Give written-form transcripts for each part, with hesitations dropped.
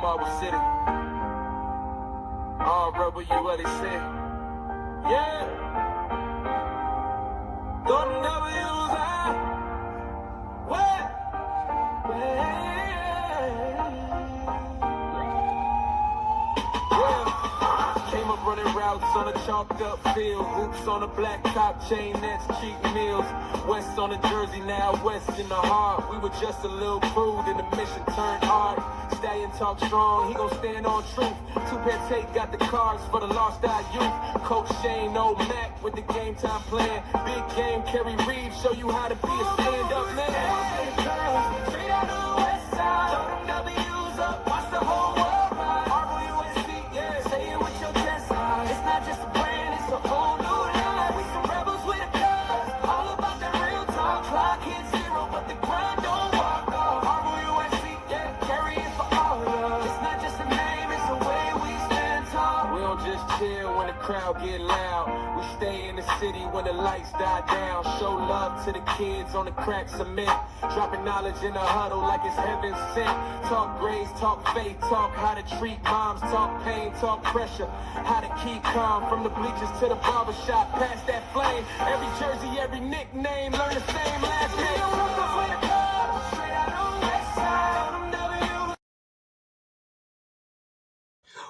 Marble City. RWAC. Yeah. Don't never use that. What? Yeah. Came up running routes on a chalked up field. Hoops on a black top, chain nets, cheap meals. West on a jersey, now west in the heart. We were just a little crude and the mission turned hard. Stallion talk strong, he gon' stand on truth. Two-pair tape got the cards for the lost our youth. Coach Shane, old Mac with the game time plan. Big game, Kerry Reeves, show you how to be a stand-up man. Straight out of the west side, throw them W's up, watch the whole world ride. RWAC, yeah, say it with your chest out. It's not just a brand, it's a whole new life. We some rebels with a cause, all about that real talk. Clock hits zero, but the grind don't walk off. RWAC, yeah, carry it for all of us. It's not just a name, it's the way we stand tall. We don't just chill when the crowd get loud. We stay in the city when the lights die down. Show love to the kids on the crack cement. Dropping knowledge in the huddle like it's heaven sent. Talk grades, talk faith, talk how to treat moms. Talk pain, talk pressure, how to keep calm. From the bleachers to the barbershop, past that flame. Every jersey, every nickname, learn the same last name.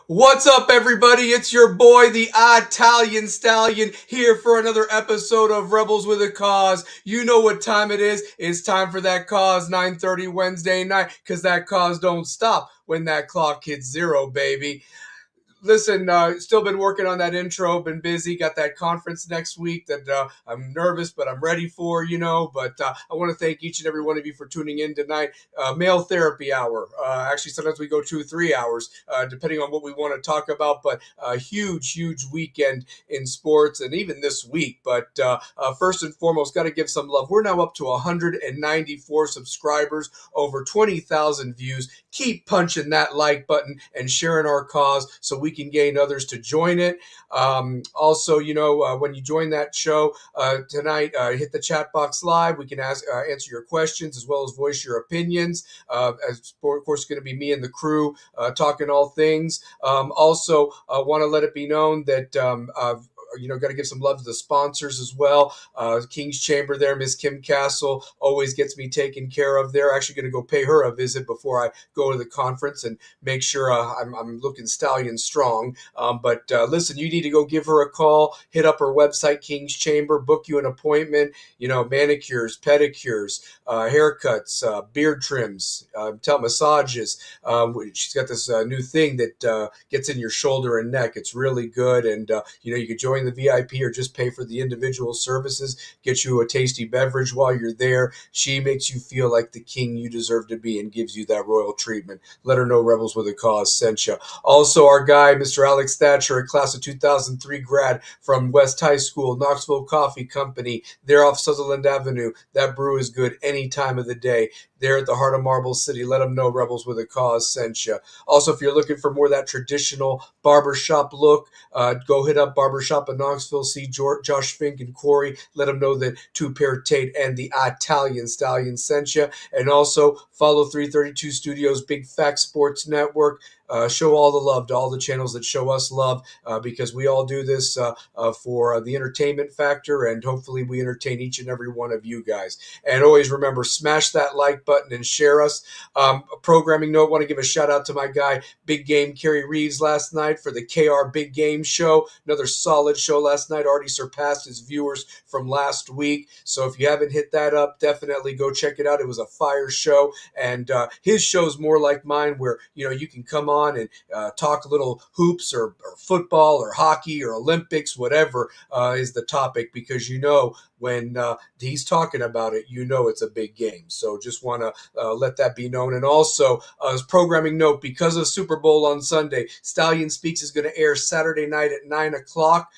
What's up, everybody? It's your boy, the Italian Stallion, here for another episode of Rebels with a Cause. You know what time it is. It's time for that cause, 9:30 Wednesday night, because that cause don't stop when that clock hits zero, baby. Listen, still been working on that intro, been busy, got that conference next week that I'm nervous, but I'm ready for, but I want to thank each and every one of you for tuning in tonight. Male therapy hour. Actually, sometimes we go 2-3 hours, depending on what we want to talk about, but a huge weekend in sports and even this week. But first and foremost, got to give some love. We're now up to 194 subscribers, over 20,000 views. Keep punching that like button and sharing our cause so we can gain others to join it. Also, when you join that show tonight, hit the chat box live. We can answer your questions as well as voice your opinions. As of course, it's going to be me and the crew talking all things. Also, want to let it be known that got to give some love to the sponsors as well. King's Chamber there, Miss Kim Castle, always gets me taken care of there. Actually going to go pay her a visit before I go to the conference and make sure I'm looking stallion strong. But listen, you need to go give her a call. Hit up her website, King's Chamber, book you an appointment. Manicures, pedicures, haircuts, beard trims, massages. She's got this new thing that gets in your shoulder and neck. It's really good. And, you could join the VIP or just pay for the individual services, get you a tasty beverage while you're there. She makes you feel like the king you deserve to be and gives you that royal treatment. Let her know Rebels with a Cause sent you. Also, our guy, Mr. Alex Thatcher, a class of 2003 grad from West High School, Knoxville Coffee Company. They're off Sutherland Avenue. That brew is good any time of the day. They're at the heart of Marble City. Let them know Rebels with a Cause sent you. Also, if you're looking for more of that traditional barbershop look, go hit up Barbershop in Knoxville. See Josh Fink and Corey. Let them know that Two-Pair Tate and the Italian Stallion sent you. And also, follow 332 Studios Big Fact Sports Network. Show all the love to all the channels that show us love because we all do this for the entertainment factor, and hopefully we entertain each and every one of you guys. And always remember, smash that like button and share us. A programming note, want to give a shout out to my guy, Big Game Kerry Reeves, last night for the KR Big Game show. Another solid show last night, already surpassed his viewers from last week. So if you haven't hit that up, definitely go check it out. It was a fire show, and his show's more like mine where, you can come on and talk a little hoops or football or hockey or Olympics, whatever is the topic, because when he's talking about it, it's a big game. So just want to let that be known. And also, as programming note, because of Super Bowl on Sunday, Stallion Speaks is going to air Saturday night at 9 o'clock.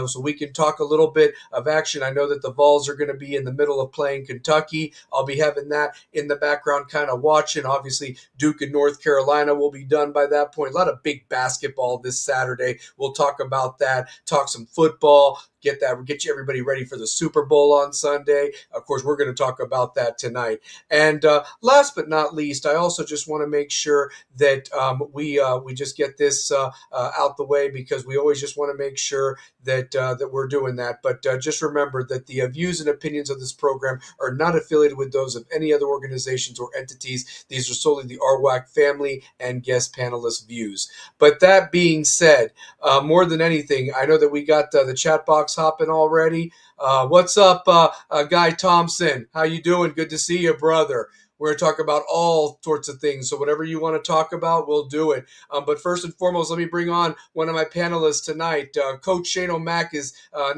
So we can talk a little bit of action. I know that the Vols are going to be in the middle of playing Kentucky. I'll be having that in the background kind of watching. Obviously, Duke and North Carolina will be done by that point. A lot of big basketball this Saturday. We'll talk about that, talk some football, get you everybody ready for the Super Bowl on Sunday. Of course, we're going to talk about that tonight. And last but not least, I also just want to make sure that we just get this out the way, because we always just want to make sure that that we're doing that. But just remember that the views and opinions of this program are not affiliated with those of any other organizations or entities. These are solely the RWAC family and guest panelist views. But that being said, more than anything, I know that we got the chat box hopping already. What's up, Guy Thompson? How you doing? Good to see you, brother. We're going to talk about all sorts of things. So whatever you want to talk about, we'll do it. But first and foremost, let me bring on one of my panelists tonight. Coach Shane O'Mac is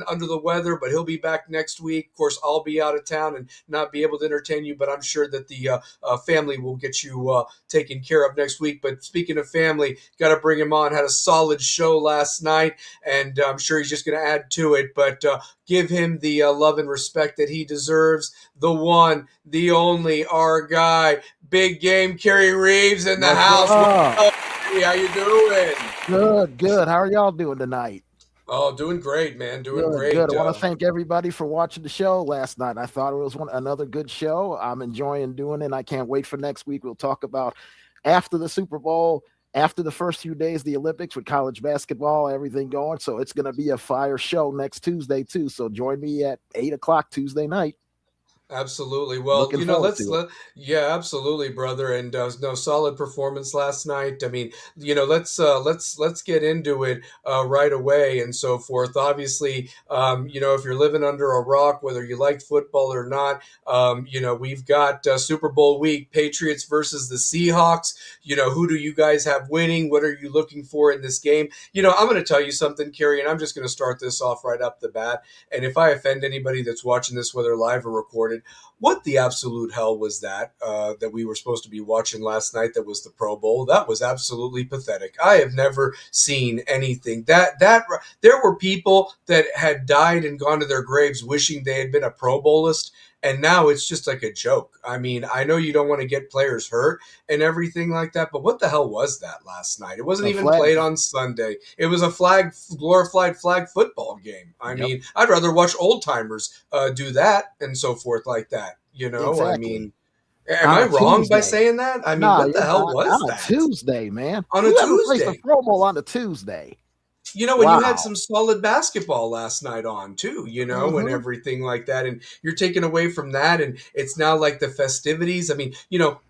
under the weather, but he'll be back next week. Of course, I'll be out of town and not be able to entertain you, but I'm sure that the family will get you taken care of next week. But speaking of family, got to bring him on. Had a solid show last night, and I'm sure he's just going to add to it. But give him the love and respect that he deserves. The one, the only, our guy, big game, Kerry Reeves in the house. What's up, Kerry? How you doing? Good. How are y'all doing tonight? Oh, doing great, man. Doing great. Good. I want to thank everybody for watching the show last night. I thought it was another good show. I'm enjoying doing it. I can't wait for next week. We'll talk about after the Super Bowl, after the first few days, the Olympics with college basketball, everything going. So it's going to be a fire show next Tuesday too. So join me at 8:00 Tuesday night. Absolutely. Well, yeah, absolutely, brother. And no, solid performance last night. I mean, let's get into it right away and so forth. Obviously, if you're living under a rock, whether you like football or not, we've got Super Bowl week, Patriots versus the Seahawks. Who do you guys have winning? What are you looking for in this game? I'm going to tell you something, Kerry, and I'm just going to start this off right up the bat. And if I offend anybody that's watching this, whether live or recorded, what the absolute hell was that that we were supposed to be watching last night? That was the Pro Bowl. That was absolutely pathetic. I have never seen anything that there were people that had died and gone to their graves wishing they had been a Pro Bowlist. And now it's just like a joke. I mean, I know you don't want to get players hurt and everything like that, but what the hell was that last night? It wasn't even played on Sunday. It was a glorified flag football game. I mean, I'd rather watch old timers do that and so forth like that. Exactly. I mean, am I wrong by saying that? I mean, what the hell was that? On a Tuesday, man. On a Tuesday. Placed a Pro Bowl on a Tuesday. When you had some solid basketball last night on too, and everything like that, and you're taken away from that, and it's now like the festivities. I mean,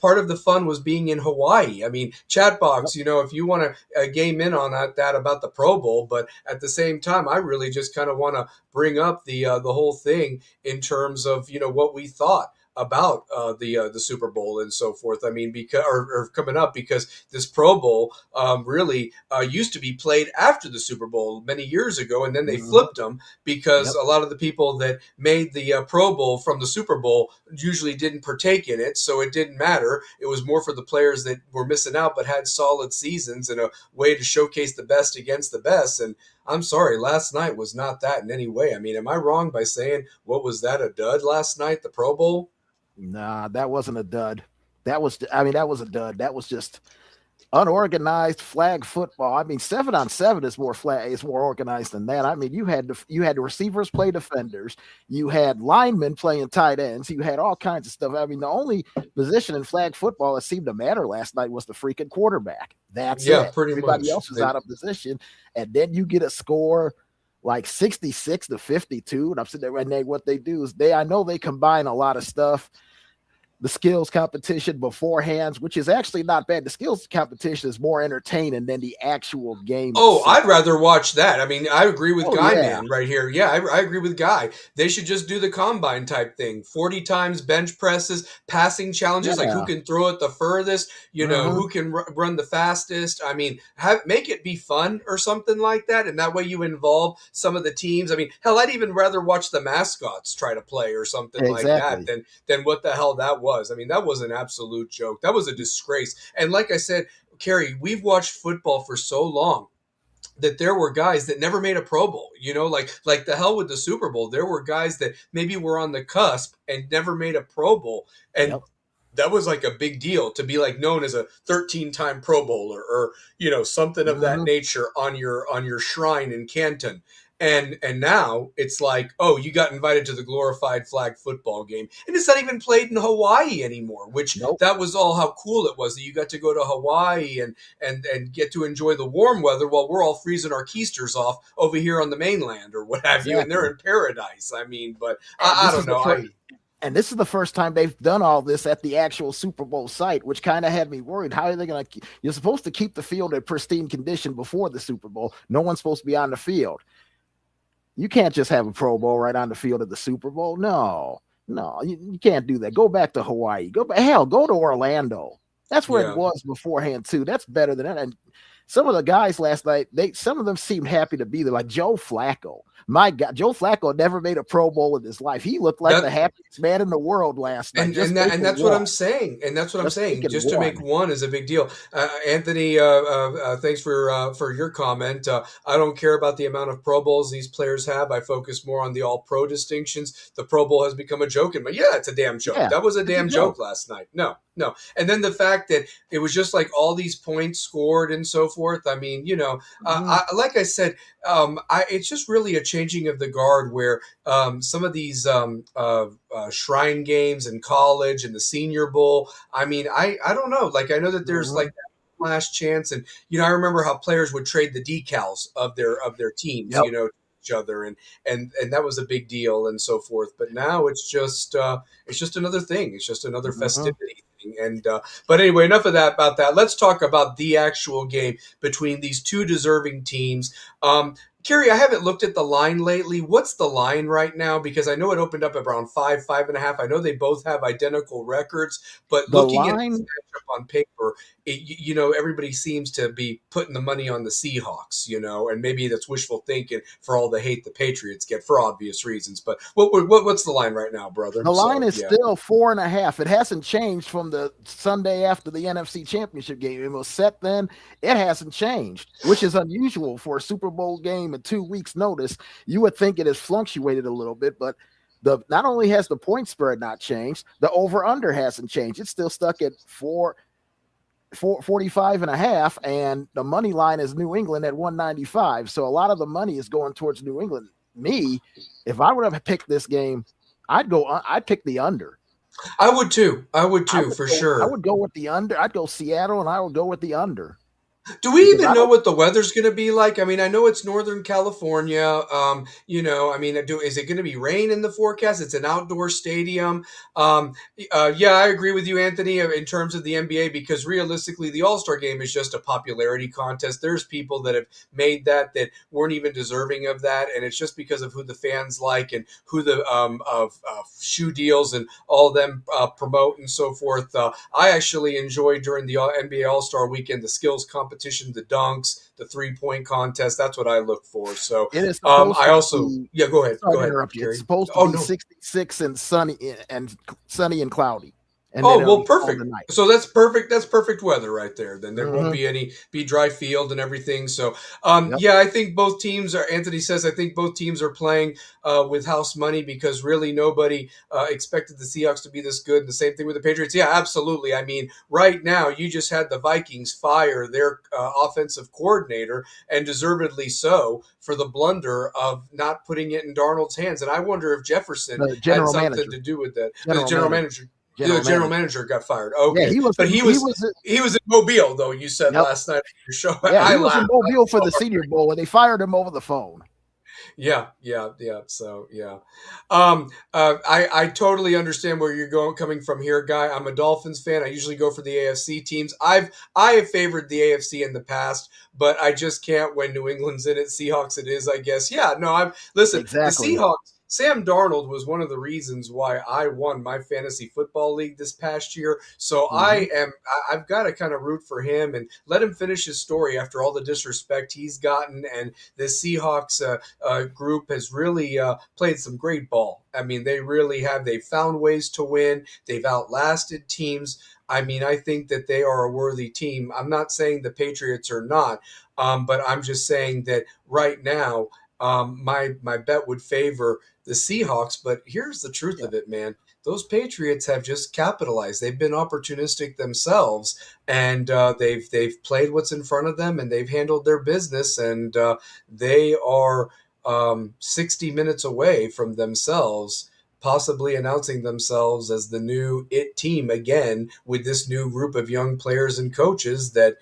part of the fun was being in Hawaii. I mean, chat box, if you want to game in on that about the Pro Bowl, but at the same time, I really just kind of want to bring up the whole thing in terms of what we thought about the Super Bowl and so forth. I mean, because or coming up, because this Pro Bowl really used to be played after the Super Bowl many years ago, and then they flipped them because a lot of the people that made the Pro Bowl from the Super Bowl usually didn't partake in it, so it didn't matter. It was more for the players that were missing out but had solid seasons and a way to showcase the best against the best. And I'm sorry, last night was not that in any way. I mean, am I wrong by saying, what was that, a dud last night, the Pro Bowl? Nah, that wasn't a dud. That was a dud. That was just unorganized flag football. I mean, 7-on-7 is more organized than that. I mean, you had the receivers play defenders, you had linemen playing tight ends, you had all kinds of stuff. I mean, the only position in flag football that seemed to matter last night was the freaking quarterback. That's it. Pretty Everybody much. else is out of position, and then you get a score like 66-52. And I'm sitting there, and what they do is I know they combine a lot of stuff. The skills competition beforehand, which is actually not bad. The skills competition is more entertaining than the actual game. Oh, itself. I'd rather watch that. I mean, I agree with Guy, man, right here. Yeah, I agree with Guy. They should just do the combine type thing. 40 times bench presses, passing challenges, like who can throw it the furthest, who can run the fastest. I mean, make it be fun or something like that. And that way you involve some of the teams. I mean, hell, I'd even rather watch the mascots try to play or something like that than what the hell that was. I mean, that was an absolute joke. That was a disgrace. And like I said, Kerry, we've watched football for so long that there were guys that never made a Pro Bowl, like the hell with the Super Bowl. There were guys that maybe were on the cusp and never made a Pro Bowl. And that was like a big deal to be like known as a 13-time Pro Bowler or something of that nature on your shrine in Canton. And now it's like, oh, you got invited to the glorified flag football game. And it's not even played in Hawaii anymore, which Nope. that was all how cool it was that you got to go to Hawaii and get to enjoy the warm weather while we're all freezing our keisters off over here on the mainland or what have you. And they're in paradise. I mean, but I don't know. And this is the first time they've done all this at the actual Super Bowl site, which kind of had me worried. How are they going to? You're supposed to keep the field in pristine condition before the Super Bowl. No one's supposed to be on the field. You can't just have a Pro Bowl right on the field at the Super Bowl. No, you can't do that. Go back to Hawaii. Go to Orlando. That's where it was beforehand too. That's better than that. And some of the guys last night, some of them seemed happy to be there. Like Joe Flacco. My God, Joe Flacco never made a Pro Bowl in his life. He looked like the happiest man in the world last night. And that's what I'm saying. And that's what I'm saying. Just to make one is a big deal. Anthony, thanks for your comment. I don't care about the amount of Pro Bowls these players have. I focus more on the All-Pro distinctions. The Pro Bowl has become a joke. It's a damn joke. That was a damn joke last night. No. And then the fact that it was just like all these points scored and so forth. I mean, like I said, it's just really a changing of the guard where some of these shrine games in college and the Senior Bowl. I mean, I don't know. Like, I know that there's like that last chance. And, I remember how players would trade the decals of their teams, to each other. And that was a big deal and so forth. But now it's just another thing. It's just another festivity. And but anyway, enough of that about that. Let's talk about the actual game between these two deserving teams. Kerry, I haven't looked at the line lately. What's the line right now? Because I know it opened up around 5.5. I know they both have identical records, but looking at this matchup on paper, everybody seems to be putting the money on the Seahawks, and maybe that's wishful thinking for all the hate the Patriots get for obvious reasons. But what's the line right now, brother? The line is still 4.5. It hasn't changed from the Sunday after the NFC Championship game. It was set then. It hasn't changed, which is unusual for a Super Bowl game at 2 weeks' notice. You would think it has fluctuated a little bit, but not only has the point spread not changed, the over-under hasn't changed. It's still stuck at 45.5, and the money line is New England at 195. So a lot of the money is going towards New England. Me, if I would have picked this game, I'd pick the under. I would too, for sure. I would go with the under. I'd go Seattle, and I would go with the under. Do we even know what the weather's going to be like? I mean, I know it's Northern California. Is it going to be rain in the forecast? It's an outdoor stadium. I agree with you, Anthony, in terms of the NBA, because realistically, the All-Star game is just a popularity contest. There's people that have made that weren't even deserving of that, and it's just because of who the fans like and who the shoe deals and all of them promote and so forth. I actually enjoyed during the NBA All-Star weekend the skills competition, the dunks, the 3-point contest. That's what I look for. So it is I also go ahead. It's supposed to be 66 and sunny and cloudy. And perfect. So that's perfect. That's perfect weather right there. Then there won't be dry field and everything. So, I think both teams are, Anthony says, I think both teams are playing with house money because really nobody expected the Seahawks to be this good. And the same thing with the Patriots. Yeah, absolutely. I mean, right now you just had the Vikings fire their offensive coordinator, and deservedly so, for the blunder of not putting it in Darnold's hands. And I wonder if Jefferson had something to do with that. The general manager. The general manager got fired. Okay, yeah, he was in Mobile, though. You said last night on your show. Yeah, he was in Mobile for the Senior Bowl, and they fired him over the phone. Yeah. So I totally understand where you're coming from here, Guy. I'm a Dolphins fan. I usually go for the AFC teams. I have favored the AFC in the past, but I just can't when New England's in it. Seahawks, it is, I guess. Yeah, no, listen. Exactly. The Seahawks. Sam Darnold was one of the reasons why I won my fantasy football league this past year. So I've got to kind of root for him and let him finish his story after all the disrespect he's gotten. And the Seahawks group has really played some great ball. I mean, they really have. They've found ways to win. They've outlasted teams. I mean, I think that they are a worthy team. I'm not saying the Patriots are not, but I'm just saying that right now, my bet would favor the Seahawks. But here's the truth of it, man. Those Patriots have just capitalized. They've been opportunistic themselves, and they've played what's in front of them, and they've handled their business, and they are 60 minutes away from themselves possibly announcing themselves as the new it team again with this new group of young players and coaches that,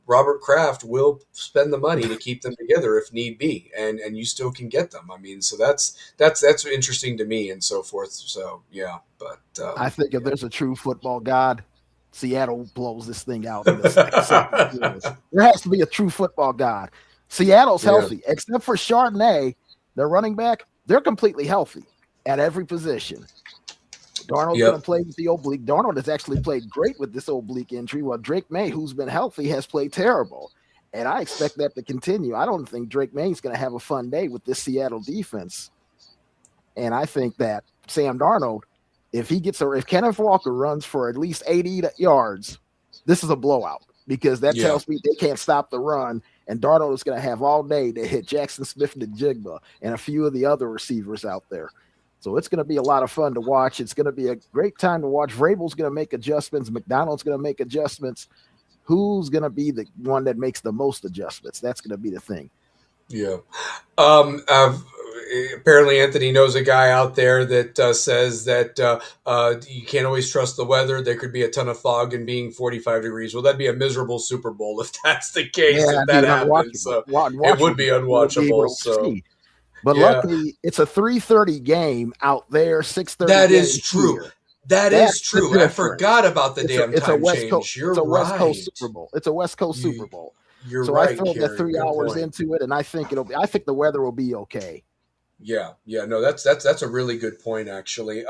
Robert Kraft will spend the money to keep them together if need be, and you still can get them. I mean, so that's interesting to me and so forth. So yeah, but I think if there's a true football god, Seattle blows this thing out in the second period. There has to be a true football god. Seattle's healthy, except for Chardonnay, their running back. They're completely healthy at every position. Darnold's going to play with the oblique. Darnold has actually played great with this oblique injury, while Drake May, who's been healthy, has played terrible. And I expect that to continue. I don't think Drake May's going to have a fun day with this Seattle defense. And I think that Sam Darnold, if Kenneth Walker runs for at least 80 yards, this is a blowout, because that tells me they can't stop the run. And Darnold is going to have all day to hit Jackson Smith and Jigba and a few of the other receivers out there. So it's going to be a lot of fun to watch. It's going to be a great time to watch. Vrabel's going to make adjustments. McDonald's going to make adjustments. Who's going to be the one that makes the most adjustments? That's going to be the thing. Yeah. Apparently Anthony knows a guy out there that says that you can't always trust the weather. There could be a ton of fog and being 45 degrees. Well, that'd be a miserable Super Bowl if that's the case, if that happens. So it would be unwatchable. So. But luckily, it's a 3:30 game out there, 6:30. That is true. Here. That's true. I forgot about the time change. It's a West Coast Super Bowl. It's a West Coast Super Bowl. You're so right. I throw that 3 hours into it, and I think I think the weather will be okay. Yeah. No, that's a really good point, actually.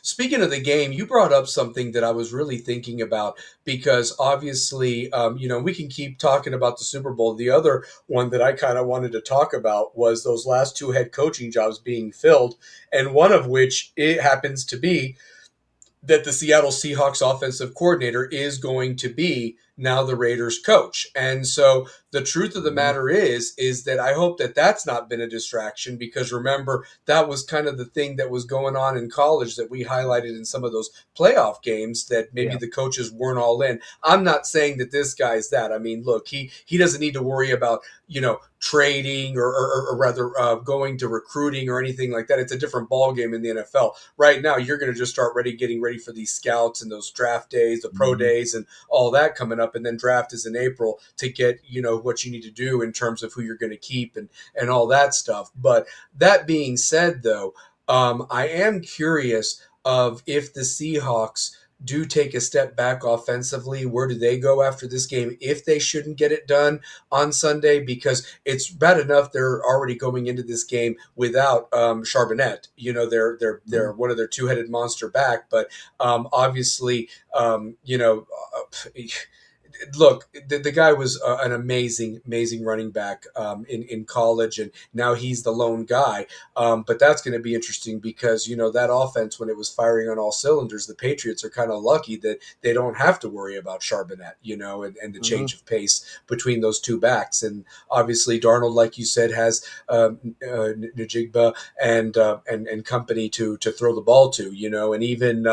Speaking of the game, you brought up something that I was really thinking about, because obviously, we can keep talking about the Super Bowl. The other one that I kind of wanted to talk about was those last 2 head coaching jobs being filled, and one of which it happens to be that the Seattle Seahawks offensive coordinator is going to be now the Raiders coach. And so the truth of the matter is that I hope that that's not been a distraction, because remember, that was kind of the thing that was going on in college that we highlighted in some of those playoff games, that maybe the coaches weren't all in. I'm not saying that this guy's that. I mean, look, he doesn't need to worry about, trading or rather going to recruiting or anything like that. It's a different ball game in the NFL. Right now, you're going to just start getting ready for these scouts and those draft days, the pro days, and all that coming up. And then draft is in April to get, what you need to do in terms of who you're going to keep and all that stuff. But that being said, though, I am curious of if the Seahawks do take a step back offensively, where do they go after this game if they shouldn't get it done on Sunday? Because it's bad enough they're already going into this game without Charbonnet. They're one of their 2-headed monster back, but obviously, look, the guy was an amazing running back in college, and now he's the lone guy. But that's going to be interesting, because, that offense, when it was firing on all cylinders, the Patriots are kind of lucky that they don't have to worry about Charbonnet, and the change of pace between those 2 backs. And obviously Darnold, like you said, has Njigba and company to throw the ball to, and even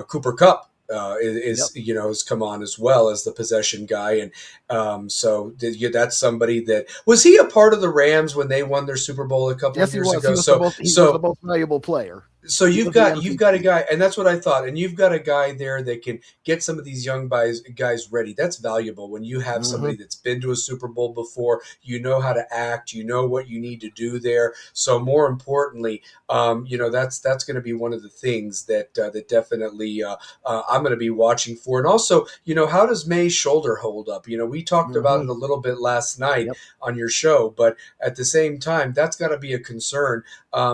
Cooper Kupp has come on as well as the possession guy. And so that's somebody that was he a part of the Rams when they won their Super Bowl a couple of years ago? He was the most valuable player. So you've got a guy, and that's what I thought. And you've got a guy there that can get some of these young guys ready. That's valuable when you have somebody that's been to a Super Bowl before. You know how to act. You know what you need to do there. So more importantly, that's going to be one of the things that definitely I'm going to be watching for. And also, how does May's shoulder hold up? We talked about it a little bit last night on your show, but at the same time, that's got to be a concern,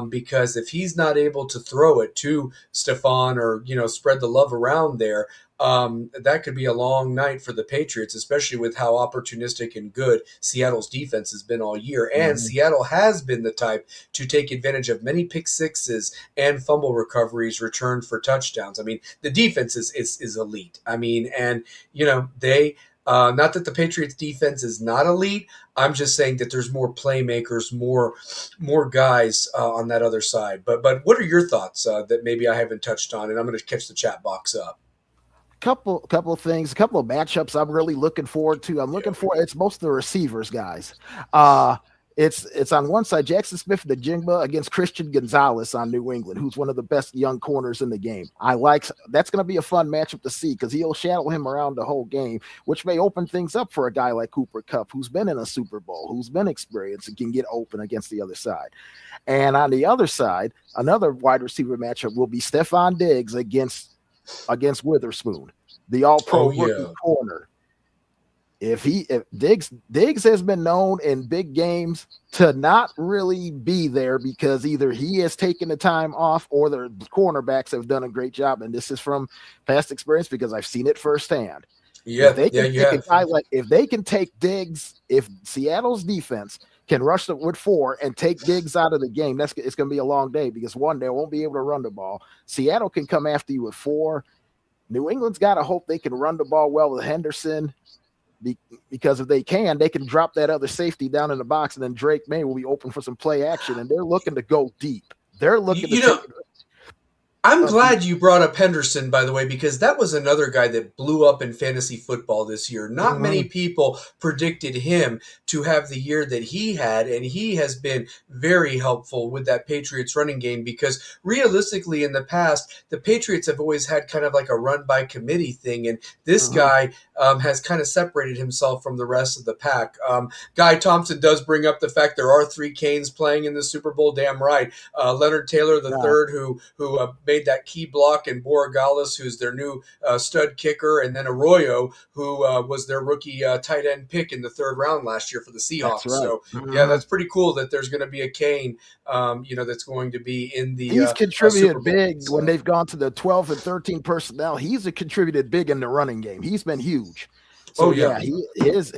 because if he's not able to throw it to Stephon or, spread the love around there, that could be a long night for the Patriots, especially with how opportunistic and good Seattle's defense has been all year. And Seattle has been the type to take advantage of many pick sixes and fumble recoveries returned for touchdowns. I mean, the defense is elite. I mean, and, they not that the Patriots defense is not elite. I'm just saying that there's more playmakers, more guys on that other side. But what are your thoughts that maybe I haven't touched on? And I'm going to catch the chat box up. Couple of things, a couple of matchups I'm really looking forward to. It's most of the receivers, guys. It's on one side, Jackson Smith the Jingba against Christian Gonzalez on New England, who's one of the best young corners in the game. That's going to be a fun matchup to see because he'll shadow him around the whole game, which may open things up for a guy like Cooper Kupp, who's been in a Super Bowl, who's been experienced and can get open against the other side. And on the other side, another wide receiver matchup will be Stephon Diggs against Witherspoon, the all-pro rookie corner. If Diggs has been known in big games to not really be there because either he has taken the time off or the cornerbacks have done a great job. And this is from past experience because I've seen it firsthand. Yeah, if they can take Diggs, if Seattle's defense can rush with 4 and take Diggs out of the game, it's going to be a long day because one, they won't be able to run the ball. Seattle can come after you with 4. New England's got to hope they can run the ball well with Henderson because if they can drop that other safety down in the box, and then Drake May will be open for some play action, and they're looking to go deep. They're looking I'm glad you brought up Henderson, by the way, because that was another guy that blew up in fantasy football this year. Not many people predicted him to have the year that he had, and he has been very helpful with that Patriots running game because realistically in the past, the Patriots have always had kind of like a run-by-committee thing, and this guy has kind of separated himself from the rest of the pack. Guy Thompson does bring up the fact there are 3 Canes playing in the Super Bowl. Damn right. Leonard Taylor III, who made that key block, and Borregales, who's their new stud kicker, and then Arroyo, who was their rookie tight end pick in the 3rd round last year for the Seahawks. That's right. So yeah, that's pretty cool that there's going to be a Cane, that's going to be in the. He's contributed big so. when they've gone to the 12 and 13 personnel. He's contributed big in the running game. He's been huge. So his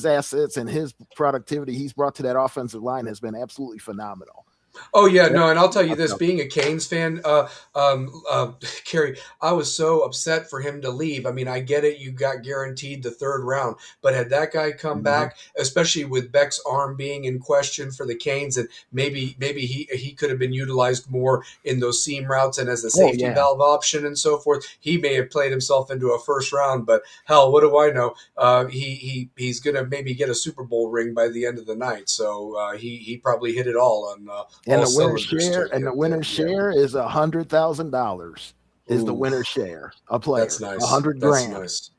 assets and his productivity he's brought to that offensive line has been absolutely phenomenal. Oh yeah, no, and I'll tell you this: being a Canes fan, Kerry, I was so upset for him to leave. I mean, I get it; you got guaranteed the 3rd round, but had that guy come back, especially with Beck's arm being in question for the Canes, and maybe he could have been utilized more in those seam routes and as a safety valve option and so forth. He may have played himself into a 1st round, but hell, what do I know? He's gonna maybe get a Super Bowl ring by the end of the night, so he probably hit it all on. And the winner's share is $100,000 is the winner's share. A player. That's nice. $100,000. That's nice.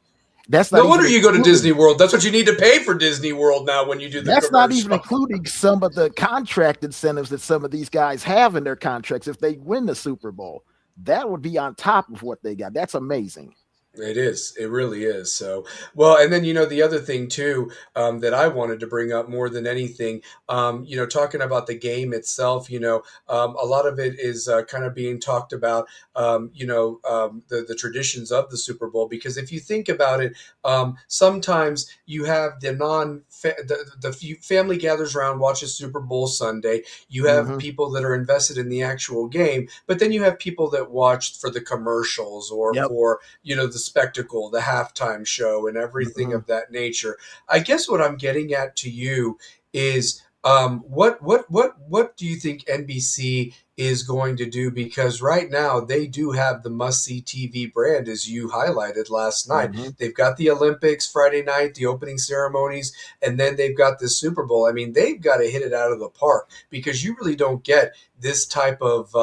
That's not no wonder you go to Disney World. That's what you need to pay for Disney World now when you do the That's commercial. not even including some of the contract incentives that some of these guys have in their contracts if they win the Super Bowl. That would be on top of what they got. That's amazing. It is. It really is. So, well, and then, the other thing too, that I wanted to bring up more than anything, talking about the game itself, a lot of it is kind of being talked about, the traditions of the Super Bowl, because if you think about it, sometimes you have the family gathers around, watches Super Bowl Sunday. You have people that are invested in the actual game, but then you have people that watched for the commercials or for, the spectacle, the halftime show, and everything of that nature. I guess what I'm getting at to you is what do you think NBC is going to do? Because right now they do have the must-see TV brand, as you highlighted last night. They've got the Olympics Friday night, the opening ceremonies, and then they've got the Super Bowl. I mean, they've got to hit it out of the park because you really don't get this type of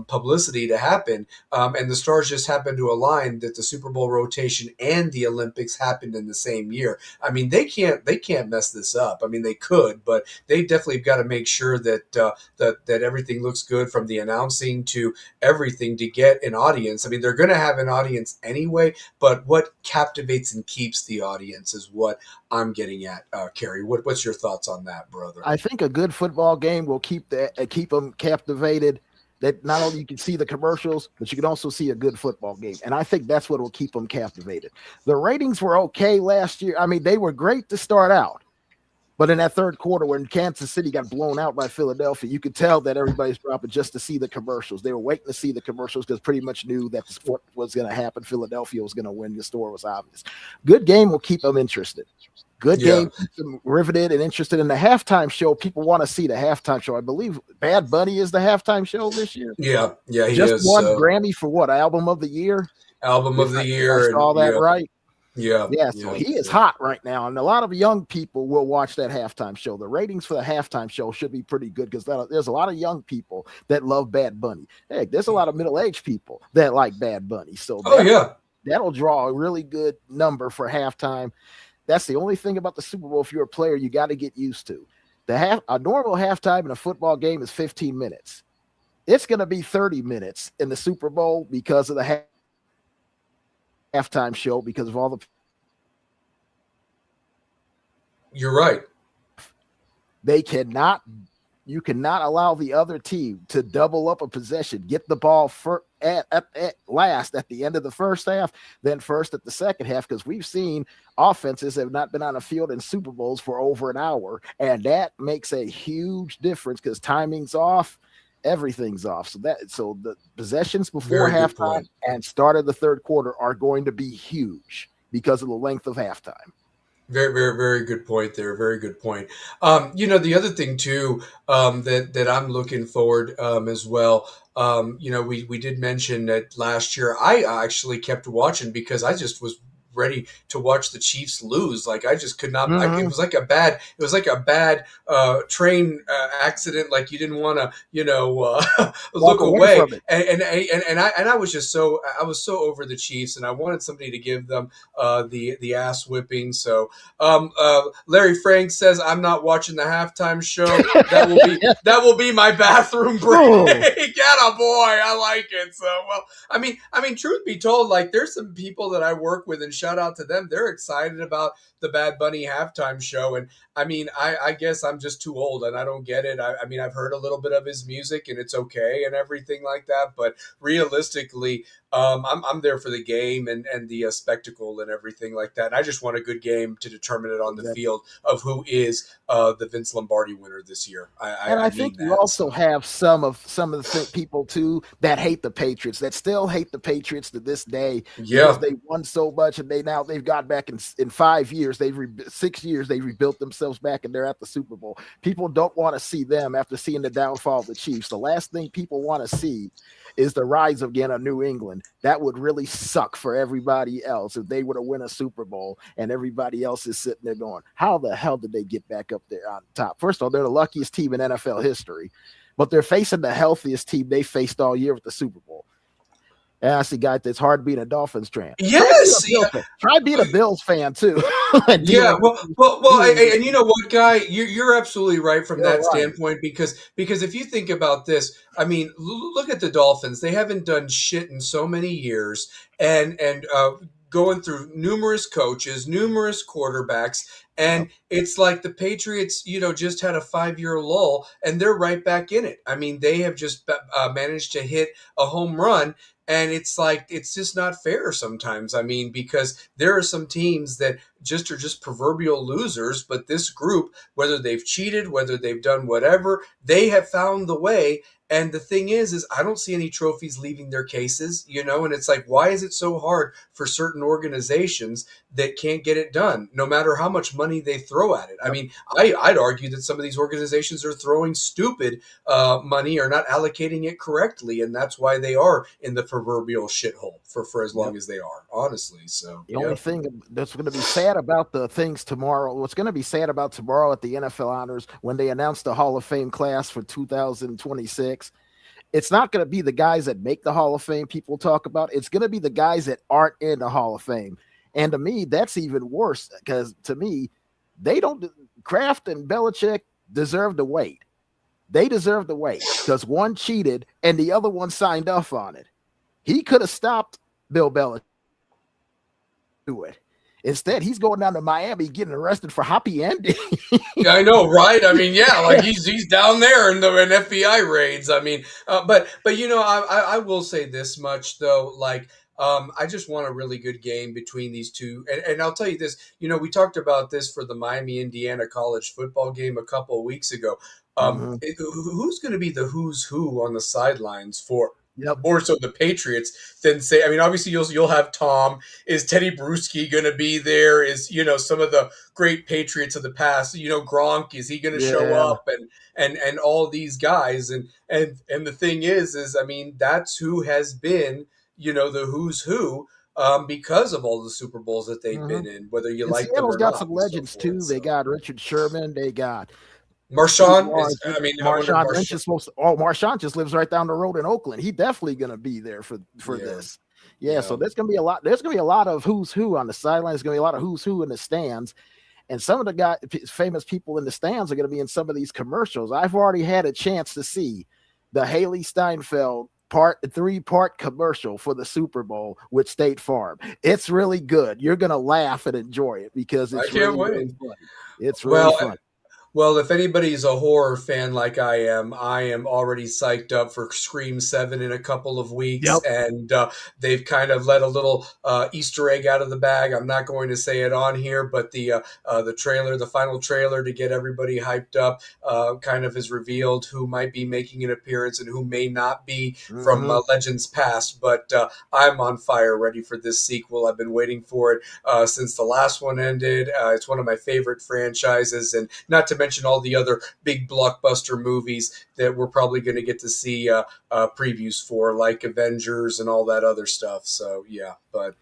publicity to happen. And the stars just happen to align that the Super Bowl rotation and the Olympics happened in the same year. I mean, they can't mess this up. I mean, they could, but they definitely got to make sure that that everything looks good from the announcing to everything to get an audience. I mean, they're going to have an audience anyway, but what captivates and keeps the audience is what I'm getting at. Kerry, what's your thoughts on that, brother? I think a good football game will keep them captivated. That not only you can see the commercials, but you can also see a good football game. And I think that's what will keep them captivated. The ratings were okay last year. I mean, they were great to start out. But in that 3rd quarter, when Kansas City got blown out by Philadelphia, you could tell that everybody's dropping just to see the commercials. They were waiting to see the commercials because pretty much knew that the sport was going to happen. Philadelphia was going to win. The story was obvious. Good game will keep them interested. Good game, keep them riveted and interested in the halftime show. People want to see the halftime show. I believe Bad Bunny is the halftime show this year. Yeah, he just is, won Grammy for what, album of the year? Album of the If I year, and saw that right. yeah. Yeah, so he is hot right now, and a lot of young people will watch that halftime show. The ratings for the halftime show should be pretty good because there's a lot of young people that love Bad Bunny. Heck, there's a lot of middle-aged people that like Bad Bunny, so that'll draw a really good number for halftime. That's the only thing about the Super Bowl. If you're a player, you got to get used to. A normal halftime in a football game is 15 minutes. It's going to be 30 minutes in the Super Bowl because of the halftime show, because of all the. You're right. You cannot allow the other team to double up a possession, get the ball at last at the end of the first half, then first at the second half, because we've seen offenses have not been on the field in Super Bowls for over an hour, and that makes a huge difference because timing's off, everything's off. So the possessions before halftime and start of the third quarter are going to be huge because of the length of halftime. Very, very, very good point there. Very good point. The other thing too, that I'm looking forward as well. We did mention that last year I actually kept watching because I just was ready to watch the Chiefs lose. Like I just could not. It was like a bad train accident. Like you didn't want to, look away. And I was just I was so over the Chiefs, and I wanted somebody to give them the ass whipping. So Larry Frank says I'm not watching the halftime show. That will be my bathroom break. Get a boy. I like it. So I mean, truth be told, like there's some people that I work with, and shout out to them. They're excited about the Bad Bunny halftime show. And I mean, I guess I'm just too old and I don't get it. I mean, I've heard a little bit of his music and it's okay and everything like that. But realistically, I'm there for the game and the spectacle and everything like that. And I just want a good game to determine it on the field of who is the Vince Lombardi winner this year. I think you also have some of the people too that hate the Patriots, that still hate the Patriots to this day because they won so much, and they've got back in 5 years, 6 years, they rebuilt themselves back, and they're at the Super Bowl. People don't want to see them after seeing the downfall of the Chiefs. The last thing people want to see is the rise again of New England. That would really suck for everybody else if they were to win a Super Bowl and everybody else is sitting there going, how the hell did they get back up there on top? First of all, they're the luckiest team in NFL history, but they're facing the healthiest team they faced all year with the Super Bowl. And I see, guys, it's hard being a Dolphins fan. Yes, try being a Bills fan too. And you know what, Guy, you're absolutely right from that standpoint because if you think about this, I mean, look at the Dolphins. They haven't done shit in so many years, and going through numerous coaches, numerous quarterbacks. And it's like the Patriots, just had a 5-year lull, and they're right back in it. I mean, they have just managed to hit a home run. And it's like, it's just not fair sometimes. I mean, because there are some teams that are just proverbial losers, but this group, whether they've cheated, whether they've done whatever, they have found the way. And the thing is I don't see any trophies leaving their cases, and it's like, why is it so hard for certain organizations that can't get it done, no matter how much money they throw at it? I mean, I'd argue that some of these organizations are throwing stupid money or not allocating it correctly, and that's why they are in the proverbial shithole for as long as they are, honestly. So the only thing that's going to be sad about the things tomorrow, what's going to be sad about tomorrow at the NFL Honors when they announce the Hall of Fame class for 2026, it's not going to be the guys that make the Hall of Fame people talk about. It's going to be the guys that aren't in the Hall of Fame. And to me, that's even worse because to me, Kraft and Belichick deserve to wait. They deserve to wait because one cheated and the other one signed off on it. He could have stopped Bill Belichick. Do it. Instead, he's going down to Miami getting arrested for happy ending. Yeah, I know, right? I mean, yeah, like he's down there in FBI raids. I mean, but I will say this much though, like I just want a really good game between these two, and I'll tell you this. We talked about this for the Miami Indiana college football game a couple of weeks ago. Who's going to be the who's who on the sidelines for? More so the Patriots than say. I mean, obviously you'll have Tom. Is Teddy Bruschi going to be there? Is some of the great Patriots of the past? Gronk, is he going to show up? And all these guys. And the thing is I mean, that's who has been the who's who, because of all the Super Bowls that they've Mhm. been in, whether you And like them Seattle's or got not, some and so legends forth. too. They So got Richard Sherman. They got Steve Marshawn is, Lawrence. I mean, I wonder if Marshawn Lynch Marshawn, is supposed to. Oh, Marshawn just lives right down the road in Oakland. He definitely going to be there for yeah, this. Yeah, yeah, so there's going to be a lot. There's going to be a lot of who's who on the sidelines. There's going to be a lot of who's who in the stands. And some of the famous people in the stands are going to be in some of these commercials. I've already had a chance to see the Haley Steinfeld three-part commercial for the Super Bowl with State Farm. It's really good. You're going to laugh and enjoy it because I it's can't really, wait. really funny. It's really Well, funny. Well, if anybody's a horror fan like I am already psyched up for Scream 7 in a couple of weeks. Yep. And they've kind of let a little Easter egg out of the bag. I'm not going to say it on here, but the trailer, the final trailer to get everybody hyped up, kind of has revealed who might be making an appearance and who may not be from Mhm. Legends Past. But I'm on fire, ready for this sequel. I've been waiting for it since the last one ended. It's one of my favorite franchises, and not to mention all the other big blockbuster movies that we're probably going to get to see previews for, like Avengers and all that other stuff. So yeah, but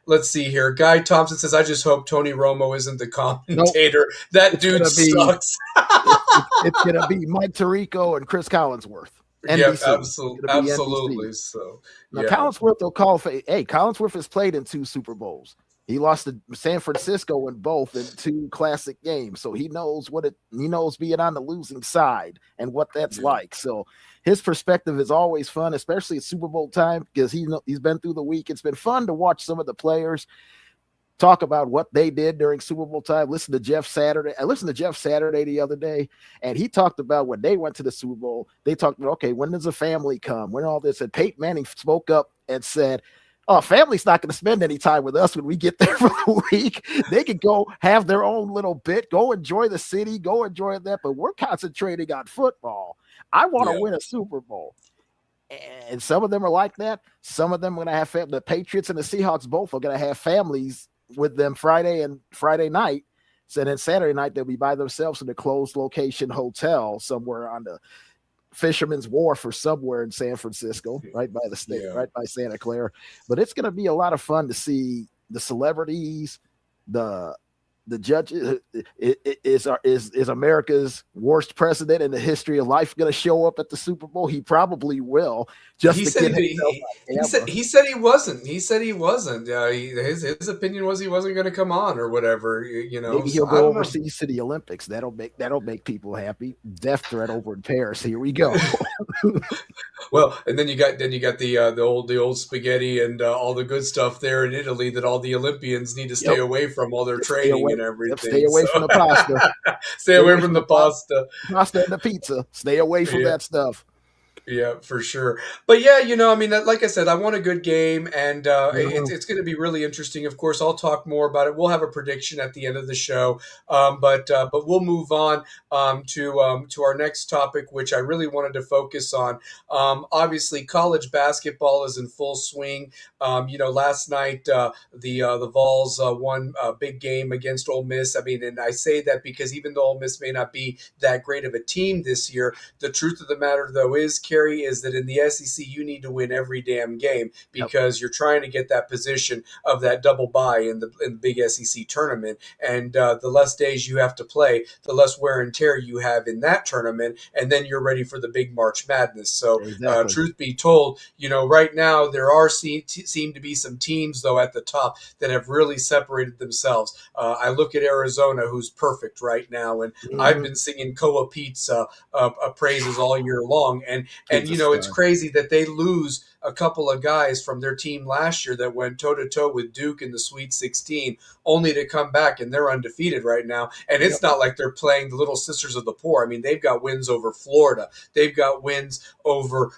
let's see here. Guy Thompson says, "I just hope Tony Romo isn't the Nope. commentator. That It's dude gonna be sucks." it's gonna be Mike Tirico and Chris Collinsworth. Yep, NBC. It's absolutely, gonna be NBC. absolutely. So Now yeah, Collinsworth will call for Collinsworth has played in 2 Super Bowls. He lost to San Francisco in both in 2 classic games. So he knows he knows being on the losing side and what that's yeah. like. So his perspective is always fun, especially at Super Bowl time, because he's been through the week. It's been fun to watch some of the players talk about what they did during Super Bowl time. Listen to Jeff Saturday. I listened to Jeff Saturday the other day, and he talked about when they went to the Super Bowl. They talked about, okay, when does a family come? When all this? And Peyton Manning spoke up and said, "Oh, family's not going to spend any time with us when we get there for the week. They can go have their own little bit, go enjoy the city, go enjoy that. But we're concentrating on football. I want to win a Super Bowl." And some of them are like that. Some of them are going to have the Patriots and the Seahawks both are going to have families with them Friday night. So then Saturday night, they'll be by themselves in a closed location hotel somewhere on the Fisherman's Wharf or somewhere in San Francisco, right by the state, right by Santa Clara. But it's going to be a lot of fun to see the celebrities, the judges. Is America's worst president in the history of life going to show up at the Super Bowl? He probably will. Just he to said get he said he wasn't. He said he wasn't. His opinion was he wasn't going to come on or whatever. Maybe he'll go overseas to the Olympics. That'll make people happy. Death threat over in Paris. Here we go. Well, and then you got the old spaghetti and all the good stuff there in Italy that all the Olympians need to stay away from all their training and everything. Yep, stay away from the pasta. Stay away from the pasta. Pasta and the pizza. Stay away from that stuff. Yeah, for sure. But yeah, I mean, like I said, I want a good game, and it's going to be really interesting. Of course, I'll talk more about it. We'll have a prediction at the end of the show, but we'll move on to our next topic, which I really wanted to focus on. Obviously, college basketball is in full swing. Last night the Vols won a big game against Ole Miss. I mean, and I say that because even though Ole Miss may not be that great of a team this year, the truth of the matter, though, is that in the SEC you need to win every damn game because you're trying to get that position of that double bye in the big SEC tournament. And the less days you have to play, the less wear and tear you have in that tournament, and then you're ready for the big March Madness. So truth be told, right now there seem to be some teams though at the top that have really separated themselves. I look at Arizona, who's perfect right now, and I've been singing Koa Pizza praises all year long, and it's crazy that they lose a couple of guys from their team last year that went toe-to-toe with Duke in the Sweet 16, only to come back, and they're undefeated right now. And it's not like they're playing the Little Sisters of the Poor. I mean, they've got wins over Florida. They've got wins over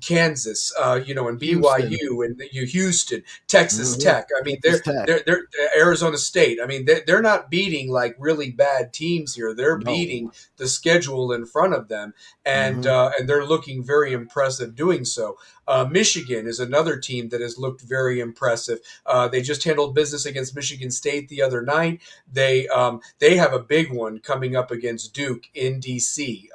Kansas, and BYU and Houston, Texas Tech. I mean, they're Arizona State. I mean, they're not beating like really bad teams here. They're beating the schedule in front of them, and they're looking very impressive doing so. Michigan is another team that has looked very impressive. They just handled business against Michigan State the other night. They have a big one coming up against Duke in DC.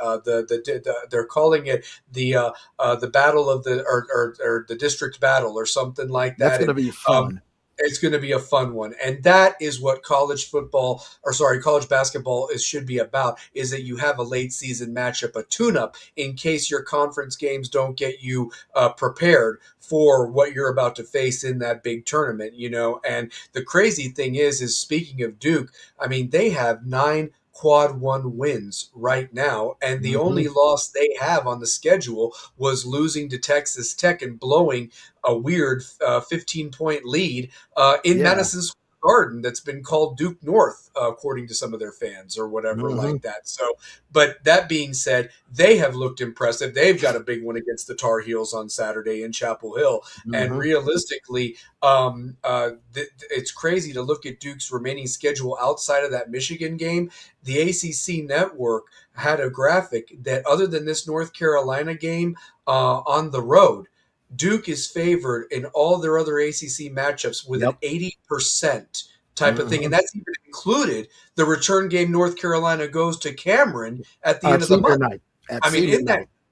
They're calling it the battle of the or the district battle or something like That's that. going to And be fun. it's going to be a fun one. And that is what college basketball should be about, is that you have a late season matchup, a tune-up, in case your conference games don't get you prepared for what you're about to face in that big tournament, And the crazy thing is speaking of Duke, I mean, they have 9 quad 1 wins right now, and the only loss they have on the schedule was losing to Texas Tech and blowing a weird 15-point lead in Madison Square Garden that's been called Duke North, according to some of their fans or whatever like that. So, but that being said, they have looked impressive. They've got a big one against the Tar Heels on Saturday in Chapel Hill. And realistically, it's crazy to look at Duke's remaining schedule outside of that Michigan game. The ACC network had a graphic that, other than this North Carolina game on the road, Duke is favored in all their other ACC matchups with an 80% type of thing. And that's even included the return game North Carolina goes to Cameron at the end of the month.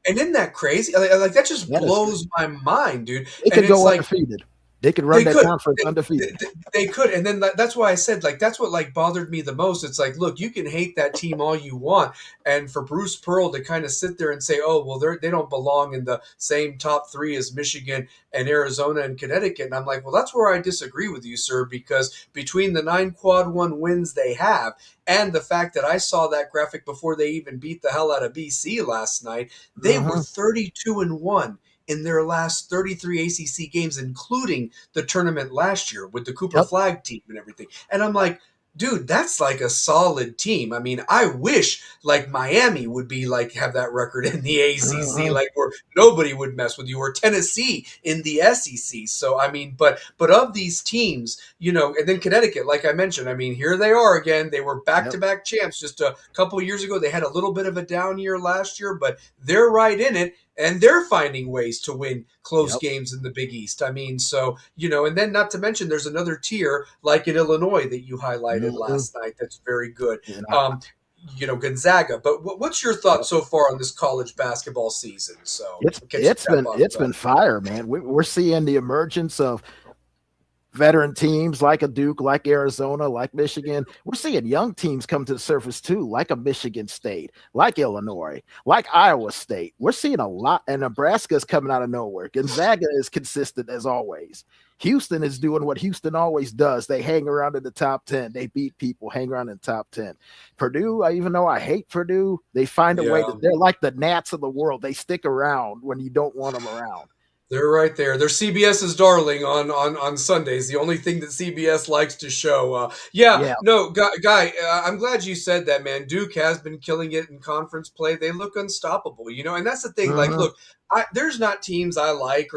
Isn't that crazy? Like that just blows my mind, dude. They could go undefeated. They could run that conference undefeated. They could. And then that's why I said, that's what bothered me the most. It's like, look, you can hate that team all you want. And for Bruce Pearl to kind of sit there and say, oh, well, they don't belong in the same top 3 as Michigan and Arizona and Connecticut. And I'm like, well, that's where I disagree with you, sir, because between the 9 quad 1 wins they have and the fact that I saw that graphic before they even beat the hell out of BC last night, they were 32-1. in their last 33 ACC games, including the tournament last year with the Cooper Flag team and everything. And I'm like, dude, that's like a solid team. I mean, I wish Miami would be have that record in the ACC, where nobody would mess with you, or Tennessee in the SEC. So, I mean, but of these teams, and then Connecticut, like I mentioned, I mean, here they are again. They were back-to-back champs just a couple of years ago. They had a little bit of a down year last year, but they're right in it. And they're finding ways to win close games in the Big East. I mean, so, and then not to mention there's another tier like in Illinois that you highlighted last night that's very good. Gonzaga. But what's your thought so far on this college basketball season? So it's been fire, man. We're seeing the emergence of veteran teams like a Duke, like Arizona, like Michigan. We're seeing young teams come to the surface too, like a Michigan State, like Illinois, like Iowa State. We're seeing a lot, and Nebraska's coming out of nowhere. Gonzaga is consistent as always. Houston is doing what Houston always does. They hang around in the top 10. They beat people, hang around in the top 10. Purdue, even though I hate Purdue, they find a way they're like the gnats of the world. They stick around when you don't want them around. They're right there. They're CBS's darling on Sundays. The only thing that CBS likes to show. Guy, I'm glad you said that, man. Duke has been killing it in conference play. They look unstoppable, and that's the thing. Look, there's not teams I like,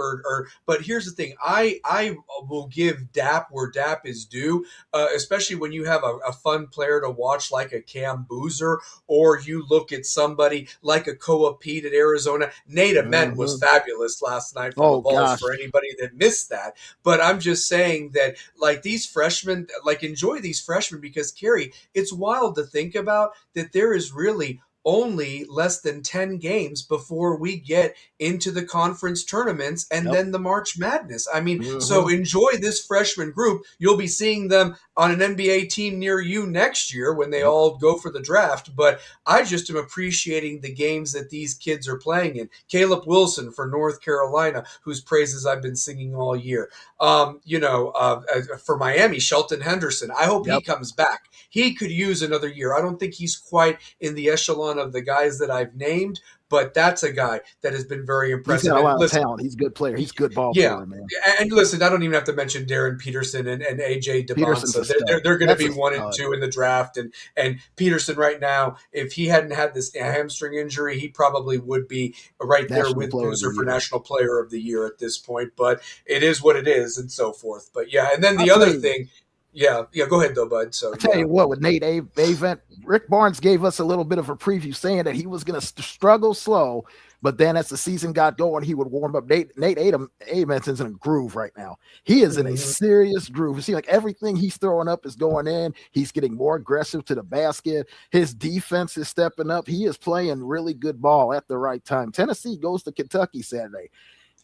but here's the thing. I will give DAP where DAP is due, especially when you have a fun player to watch like a Cam Boozer, or you look at somebody like a Koa Pete at Arizona. Nate Ament was fabulous last night for the Vols, for anybody that missed that. But I'm just saying that these freshmen, enjoy these freshmen, because Kerry, it's wild to think about that there is really only less than 10 games before we get into the conference tournaments and then the March Madness. I mean, so enjoy this freshman group. You'll be seeing them on an NBA team near you next year when they all go for the draft. But I just am appreciating the games that these kids are playing in. Caleb Wilson for North Carolina, whose praises I've been singing all year. For Miami, Shelton Henderson. I hope he comes back. He could use another year. I don't think he's quite in the echelon of the guys that I've named, but that's a guy that has been very impressive. He's got a lot of talent. He's a good player. He's a good ball player, man. And listen, I don't even have to mention Darren Peterson and AJ DeBonsa. They're going to be 1 and 2 in the draft. And Peterson right now, if he hadn't had this hamstring injury, he probably would be right there with Boozer for National Player of the Year at this point. But it is what it is, and so forth. But yeah, and then the other thing. Yeah. Go ahead though, bud. So I tell yeah. you what, with Nate Avent, Rick Barnes gave us a little bit of a preview saying that he was going to struggle slow, but then as the season got going, he would warm up. Nate Avent is in a groove right now. He is in a serious groove. It seems like everything he's throwing up is going in. He's getting more aggressive to the basket. His defense is stepping up. He is playing really good ball at the right time. Tennessee goes to Kentucky Saturday.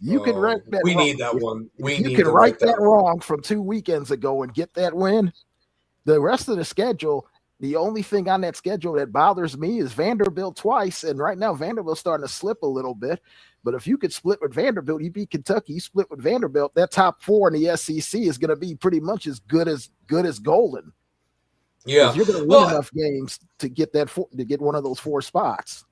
You can right that we wrong. need that one. If you can right that wrong from 2 weekends ago and get that win, the rest of the schedule, the only thing on that schedule that bothers me is Vanderbilt twice. And right now, Vanderbilt's starting to slip a little bit. But if you could split with Vanderbilt, you beat Kentucky, you split with Vanderbilt, that top 4 in the SEC is going to be pretty much as good as golden. Yeah. You're going to win enough games to get one of those 4 spots.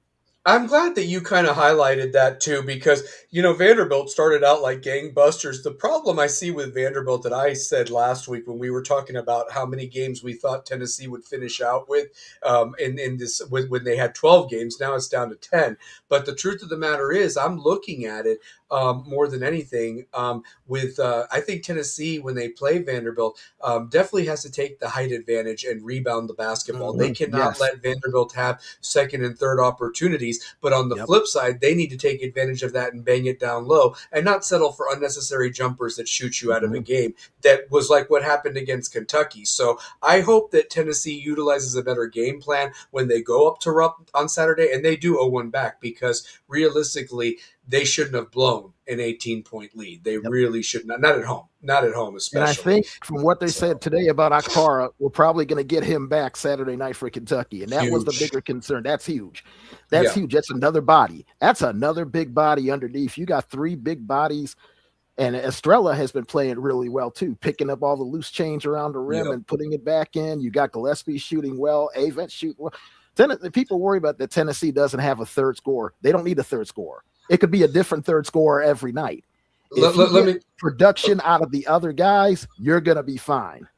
I'm glad that you kind of highlighted that too, because, Vanderbilt started out like gangbusters. The problem I see with Vanderbilt that I said last week when we were talking about how many games we thought Tennessee would finish out with when they had 12 games, now it's down to 10. But the truth of the matter is I'm looking at it more than anything I think Tennessee, when they play Vanderbilt, definitely has to take the height advantage and rebound the basketball. They cannot let Vanderbilt have second and third opportunities. But on the flip side, they need to take advantage of that and bang it down low and not settle for unnecessary jumpers that shoot you out of a game. That was like what happened against Kentucky. So I hope that Tennessee utilizes a better game plan when they go up to Rupp on Saturday, and they do 0-1 back, because realistically, they shouldn't have blown an 18-point lead. They really should not at home. Not at home, especially. And I think from what they said today about Akpara, we're probably going to get him back Saturday night for Kentucky. And that was the bigger concern. That's huge. That's huge. That's another body. That's another big body underneath. You got 3 big bodies. And Estrella has been playing really well, too, picking up all the loose change around the rim and putting it back in. You got Gillespie shooting well, Avent shooting well. People worry about that Tennessee doesn't have a third scorer. They don't need a third scorer. It could be a different third scorer every night. If you get production out of the other guys, you're going to be fine.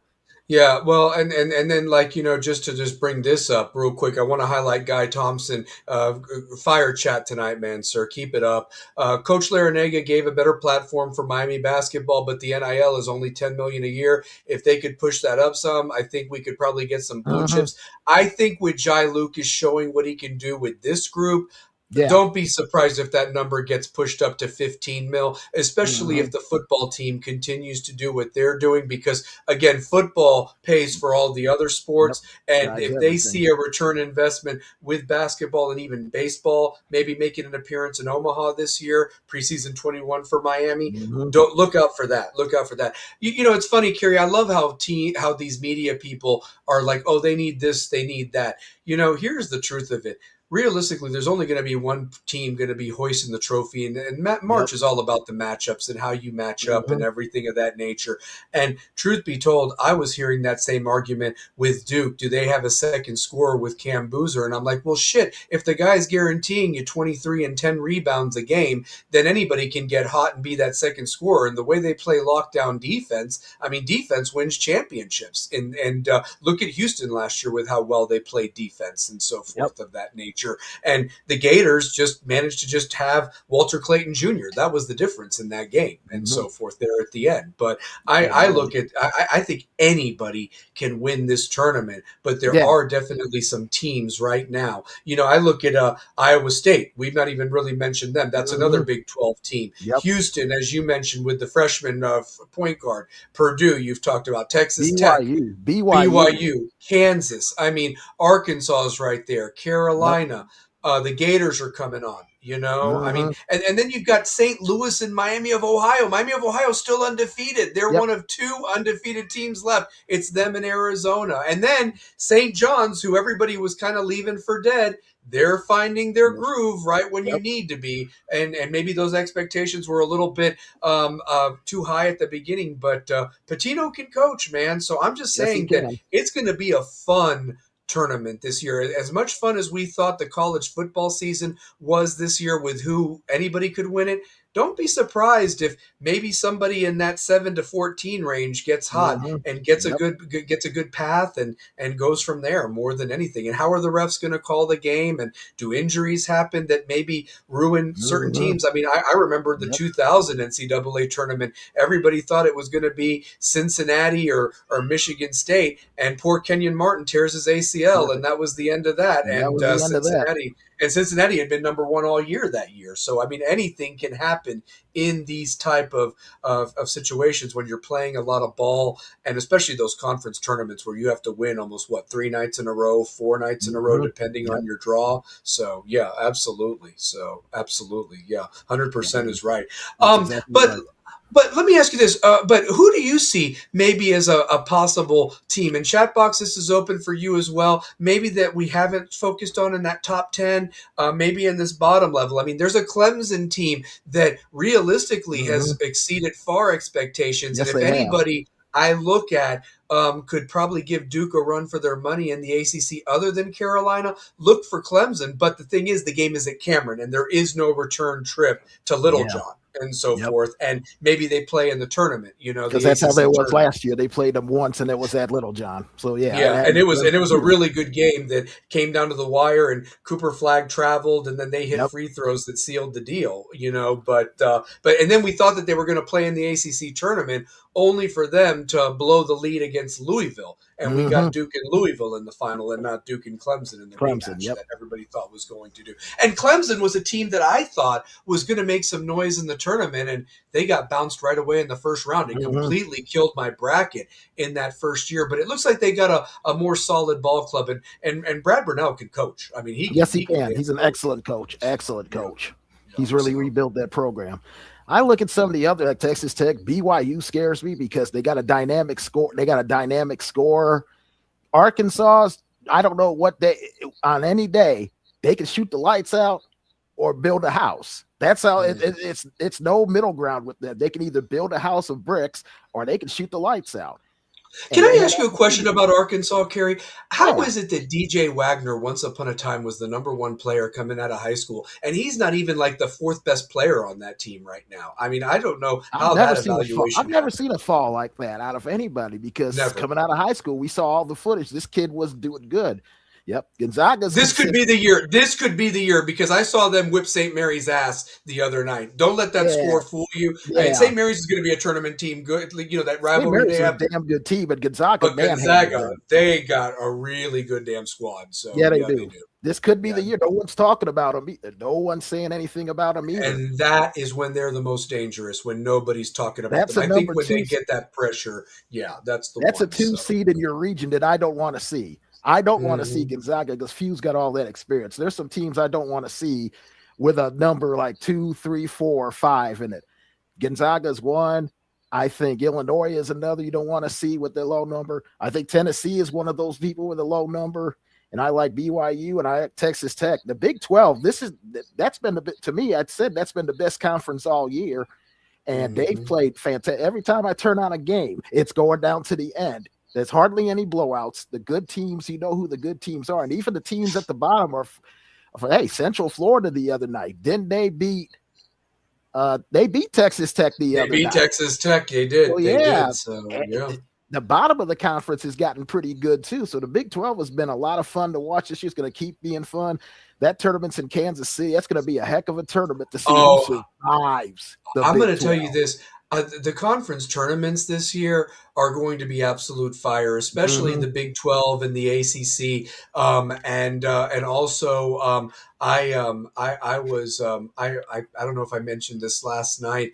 Yeah, well, and then just to bring this up real quick, I want to highlight Guy Thompson. Fire chat tonight, man, sir. Keep it up. Coach Larinaga gave a better platform for Miami basketball, but the NIL is only $10 million a year. If they could push that up some, I think we could probably get some blue chips. I think with Jai Lucas showing what he can do with this group, don't be surprised if that number gets pushed up to 15 mil, especially if the football team continues to do what they're doing, because, again, football pays for all the other sports. And if they see a return investment with basketball and even baseball, maybe making an appearance in Omaha this year, preseason 21 for Miami, don't look out for that. Look out for that. It's funny, Kerry. I love how these media people are like, oh, they need this, they need that. Here's the truth of it. Realistically, there's only going to be one team going to be hoisting the trophy, and March is all about the matchups and how you match up and everything of that nature. And truth be told, I was hearing that same argument with Duke. Do they have a second scorer with Cam Boozer? And I'm like, well, shit, if the guy's guaranteeing you 23 and 10 rebounds a game, then anybody can get hot and be that second scorer. And the way they play lockdown defense, defense wins championships. And look at Houston last year with how well they played defense and so forth of that nature. And the Gators just managed to just have Walter Clayton Jr. That was the difference in that game and so forth there at the end. But I think anybody can win this tournament, but there are definitely some teams right now. I look at Iowa State. We've not even really mentioned them. That's another Big 12 team. Houston, as you mentioned, with the freshman point guard. Purdue, you've talked about. Texas Tech. BYU. Kansas. Arkansas is right there. Carolina. The Gators are coming on, and then you've got St. Louis and Miami of Ohio. Miami of Ohio is still undefeated. They're one of 2 undefeated teams left. It's them in Arizona. And then St. John's, who everybody was kind of leaving for dead, they're finding their groove right when you need to be. And maybe those expectations were a little bit too high at the beginning, but Pitino can coach, man. So I'm just saying that it's going to be a fun tournament this year. As much fun as we thought the college football season was this year with who anybody could win it, don't be surprised if maybe somebody in that 7 to 14 range gets hot and gets a good path and goes from there more than anything. And how are the refs going to call the game? And do injuries happen that maybe ruin certain teams? I mean, I remember the 2000 NCAA tournament. Everybody thought it was going to be Cincinnati or Michigan State, and poor Kenyon Martin tears his ACL, and that was the end of that. And Cincinnati had been number one all year that year. So, I mean, anything can happen in these type of situations when you're playing a lot of ball, and especially those conference tournaments where you have to win almost, 3 nights in a row, 4 nights in a row, depending on your draw. So, yeah, absolutely. Yeah, 100% is right. But let me ask you this, but who do you see maybe as a possible team? And chat box, this is open for you as well. Maybe that we haven't focused on in that top 10, maybe in this bottom level. I mean, there's a Clemson team that realistically has exceeded far expectations. Yes, and if anybody I look at could probably give Duke a run for their money in the ACC other than Carolina, look for Clemson. But the thing is, the game is at Cameron, and there is no return trip to Littlejohn. And so forth, and maybe they play in the tournament, because that's how they was last year. They played them once, and it was at Littlejohn. So and it was a really good game that came down to the wire, and Cooper Flagg traveled, and then they hit free throws that sealed the deal. But and then we thought that they were going to play in the ACC tournament, only for them to blow the lead against Louisville, and we got Duke and Louisville in the final, and not Duke and Clemson in the rematch that everybody thought was going to do. And Clemson was a team that I thought was going to make some noise in the tournament, and they got bounced right away in the first round. It completely killed my bracket in that first year. But it looks like they got a more solid ball club, and Brad Burnell can coach. I mean, he can. He's an excellent coach. He's really rebuilt that program. I look at some of the other, like Texas Tech, BYU scares me because they got a dynamic scorer. Arkansas, I don't know what on any day they can shoot the lights out or build a house. That's how it's no middle ground with them. They can either build a house of bricks or they can shoot the lights out. Can I ask you a question about Arkansas, Kerry? How is it that DJ Wagner once upon a time was the number one player coming out of high school, and he's not even like the fourth best player on that team right now? I mean, I don't know how that evaluation I've never seen a fall like that out of anybody because coming out of high school, we saw all the footage. This kid was doing good. Yep, Gonzaga's. This could be the year. This could be the year because I saw them whip St. Mary's ass the other night. Don't let that score fool you. Yeah. And St. Mary's is going to be a tournament team. Good, that rivalry they have. A damn good team, but Gonzaga, they got a really good damn squad. So they do. This could be the year. No one's talking about them. No one's saying anything about them either. And that is when they're the most dangerous, when nobody's talking about them. I think when they get that pressure, that's a 2 seed in your region that I don't want to see. I don't want to see Gonzaga because Few's got all that experience. There's some teams I don't want to see with a number like 2, 3, 4, 5 in it. Gonzaga's one. I think Illinois is another you don't want to see with their low number. I think Tennessee is one of those people with a low number. And I like BYU and I like Texas Tech. The Big 12, that's been to me, I'd said that's been the best conference all year. And they've played fantastic. Every time I turn on a game, it's going down to the end. There's hardly any blowouts. The good teams, you know who the good teams are. And even the teams at the bottom are Central Florida the other night. Didn't they beat Texas Tech the other night? They beat Texas Tech. They did. Well, they did. So, the bottom of the conference has gotten pretty good too. So the Big 12 has been a lot of fun to watch. This year's going to keep being fun. That tournament's in Kansas City. That's going to be a heck of a tournament to see who survives. I'm going to tell you this. The conference tournaments this year are going to be absolute fire, especially the Big 12 and the ACC. And also I don't know if I mentioned this last night.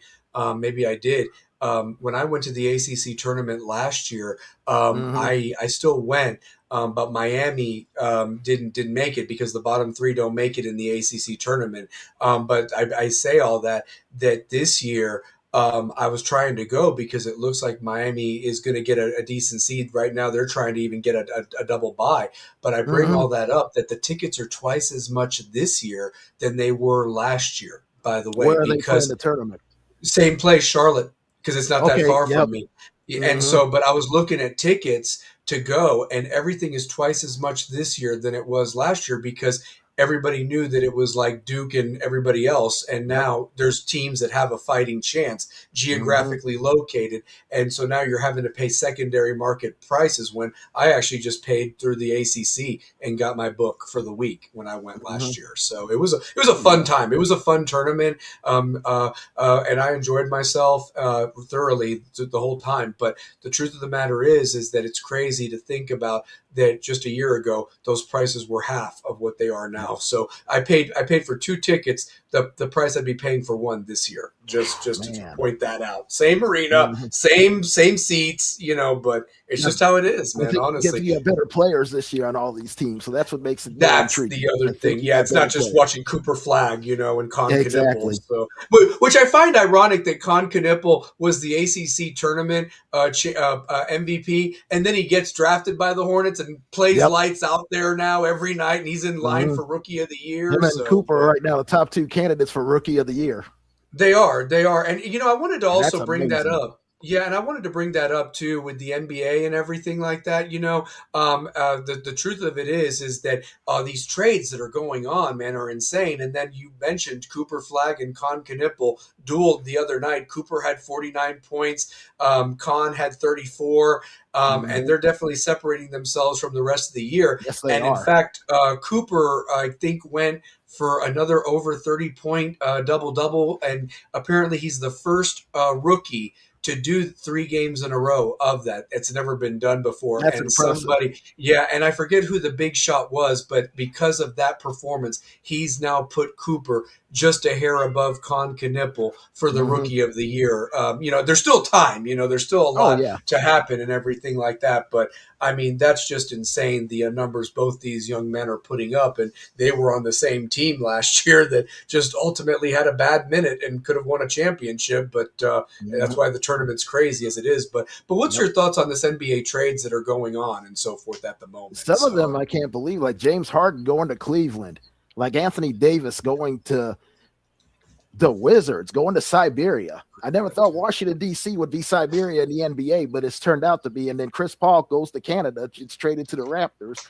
Maybe I did. When I went to the ACC tournament last year, I still went. But Miami didn't make it because the bottom 3 don't make it in the ACC tournament. But I say all that this year, I was trying to go because it looks like Miami is going to get a decent seed. Right now, they're trying to even get a double bye. But I bring all that up that the tickets are twice as much this year than they were last year, by the way. Where are they playing the tournament? Same place, Charlotte, because it's not that far from me. And so, but I was looking at tickets to go, and everything is twice as much this year than it was last year because everybody knew that it was like Duke and everybody else. And now there's teams that have a fighting chance geographically located. And so now you're having to pay secondary market prices when I actually just paid through the ACC and got my book for the week when I went last year. So it was a fun time. It was a fun tournament. And I enjoyed myself thoroughly the whole time. But the truth of the matter is that it's crazy to think about that just a year ago, those prices were half of what they are now. So I paid for 2 tickets, the price I'd be paying for one this year, just to point that out. Same arena, same seats, but it's just how it is, man, honestly. You have better players this year on all these teams, so that's what makes it That's intriguing. the other thing. Yeah, it's not just watching Cooper Flag, and Con Exactly. Knipple. So, which I find ironic that Con Knipple was the ACC tournament MVP, and then he gets drafted by the Hornets and plays lights out there now every night, and he's in line for Rookie of the Year. Him and Cooper are right now the top 2 candidates for Rookie of the Year. They are. And, I wanted to also bring amazing. that up. Yeah, and I wanted to bring that up too with the NBA and everything like that. The truth of it is that these trades that are going on, man, are insane. And then you mentioned Cooper Flag and Con Knipple dueled the other night. Cooper had 49 points. Con had 34. And they're definitely separating themselves from the rest of the year. Yes, they are. In fact, Cooper, I think, went for another over 30-point double-double. And apparently he's the first rookie to do 3 games in a row of that. It's never been done before. That's and impressive. and I forget who the big shot was, but because of that performance, he's now put Cooper just a hair above Con Knipple for the Rookie of the Year. There's still time, there's still a lot to happen and everything like that. But I mean, that's just insane, the numbers both these young men are putting up. And they were on the same team last year that just ultimately had a bad minute and could have won a championship. But that's why the tournament's crazy as it is. But what's your thoughts on this NBA trades that are going on and so forth at the moment? Some of them I can't believe, like James Harden going to Cleveland, like Anthony Davis going to the Wizards, going to Siberia. I never thought Washington, D.C. would be Siberia in the NBA, but it's turned out to be. And then Chris Paul goes to Canada. It's traded to the Raptors.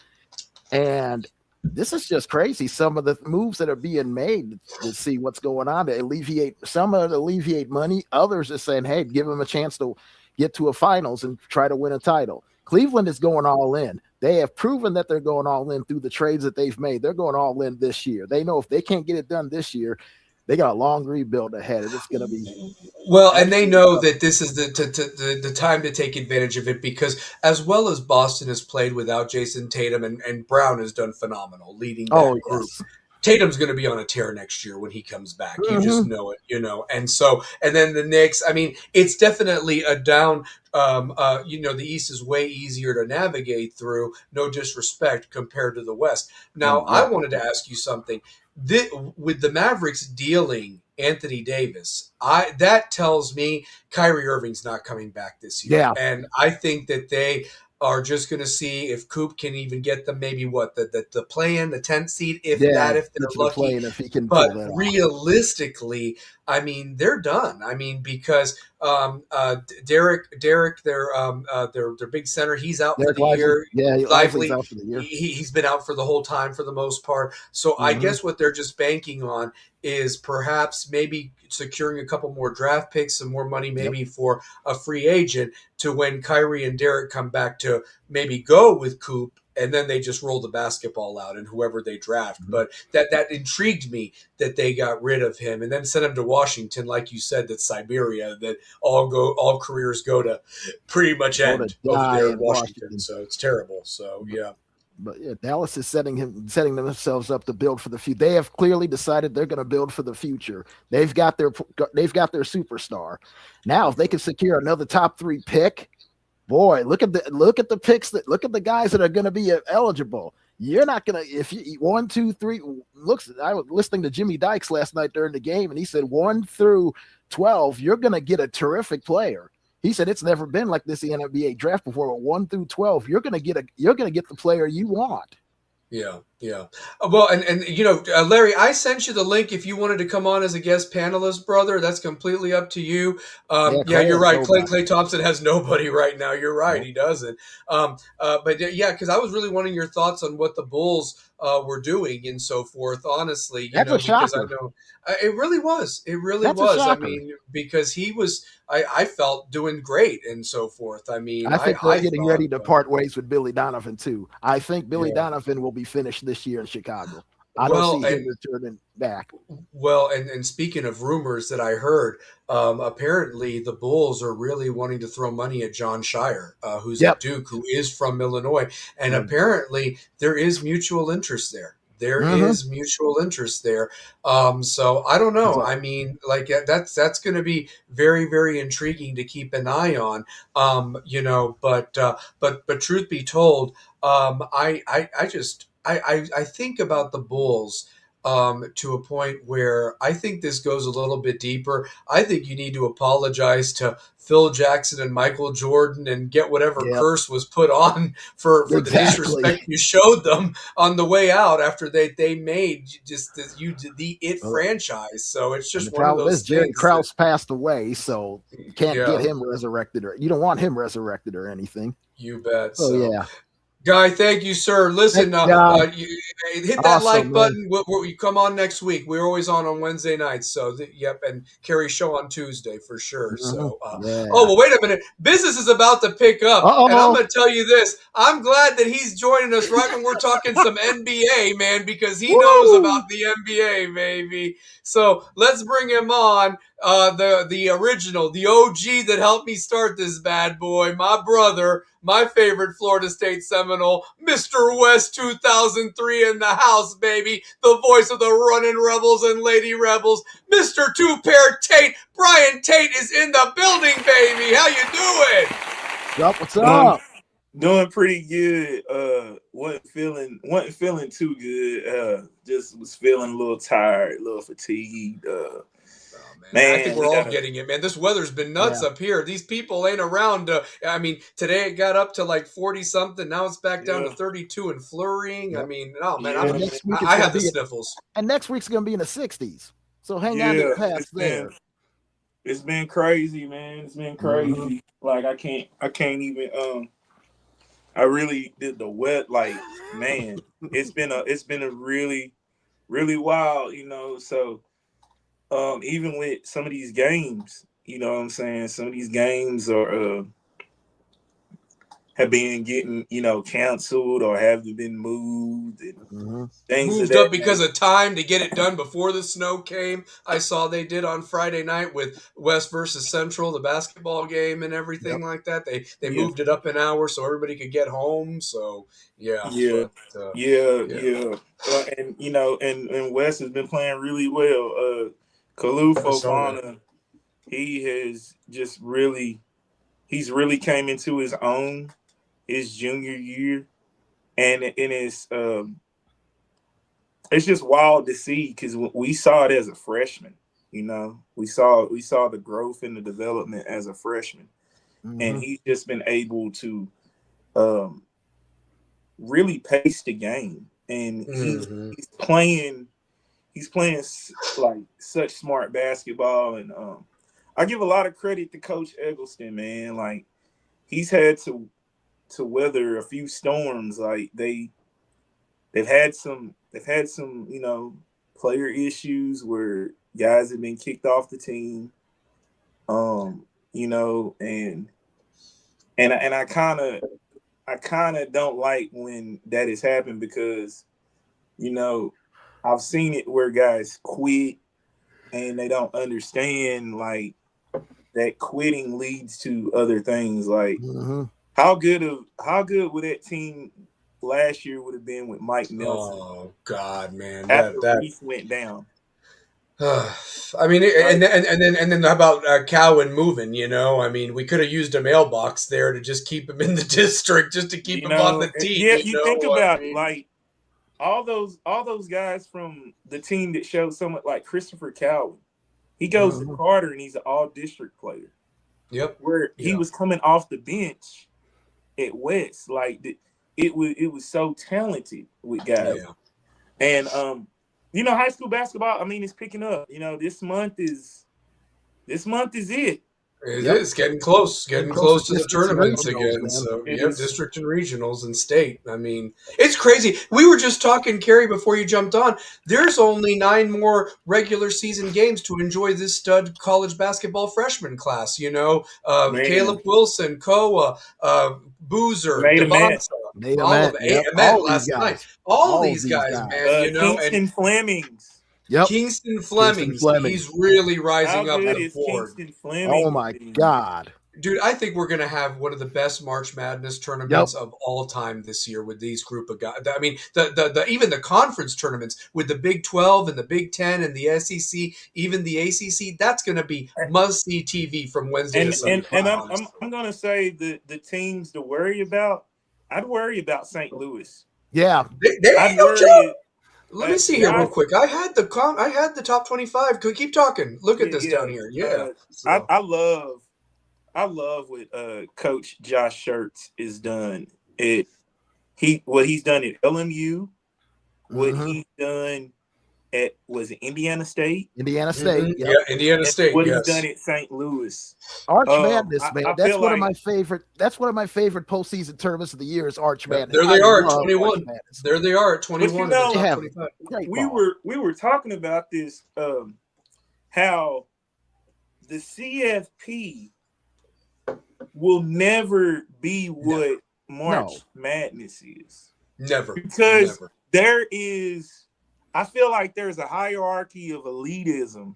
And this is just crazy. Some of the moves that are being made to see what's going on to alleviate, some of it alleviate money. Others are saying, hey, give them a chance to get to a finals and try to win a title. Cleveland is going all in. They have proven that they're going all in through the trades that they've made. They're going all in this year. They know if they can't get it done this year, they got a long rebuild ahead. It's going to be well, and they know that this is the time to take advantage of it, because as well as Boston has played without Jason Tatum, and Brown has done phenomenal leading that group. Yes. Tatum's going to be on a tear next year when he comes back. You just know it, and then the Knicks, I mean, it's definitely a down. The East is way easier to navigate through, no disrespect, compared to the West. Now, I wanted to ask you something. With the Mavericks dealing Anthony Davis, that tells me Kyrie Irving's not coming back this year. Yeah. And I think that they are just going to see if Coop can even get them maybe the play-in, the 10th seed, if they're lucky. If he can but pull that realistically, I mean, they're done. I mean, because Derek, their big center, he's out for the year. Yeah, Lively's out for the year. He's been out for the whole time for the most part. So I guess what they're just banking on is perhaps maybe securing a couple more draft picks, some more money maybe for a free agent, to when Kyrie and Derek come back to maybe go with Coop, and then they just roll the basketball out and whoever they draft. But that intrigued me that they got rid of him and then sent him to Washington, like you said, that's Siberia, that all careers go to pretty much end over there in Washington. So it's terrible. So yeah. But yeah, Dallas is setting themselves up to build for the future. They have clearly decided they're going to build for the future. They've got their superstar. Now, if they can secure another top 3 pick, boy, look at the picks look at the guys that are going to be eligible. You're not going to, if you 1, 2, 3 looks. I was listening to Jimmy Dykes last night during the game, and he said 1 through 12, you're going to get a terrific player. He said it's never been like this in the NBA draft before. 1 through 12, you're gonna get the player you want. Yeah, Yeah. Well, and you know, Larry, I sent you the link if you wanted to come on as a guest panelist, brother. That's completely up to you. Yeah, Yeah, Clay you're has right. nobody. Clay Thompson has nobody right now. You're right. Nope. He doesn't. But yeah, because I was really wanting your thoughts on what the Bulls were doing and so forth. Honestly, you That's a know, because I shocker. know it really was. It really That's a was. I shocker. mean, because he was, I felt doing great and so forth. I mean, I think they're I getting thought, ready to part ways with Billy Donovan too. I think Billy yeah. Donovan will be finished this year in Chicago. I don't Well, see him and returning back. Well, and speaking of rumors that I heard, apparently the Bulls are really wanting to throw money at John Shire, who's at Yep. Duke, who is from Illinois, and Mm-hmm. apparently there is mutual interest there. There is mutual interest there. So I don't know. I mean, like that's going to be very, very intriguing to keep an eye on. You know, but truth be told, I think about the Bulls to a point where I think this goes a little bit deeper. I think you need to apologize to Phil Jackson and Michael Jordan and get whatever Yep. curse was put on for the Exactly. disrespect you showed them on the way out after they made just the it Uh, franchise. So it's and the just one of problem is those Jerry things that, Krause passed away, so you can't get yeah, him resurrected, or you don't want him resurrected or anything. you bet. So So yeah. Guy, thank you, sir. Thank Listen, you, guy. hit that Awesome, like man. button. You come on next week. We're always on Wednesday nights. So, yep, and Carrie show on Tuesday for sure. Mhm. So, oh, Yeah. well, wait a minute. Business is about to pick up, and I'm Uh-oh. going to tell you this. I'm glad that he's joining us right when we're talking some NBA, man, because he knows Woo! about the NBA, baby. So let's bring him on. The original, the OG that helped me start this bad boy, my brother, my favorite Florida State Seminole, Mr. West 2003 in the house, baby. The voice of the running Rebels and Lady Rebels, Mr. Two-Pair Tate. Brian Tate is in the building, baby. How you doing? Yup, what's Doing up? doing pretty good. Wasn't feeling too good. Just was feeling a little tired, a little fatigued. Oh, man, I think Man, we're we all gotta. getting it, man. This weather's been nuts Yeah. up here. These people ain't around. I mean, today it got up to like 40 something. Now it's back down to Yeah, 32 and flurrying. I Yep. mean, oh man, yeah, And man. next week it's I gonna have the be sniffles. and next week's gonna be in the 60s. So hang on to Yeah. your hats there. It's been crazy, man. It's been Mhm. crazy. Like I can't even. I really did the wet. Like, man, it's been a really really wild. So even with some of these games, you know what I'm saying? Some of these games are have been getting, canceled or have been moved and Mhm. things of Moved up that because nature. of time to get it done before the snow came. I saw they did on Friday night with West versus Central, the basketball game and everything Yep. like that. They Yeah. moved it up an hour so everybody could get home. So yeah, Yeah. but Yeah, yeah, yeah. And and Wes has been playing really well. Kalu I saw that. Fofana, he has just he's really came into his own his junior year. And it's just wild to see because we saw it as a freshman. We saw the growth and the development as a freshman, and Mhm. he's just been able to um, really pace the game, and he's Mm-hmm. he's playing he's playing like such smart basketball, and I give a lot of credit to Coach Eggleston, man. Like he's had to weather a few storms. Like they've had some player issues where guys have been kicked off the team. And I kind of don't like when that has happened because you know I've seen it where guys quit and they don't understand like that quitting leads to other things. Like Mhm. how good would that team last year would have been with Mike Nelson Oh God, man, after that Reese went down? I mean, Like, and then how about Cowan moving? You know, I mean, we could have used a mailbox there to just keep him in the district, just to keep him on the team. yeah, You you think know, I about it, mean, like all those guys from the team that showed so much, like Christopher Cowan. He goes to Mhm. Carter and he's an all district player. yep, Where he yeah, was coming off the bench at West, like it was so talented with guys. yeah. And you know, high school basketball, I mean, it's picking up. You know, this month is it. It is getting close to the districts and tournaments regionals, again. man. So, It yep, is. district and regionals and state. I mean, it's crazy. We were just talking, Kerry, before you jumped on. There's only 9 more regular season games to enjoy this stud college basketball freshman class. You know, Man. Caleb Wilson, Koa, Boozer, Made a match. Devonta, Nate all of Ament, it. yep, Ament all these last night. guys. All these guys, man. You know, Kingston and Flemings. Yep. Kingston Flemings, Fleming. he's really How rising up good the is board. Kingston Flemings? Oh my God. Dude, I think we're going to have one of the best March Madness tournaments of all time this year with these group of guys. I mean, the even the conference tournaments with the Big 12 and the Big 10 and the SEC, even the ACC, that's going to be must-see TV from Wednesday to Sunday. And I'm going to say the teams to worry about, I'd worry about St. Louis. Yeah. I'd worry. Let me see here real quick. I had the top 25. Could keep talking. Look at this down here. Yeah. I love what Coach Josh Schertz is done. What he's done at LMU, what he's done at Indiana State. Indiana State. Yeah, Indiana State. What yes. he's done at St. Louis. Arch Madness, man. That's one like, of my favorite. That's one of my favorite postseason tournaments of the year. Is Arch Madness. There they are at love 21. There they are at 21. But you know, 25. we were talking about this. How the CFP will never be what March Madness is. Never. Because there is, I feel like there's a hierarchy of elitism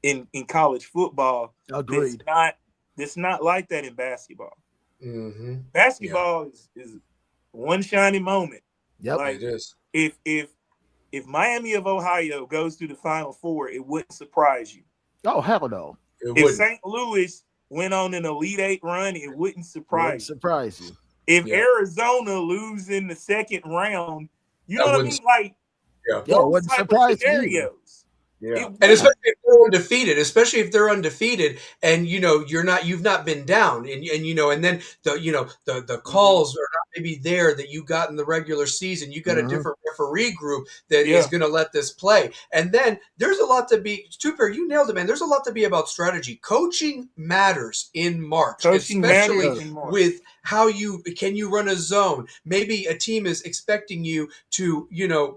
in college football. Agreed. That's not like that in basketball. Mm-hmm. Basketball is one shiny moment. Yep. Like, it is. If Miami of Ohio goes to the Final Four, it wouldn't surprise you. Oh, hell no. If St. Louis went on an Elite Eight run, it wouldn't surprise you. If Arizona lose in the second round, you know what I mean? Like, it wouldn't surprise scenarios. Yeah. And especially if they're undefeated and you've not been down and then the calls are not maybe there that you got in the regular season. You got a different referee group that is going to let this play. And then there's a lot to be you nailed it, man. There's a lot to be about strategy. Coaching matters in March, especially with how you run a zone. Maybe a team is expecting you to,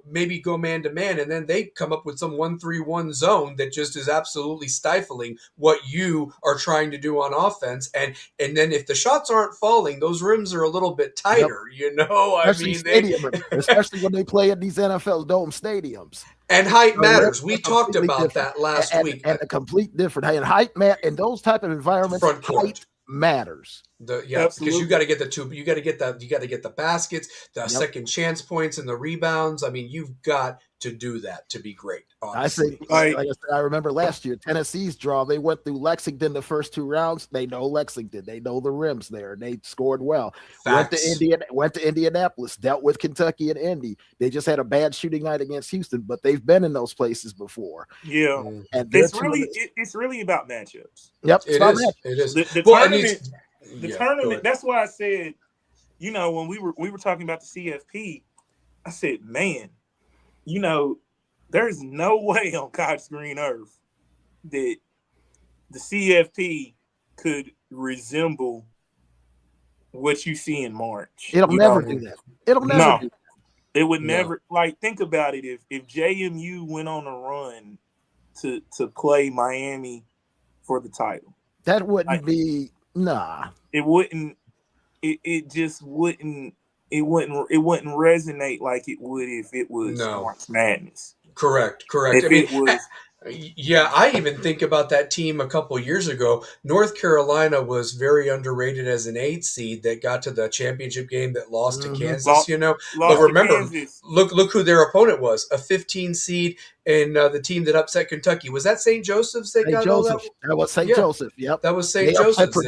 maybe go man to man, and then they come up with some 1-3-1 zone that just is absolutely stifling what you are trying to do on offense. And then if the shots aren't falling, those rims are a little bit tighter, especially when they play at these NFL dome stadiums. And height matters. We talked about that last week. And a complete different height. And height in those type of environments, height matters. Because you got to get you got to get the baskets, the second chance points, and the rebounds. I mean, you've got to do that to be great. Honestly. I remember last year, Tennessee's draw. They went through Lexington the first 2 rounds. They know Lexington. They know the rims there. They scored well. Went to Indianapolis. Dealt with Kentucky and Indy. They just had a bad shooting night against Houston, but they've been in those places before. Yeah, and it's really about matchups. Yep, it is. The tournament. That's why I said, when we were talking about the CFP, I said, man, there's no way on God's green earth that the CFP could resemble what you see in March. It'll never do that. It'll never do that. It would never. Like, think about it. If JMU went on a run to play Miami for the title, that wouldn't be. Nah, it wouldn't. It just wouldn't. It wouldn't resonate like it would if it was March Madness. Correct. I even think about that team a couple years ago. North Carolina was very underrated as an 8 seed that got to the championship game that lost to Kansas. But remember, look who their opponent was, a 15 seed and the team that upset Kentucky. Was that St. Joseph's? That was St. Joseph. Yep, that was St. Joseph's.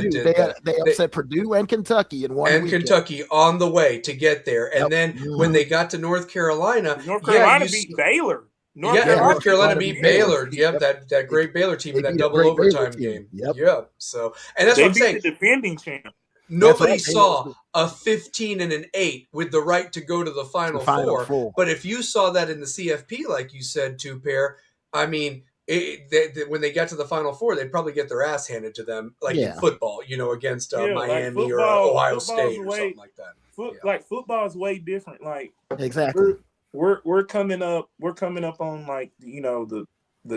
They upset Purdue and Kentucky in one weekend. Kentucky on the way to get there, and then when they got to North Carolina, beat Baylor. North Carolina beat Baylor. Yep, that great Baylor team in that double overtime game. Yep. So, and that's what I'm saying. The defending champ. Nobody right. saw a 15 and an 8 with the right to go to the Final Four. But if you saw that in the CFP, like you said, two pair, I mean, when they got to the Final Four, they'd probably get their ass handed to them, like in football, against Miami or Ohio State or something like that. Like football is way different. Like exactly, we're coming up on like the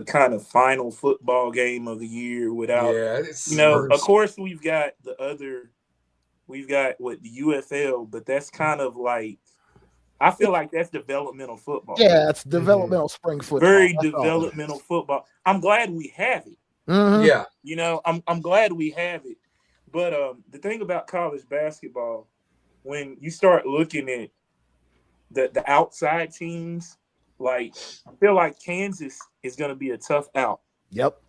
kind of final football game of the year without of course we've got the UFL, but that's kind of like I feel like that's developmental football. Yeah, it's developmental spring football. Very developmental football. I'm glad we have it. Yeah, I'm glad we have it. But the thing about college basketball, when you start looking at the outside teams, like I feel like Kansas is going to be a tough out. Yep,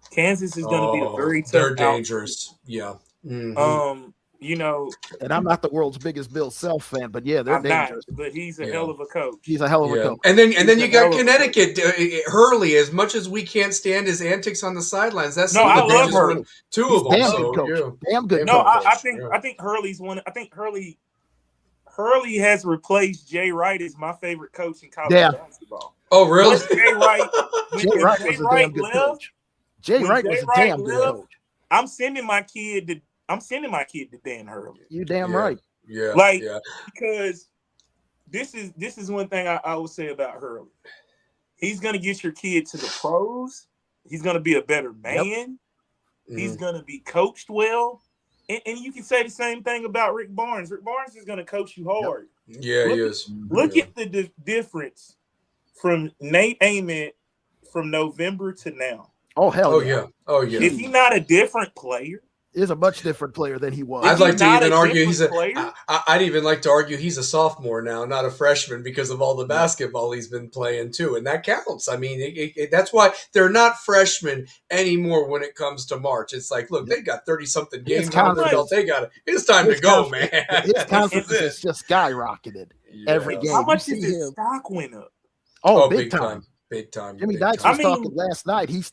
Kansas is going to be a very tough. They're dangerous. Yeah. and I'm not the world's biggest Bill Self fan, but yeah, they're dangerous. But he's a hell of a coach. He's a hell of a coach. And then you got Connecticut, Hurley. As much as we can't stand his antics on the sidelines, that's I love Hurley. Two of them. Damn good coach. Damn good. No, coach. I think Hurley's one. I think Hurley has replaced Jay Wright as my favorite coach in college basketball. Oh, really? Jay Wright was a damn good coach. Jay Wright was a damn good coach. I'm sending my kid to Dan Hurley. You damn right. Yeah. Because this is one thing I will say about Hurley. He's gonna get your kid to the pros. He's gonna be a better man. Yep. He's gonna be coached well. And you can say the same thing about Rick Barnes. Rick Barnes is gonna coach you hard. Yep. Yeah, he is. Look at the difference from Nate Ament from November to now. Oh hell yeah. Oh yeah. Is he not a different player? Is a much different player than he was. I'd like to even argue I'd even like to argue he's a sophomore now, not a freshman, because of all the basketball he's been playing too, and that counts. I mean, that's why they're not freshmen anymore when it comes to March. It's like, look, they got 30-something games on the belt. It's time to go, man. His confidence is just skyrocketed every game. How much did his stock went up? Oh, big time. Big time. Jimmy Dykes was talking last night. He's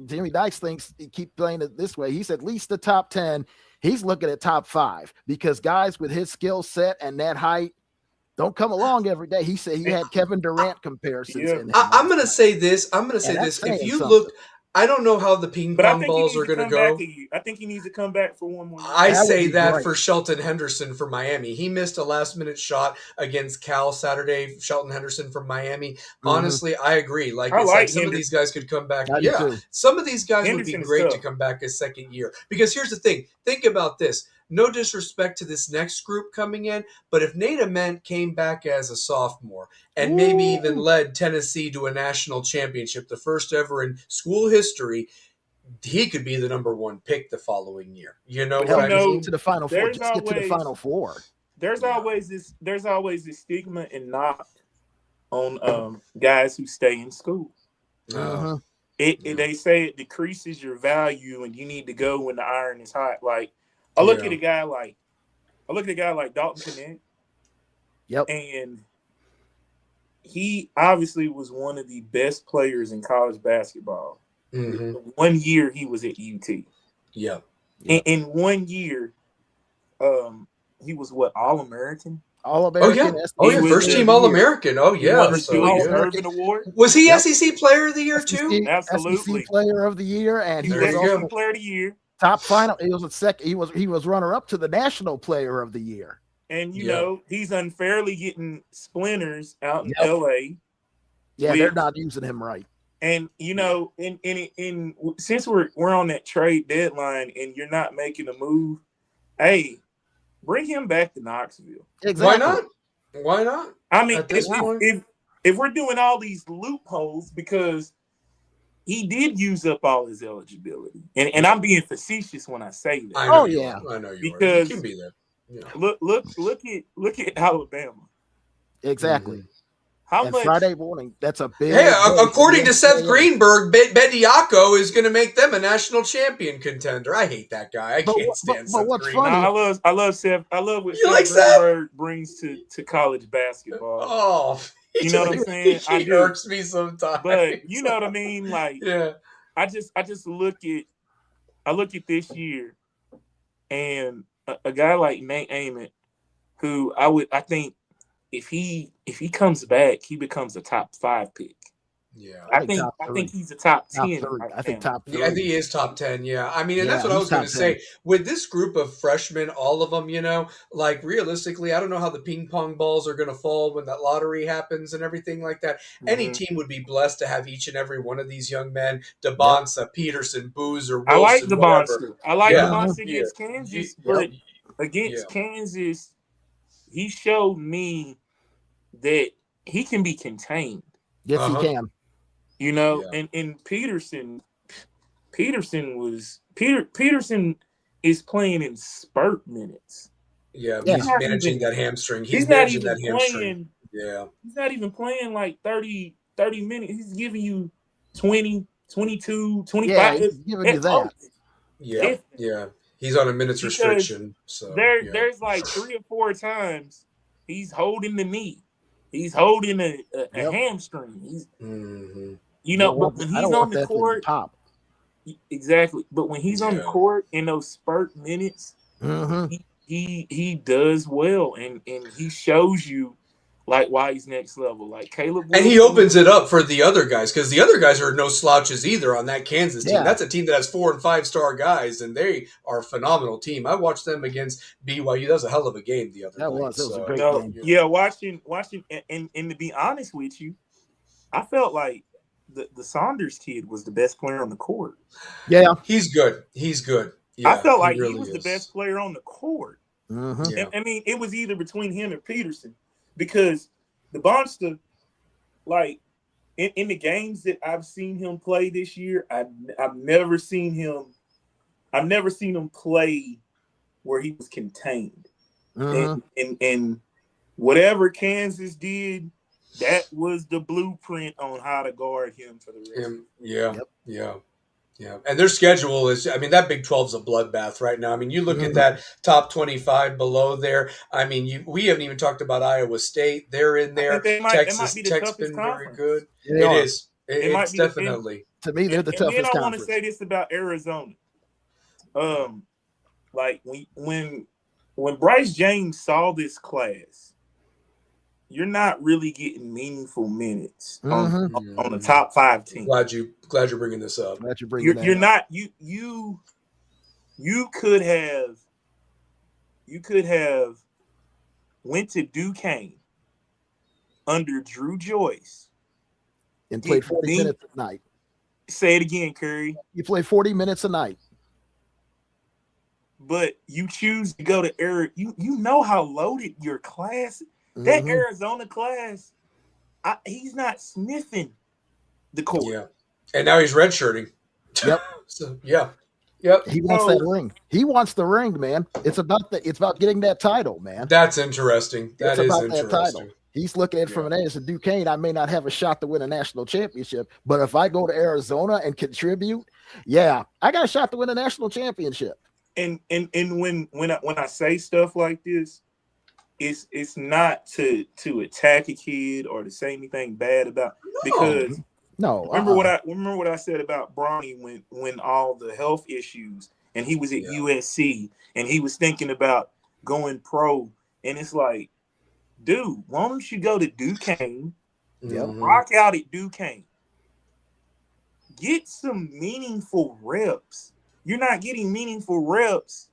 Jimmy Dykes thinks he keep playing it this way. He's at least the top 10. He's looking at top 5 because guys with his skill set and that height don't come along every day. He said he had Kevin Durant comparisons. Yeah. I'm going to say this. If you look, I don't know how the ping pong balls are going to go. I think he needs to come back for one more year. I say that for Shelton Henderson from Miami. He missed a last-minute shot against Cal Saturday. Shelton Henderson from Miami. Honestly, I agree. Like some of these guys could come back. Some of these guys would be great to come back a second year. Because here's the thing. Think about this. No disrespect to this next group coming in, but if Nate Ament came back as a sophomore and maybe even led Tennessee to a national championship, the first ever in school history, he could be the number 1 pick the following year. You know what I mean? To the Final Four. Just get to the Final Four. There's always this stigma and knock on guys who stay in school. They say it decreases your value and you need to go when the iron is hot. Like I look at a guy like Dalton Knecht. Yep. And he obviously was one of the best players in college basketball. Mm-hmm. 1 year he was at UT. Yeah. In 1 year, he was All-American? All-American. First team All-American. Oh yeah. All-American award. Was he SEC Player of the Year too? Absolutely. SEC Player of the Year, and he was also Player of the Year. Top final. He was second. He was runner up to the National Player of the Year. And you know he's unfairly getting splinters out in LA. Yeah, they're not using him right. And you know, in since we're on that trade deadline and you're not making a move, hey, bring him back to Knoxville. Exactly. Why not? I mean, if we're doing all these loopholes because he did use up all his eligibility, and I'm being facetious when I say that. I know you because you can be there. Yeah. Look at Alabama. Exactly. Mm-hmm. How much? Friday morning, that's a big. Hey, according to Seth Greenberg, Bediako is going to make them a national champion contender. I hate that guy. I can't stand Seth Greenberg. Funny? I love Seth. I love what Seth Greenberg brings to college basketball. Oh, you know what I'm saying? He irks me sometimes. But you know what I mean? Like, I just look at this year, and a guy like Nate Ament, who I think if he comes back, he becomes a top 5 pick. Yeah. I think he's a top 10 3. right I think now. top 3. Yeah, I think he is top 10. Yeah. I mean, and that's Yeah, what I he's was going top to 10. say. With this group of freshmen, all of them, like realistically, I don't know how the ping pong balls are going to fall when that lottery happens and everything like that. Any Mhm. team would be blessed to have each and every one of these young men, DeBonsa, Peterson, Boozer, I like Wilson, the whatever. monster. I like the Yeah. monster Yeah. against Kansas, but against Kansas, he showed me that he can be contained. Yes, he can. And Peterson is playing in spurt minutes. Yeah, Yeah. he's managing that hamstring. He's not managing even that hamstring. playing. Yeah. He's not even playing like 30 minutes. He's giving you 20, 22, 25. Yeah, he's giving you that. Yeah. Yeah. He's on a minutes Because restriction. So there's like 3 or 4 times he's holding the knee. He's holding a hamstring. He's but when he's on the court, pop. Exactly. But when he's on the court in those spurt minutes, he does well, and he shows you like why he's next level. Like Caleb Wilson, and he opens it up for the other guys, because the other guys are no slouches either on that Kansas team. Yeah. That's a team that has 4 and 5 star guys, and they are a phenomenal team. I watched them against BYU. That was a hell of a game the other night. That was a great game. Yeah, watching, and to be honest with you, I felt like the Saunders kid was the best player on the court. Yeah, he's good. Yeah, I felt like really he was is the best player on the court. Yeah. I mean, it was either between him and Peterson, because the Bonster, like in the games that I've seen him play this year, I've never seen him play where he was contained. And whatever Kansas did, that was the blueprint on how to guard him for the rest. Yeah. And their schedule is, I mean, that Big 12 is a bloodbath right now. I mean, you look at that top 25 below there. I mean, we haven't even talked about Iowa State. They're in there. Texas Tech's been very good. It is. It's definitely. To me, they're the toughest conference. And then I want conference. to say this about Arizona. Like when Bryce James saw this class, you're not really getting meaningful minutes on the top 5 teams. Glad you're bringing this up. Glad you're bringing you're that not you could have went to Duquesne under Drew Joyce and played 40 minutes a night. Say it again, Curry. You play 40 minutes a night. But you choose to go to Arizona. You know how loaded your class. That Arizona class, he's not sniffing the court. Yeah, and now he's redshirting. Yep. So yep. He wants that ring. He wants the ring, man. It's about getting that title, man. That's interesting. That is interesting. That title. He's looking at it from an edge. Duquesne, I may not have a shot to win a national championship, but if I go to Arizona and contribute, I got a shot to win a national championship. And when I say stuff like this, it's not to attack a kid or to say anything bad about, because remember what I said about Bronny when all the health issues, and he was at USC and he was thinking about going pro, and it's like, dude, why don't you go to Duquesne, rock out at Duquesne, get some meaningful reps. You're not getting meaningful reps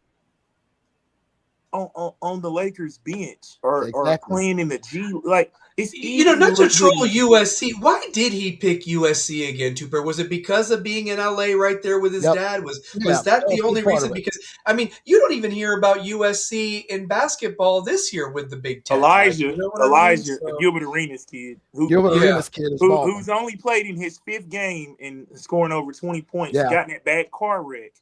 on the Lakers bench or playing in the G. Like, it's easy. Not to troll USC. Why did he pick USC again, Tupper? Was it because of being in LA right there with his dad? Was that the only reason? Because I mean, you don't even hear about USC in basketball this year with the Big Ten. Elijah, Gilbert Arenas kid, who's only played in his 5th game and scoring over 20 points. Yeah. Got in that bad car wreck.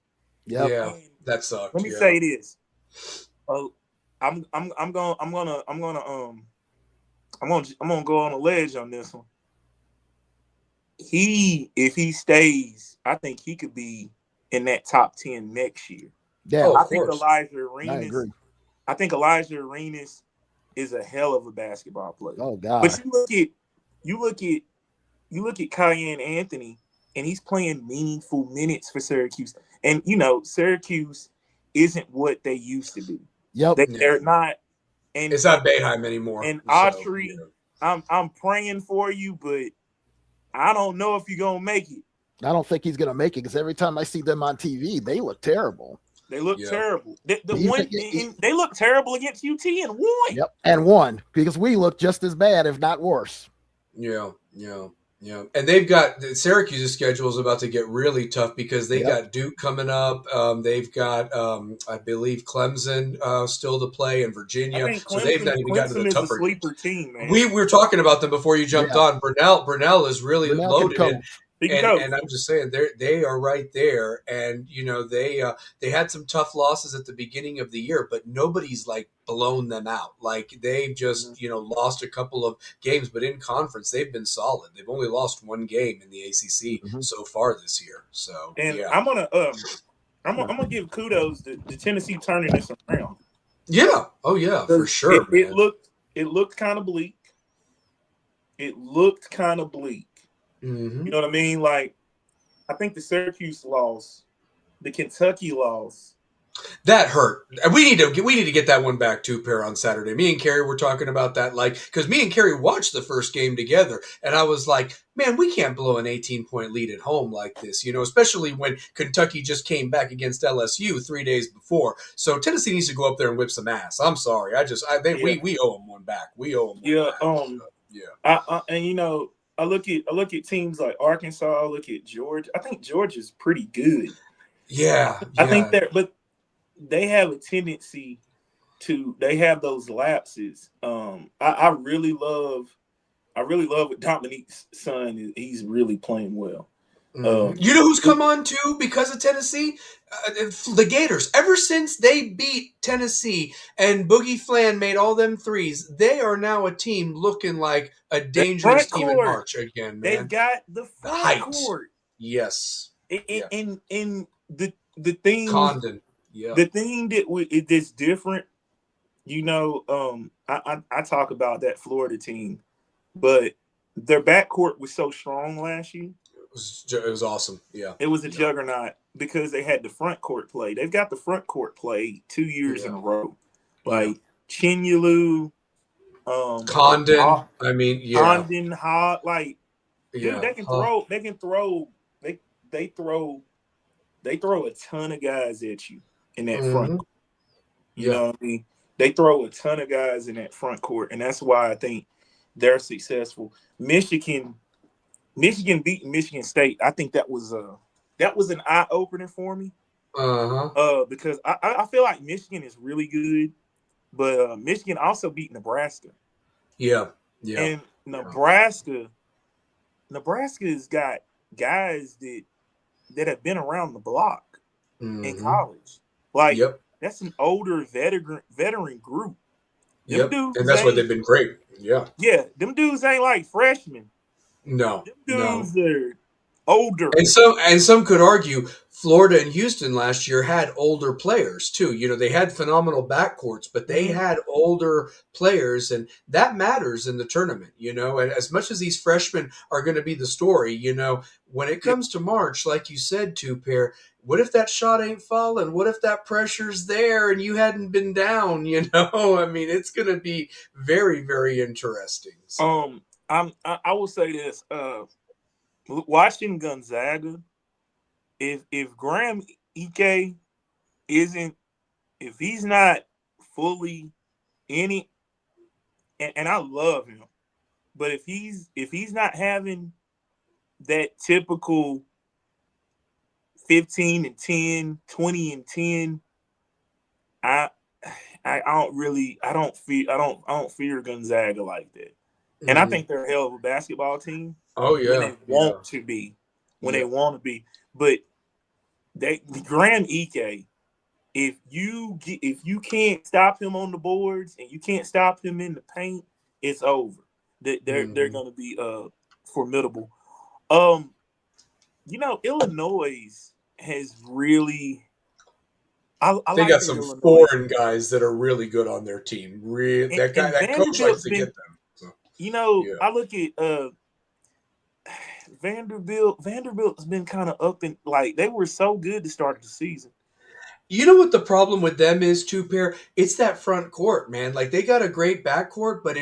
Yep. Yeah, that sucked. Let me say this. I'm gonna go on a ledge on this one. If he stays, I think he could be in that top 10 next year. Yeah, I think Elijah Arenas. I agree. I think Elijah Arenas is a hell of a basketball player. Oh God! But you look at Cayenne Anthony, and he's playing meaningful minutes for Syracuse. And Syracuse isn't what they used to be. Yep. They're not. And It's not Bayheim anymore. And so, Autry, yeah. I'm praying for you, but I don't know if you're gonna make it. I don't think he's gonna make it because every time I see them on TV, they look terrible. They look terrible. They look terrible against UT and won. Yep, and won because we look just as bad, if not worse. Yeah. And they've got Syracuse's schedule is about to get really tough because they got Duke coming up. They've got, I believe, Clemson still to play and Virginia. So they've not even gotten to the tougher sleeper team, man. We were talking about them before you jumped on. Brunel is really loaded. And I'm just saying they are right there. And, you know, they had some tough losses at the beginning of the year, but nobody's like blown them out. Like they've just, you know, lost a couple of games, but in conference, they've been solid. They've only lost one game in the ACC so far this year. So, and I'm gonna give kudos to Tennessee turning this around. Yeah. Oh yeah, for sure. It looked kind of bleak. It looked kind of bleak. Mm-hmm. You know what I mean? Like, I think the Syracuse loss, the Kentucky loss, that hurt. We need to get that one back too, Pair, on Saturday. Me and Carrie were talking about that, like, because me and Carrie watched the first game together, and I was like, man, we can't blow an 18-point lead at home like this, you know, especially when Kentucky just came back against LSU 3 days before. So Tennessee needs to go up there and whip some ass. I'm sorry, we owe them one back. We owe them one back. And you know, I look at teams like Arkansas. I look at Georgia. I think Georgia's pretty good. Yeah. I think but they have a tendency they have those lapses. I really love what Dominique's son. He's really playing well. You know who's come on too because of Tennessee? The Gators. Ever since they beat Tennessee and Boogie Flan made all them threes, they are now a team looking like a dangerous team in March again, man. They've got the front court. Yes. And the thing Condon. Yeah. The thing that's different, you know, I talk about that Florida team, but their backcourt was so strong last year. It was awesome. Yeah. It was a juggernaut because they had the front court play. They've got the front court play 2 years in a row. Like Chinyelu, Condon. Condon, Hot, like dude, they can throw. They throw a ton of guys at you in that front court. You know what I mean? They throw a ton of guys in that front court, and that's why I think they're successful. Michigan beating Michigan State. I think that was an eye opener for me. Because I feel like Michigan is really good, but Michigan also beat Nebraska. Yeah. And Nebraska's got guys that have been around the block in college. Like that's an older veteran group. Them dudes and that's why they've been great. Yeah. Yeah, them dudes ain't like freshmen. No. Them dudes are older. And some could argue Florida and Houston last year had older players too. You know, they had phenomenal backcourts, but they had older players, and that matters in the tournament, you know. And as much as these freshmen are going to be the story, you know, when it comes to March, like you said, Two-Pair, what if that shot ain't falling? What if that pressure's there and you hadn't been down, you know? I mean, it's going to be very, very interesting. So. I will say this, watching Gonzaga, if Graham Ike if he's not fully in it, and I love him, but if he's not having that typical 15 and 10, 20 and 10, I don't fear Gonzaga like that. And I think they're a hell of a basketball team. Oh yeah, when they want to be, they want to be. But Graham Ike, if you can't stop him on the boards and you can't stop him in the paint, it's over. They're going to be formidable. You know, Illinois has really. They got some Illinois foreign guys that are really good on their team. That coach likes to get them. So. You know, I look at Vanderbilt. Vanderbilt's been kind of up and like they were so good to start the season, You know what the problem with them is too, Pair? It's that front court, man. Like they got a great back court, but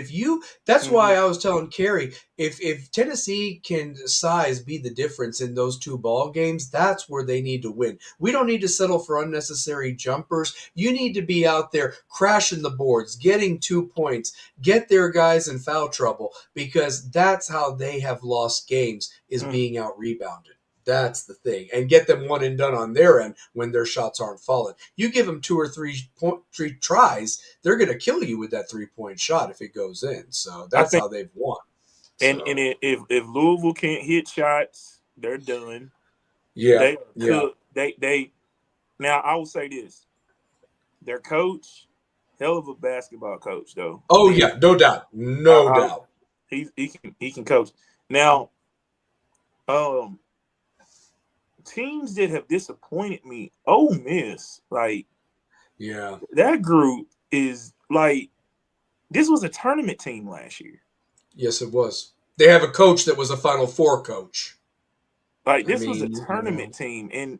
that's why I was telling Carrie, if Tennessee can size be the difference in those two ball games, that's where they need to win. We don't need to settle for unnecessary jumpers. You need to be out there crashing the boards, getting 2 points, get their guys in foul trouble, because that's how they have lost games, is being out rebounded. That's the thing. And get them one and done on their end when their shots aren't falling. You give them 2 or 3 tries, they're going to kill you with that 3-point shot if it goes in. So that's how they've won. And if Louisville can't hit shots, they're done. Yeah. They now I will say this. Their coach, hell of a basketball coach though. Oh yeah, no doubt. No doubt. He can coach. Now teams that have disappointed me, Ole Miss, like, yeah, that group is like, this was a tournament team last year. Yes, it was. They have a coach that was a Final Four coach. Like, this was a tournament team, and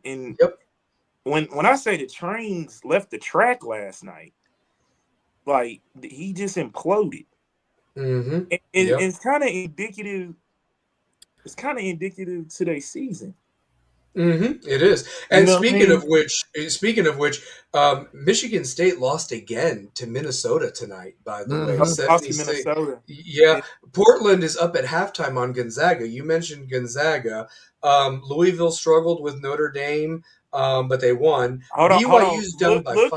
when I say the trains left the track last night, like, he just imploded. And it's kind of indicative. It's kind of indicative to their season. It is. And speaking of which, Michigan State lost again to Minnesota tonight, by the way. Lost to Minnesota. Yeah. Portland is up at halftime on Gonzaga. You mentioned Gonzaga. Louisville struggled with Notre Dame, but they won. BYU's down by 5.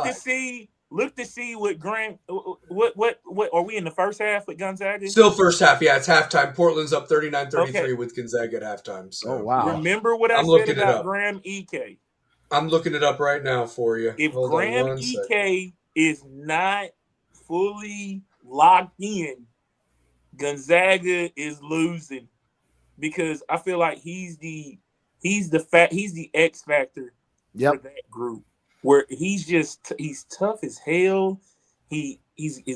Look to see what Grant. What are we in the first half with Gonzaga? Still first half, yeah. It's halftime. Portland's up 39-33 with Gonzaga at halftime. So. Oh wow! Remember what I said about Graham Ike? I'm looking it up right now for you. If Graham Ike is not fully locked in, Gonzaga is losing, because I feel like he's the X factor for that group. Where he's tough as hell. He's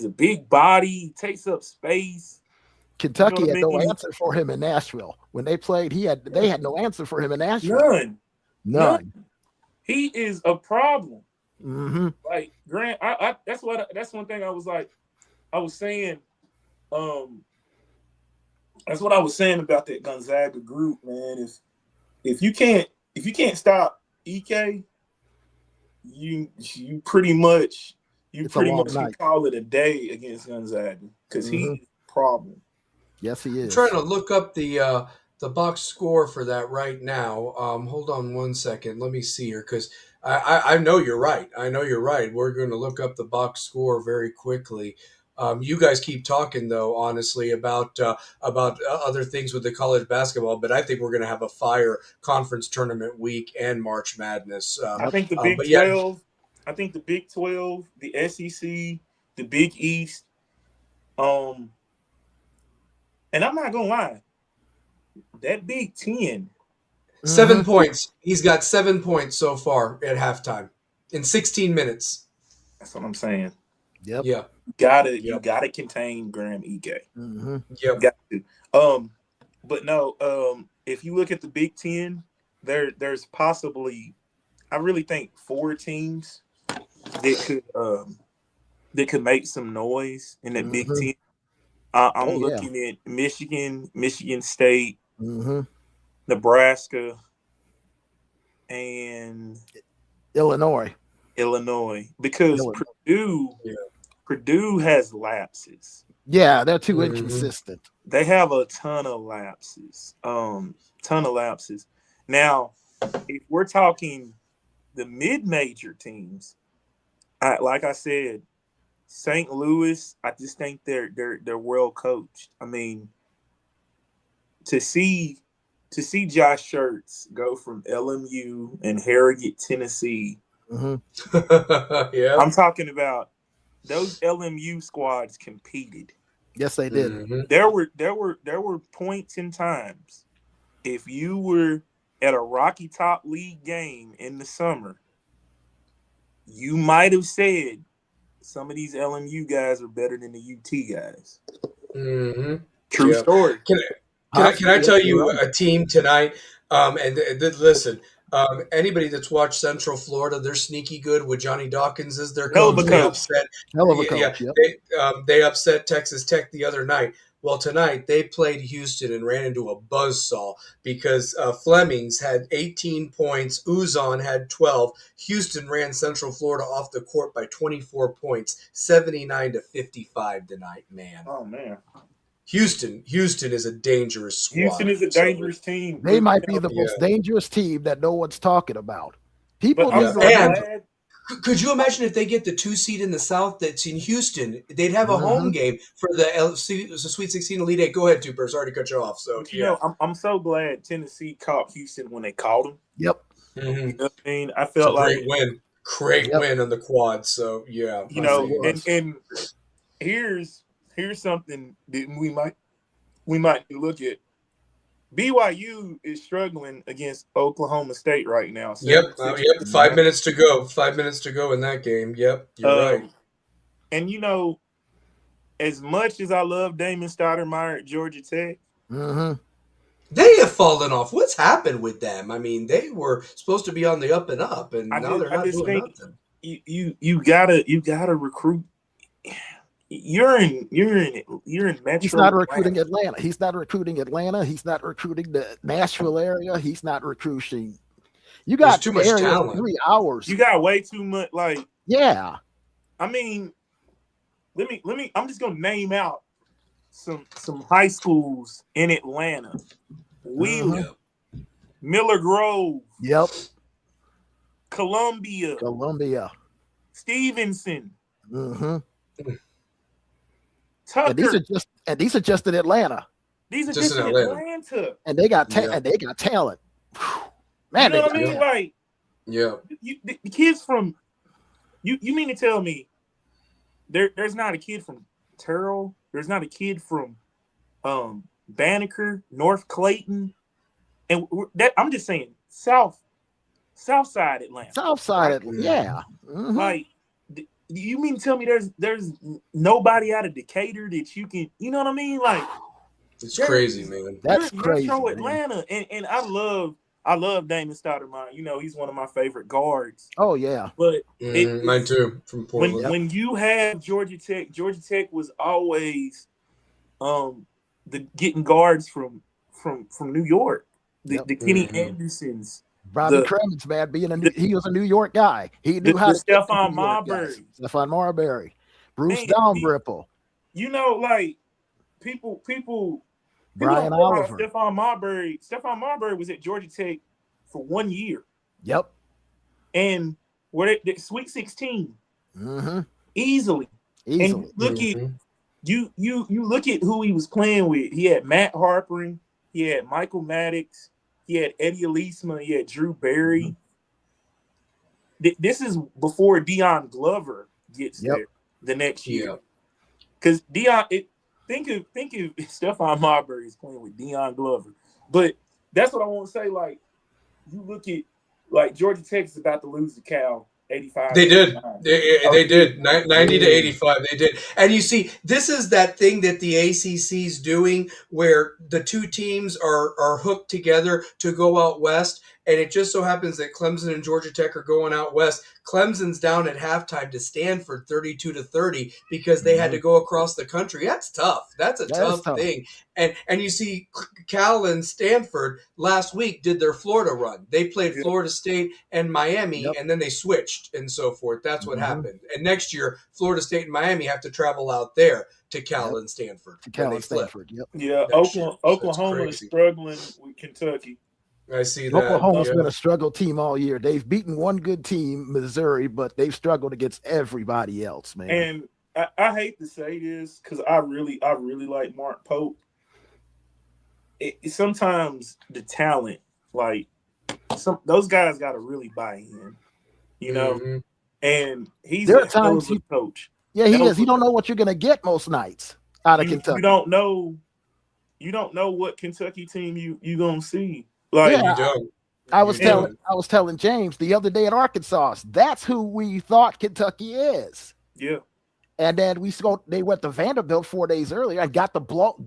a big body. He takes up space. Kentucky had no answer for him in Nashville. When they played, they had no answer for him in Nashville. None. He is a problem. Like Grant, that's one thing I was saying. That's what I was saying about that Gonzaga group, man. If you can't stop EK, you pretty much can call it a day against Gonzaga, because he's a problem. Yes, he is. I'm trying to look up the box score for that right now. Hold on one second. Let me see here, because I know you're right. We're going to look up the box score very quickly. You guys keep talking, though, honestly, about other things with the college basketball, but I think we're going to have a fire conference tournament week and March Madness. I think the Big 12, the Big 12, the SEC, the Big East, and I'm not going to lie, that Big 10. 7 points. He's got 7 points so far at halftime in 16 minutes. That's what I'm saying. Yep. Yeah. You gotta contain Graham Ike. Yep. Got to. But no. If you look at the Big 10, there's possibly, I really think, 4 teams that could make some noise in that Big 10. I'm looking at Michigan State, Nebraska, and Illinois, because Purdue has lapses. Yeah, they're too inconsistent. They have a ton of lapses. Now, if we're talking the mid-major teams, like I said, St. Louis, I just think they're well coached. I mean, to see Josh Schertz go from LMU and Harrogate, Tennessee. Yeah, I'm talking about those LMU squads competed. Yes, they did. There were points in times, if you were at a Rocky Top League game in the summer, you might have said some of these LMU guys are better than the UT guys. True story. Can I tell you a team tonight? And listen, Anybody that's watched Central Florida, they're sneaky good with Johnny Dawkins as their Hell of coach. a They coach. upset, Hell of a yeah, coach. Yep. they upset Texas Tech the other night. Well, tonight they played Houston and ran into a buzzsaw because Flemings had 18 points, Uzon had 12. Houston ran Central Florida off the court by 24 points, 79-55 tonight. Man, Oh man, Houston is a dangerous squad. Houston is a dangerous team. They but, might you be know, the most dangerous team that no one's talking about. People But I'm need to so remember. glad. Could you imagine if they get the 2 seed in the South that's in Houston? They'd have a Mhm. home game for the Sweet 16 Elite Eight. Go ahead, Tupper. Sorry to cut you off. So, But you know, I'm so glad Tennessee caught Houston when they caught them. Yep. You know what I mean? I It's felt a great like win. Great Yep. win on the quad. So, yeah. you Yes, know, it was. and here's something that we might look at. BYU is struggling against Oklahoma State right now. Yep. 7-6. 5 minutes to go. 5 minutes to go in that game. Yep. You're right. And you know, as much as I love Damon Stoudemire at Georgia Tech, Mm-hmm. They have fallen off. What's happened with them? I mean, they were supposed to be on the up and up, and now they're not doing nothing. you gotta recruit. You're in Metro. He's not recruiting Atlanta. He's not recruiting Atlanta. He's not recruiting the Nashville area. He's not recruiting. You got There's too much areas talent. 3 hours. You got way too much. Like, Yeah. I mean, let me. I'm just gonna name out some high schools in Atlanta: Wheeler, Miller Grove, Yep. Columbia, Columbia. Stevenson, Mm-hmm. Tucker. And these are just in Atlanta. These are Just just in in Atlanta. Atlanta. And they got Yeah. and they got talent. Whew. You Man, know they what I got mean? talent. Like, Yeah. the kids from you mean to tell me there's not a kid from Terrell, there's not a kid from Banneker, North Clayton, and that I'm just saying South side Atlanta. South side Atlanta. Yeah. Mhm. Like, you mean to tell me there's nobody out of Decatur that you can, you know what I mean? Like, It's crazy, man. That's you're in crazy. Metro Man. Atlanta, and I love Damon Stoudemire. You know, he's one of my favorite guards. Oh yeah. But Mine too, from Portland. when you have Georgia Tech was always the getting guards from New York. The Kenny Andersons. Bobby The- Cremins, man, he was a New York guy. He knew The how to get Stephon to New York guys. Marbury. Stephon Marbury. Bruce Man, Downripple. You know, like people Brian don't realize Oliver. Stephon Marbury was at Georgia Tech for 1 year. Yep. And where the Sweet 16 Mm-hmm. easily. Easily. And look at you look at who he was playing with. He had Matt Harpering, he had Michael Maddox, he had Eddie Elisma, he had Drew Berry. This is before Deion Glover gets there the next year. Because think of Stephon Marbury is playing with Deion Glover. But that's what I want to say. Like, you look at, like, Georgia Tech is about to lose the Cal 85. They did. They did. 90 to 85. They did. And you see, this is that thing that the ACC's doing where the two teams are hooked together to go out west. And it just so happens that Clemson and Georgia Tech are going out west. Clemson's down at halftime to Stanford 32-30 because they had to go across the country. That's tough. That's a tough thing. And you see Cal and Stanford last week did their Florida run. They played Florida State and Miami, and then they switched and so forth. That's what happened. And next year, Florida State and Miami have to travel out there to Cal and Stanford. To Cal and Stanford, Yeah, Oklahoma is struggling with Kentucky. I see that. Oklahoma's been a struggle team all year. They've beaten one good team, Missouri, but they've struggled against everybody else, man. And I hate to say this because I really like Mark Pope. Sometimes the talent, like those guys, got to really buy in, you know. And he's a hell of a coach. Yeah, he is. You don't know what you're going to get most nights out of Kentucky. You don't know what Kentucky team you gonna see. Like, you don't. I was telling James the other day at Arkansas, that's who we thought Kentucky is. Yeah. And then they went to Vanderbilt 4 days earlier and got the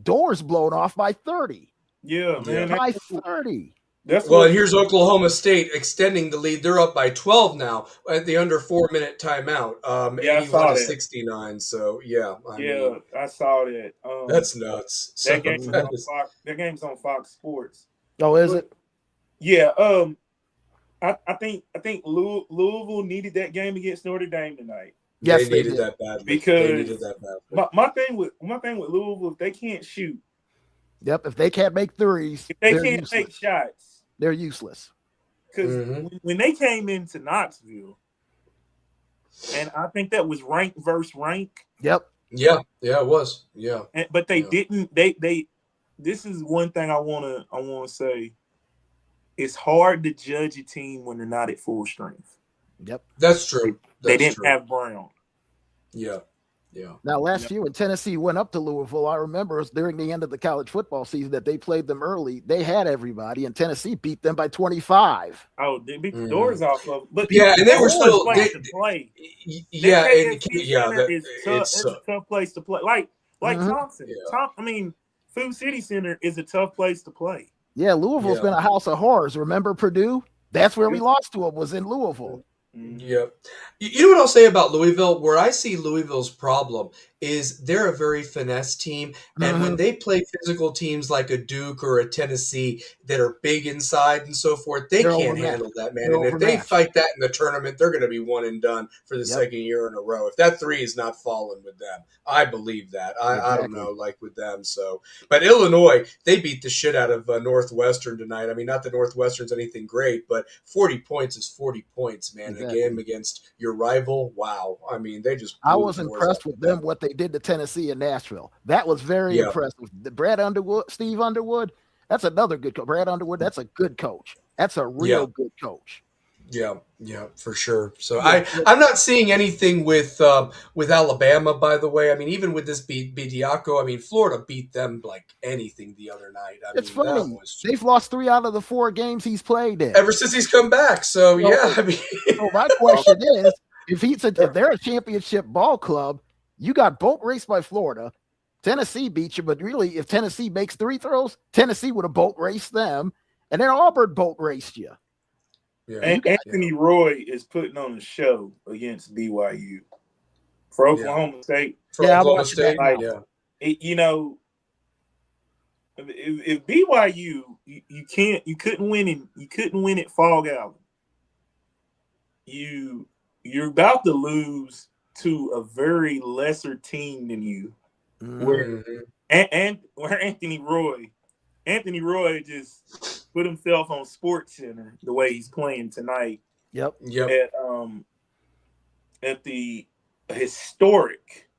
doors blown off by 30. Yeah, man. By 30. That's Well, what. and here's Oklahoma State extending the lead. They're up by 12 now at the under 4-minute timeout. Yeah, I 81 saw to that. 69. So yeah, I Yeah, mean I saw that. that's nuts. So That game is that on is, Fox. That game's on Fox Sports. Oh, is it? Yeah. I think Louisville needed that game against Notre Dame tonight. Yes, they they needed did. that badly. Because They needed that badly. my thing with Louisville, if they can't shoot, Yep. If they can't make threes, if they they're can't useless. make shots, They're useless. because Mhm. when they came into Knoxville, and I think that was rank versus rank. Yep. Yeah, it was. Yeah. But they Yeah. didn't. They. This is one thing I wanna say. It's hard to judge a team when they're not at full strength. Yep. That's true. They That's didn't true. have Brown. Yeah. Now, last year when Tennessee went up to Louisville, I remember during the end of the college football season that they played them early. They had everybody, and Tennessee beat them by 25y. Oh, they beat the doors off of. But Yeah, and they were that's a still place to play. yeah, That and KFC yeah, Center that, is tough. it's That's a tough place to play. Like Mhm. Thompson. Yeah. Food City Center is a tough place to play. Yeah, Louisville's been a house of horrors. Remember Purdue? That's where we lost to them, was in Louisville. Yep. You know what I'll say about Louisville? Where I see Louisville's problem is they're a very finesse team. And when they play physical teams like a Duke or a Tennessee that are big inside and so forth, they They're can't overmatched. handle that, man. They're And if they overmatched. fight that in the tournament, they're going to be one and done for the Yep. second year in a row. If that three is not falling with them, I believe that. I don't Exactly. know, like with them. So, but Illinois, they beat the shit out of Northwestern tonight. I mean, not that Northwestern's anything great, but 40 points is 40 points, man. Exactly. A game against your rival, wow. I mean, they just I blew was the doors impressed off with of them, what they did to Tennessee and Nashville. That was very Yeah. impressive. Steve Underwood, that's another good coach. Brad Underwood, that's a good coach. That's a real good coach. Yeah, for sure. So I'm not seeing anything with Alabama, by the way. I mean, even with this Bediaco, I mean, Florida beat them like anything the other night. It's That funny. was They've lost 3 out of the 4 games he's played in. ever since he's come back. So yeah, I mean, So my question is, if they're a championship ball club, you got boat raced by Florida. Tennessee beat you, but really, if Tennessee makes 3 throws, Tennessee would have boat raced them, and then Auburn boat raced you. yeah. And Anthony Roy is putting on a show against BYU for Oklahoma State. For Yeah, I'm Oklahoma watching that State, now. yeah. If BYU you couldn't win at Fog Allen. You're about to lose to a very lesser team than you. Where Anthony Roy just put himself on Sports Center the way he's playing tonight. Yep. At the historic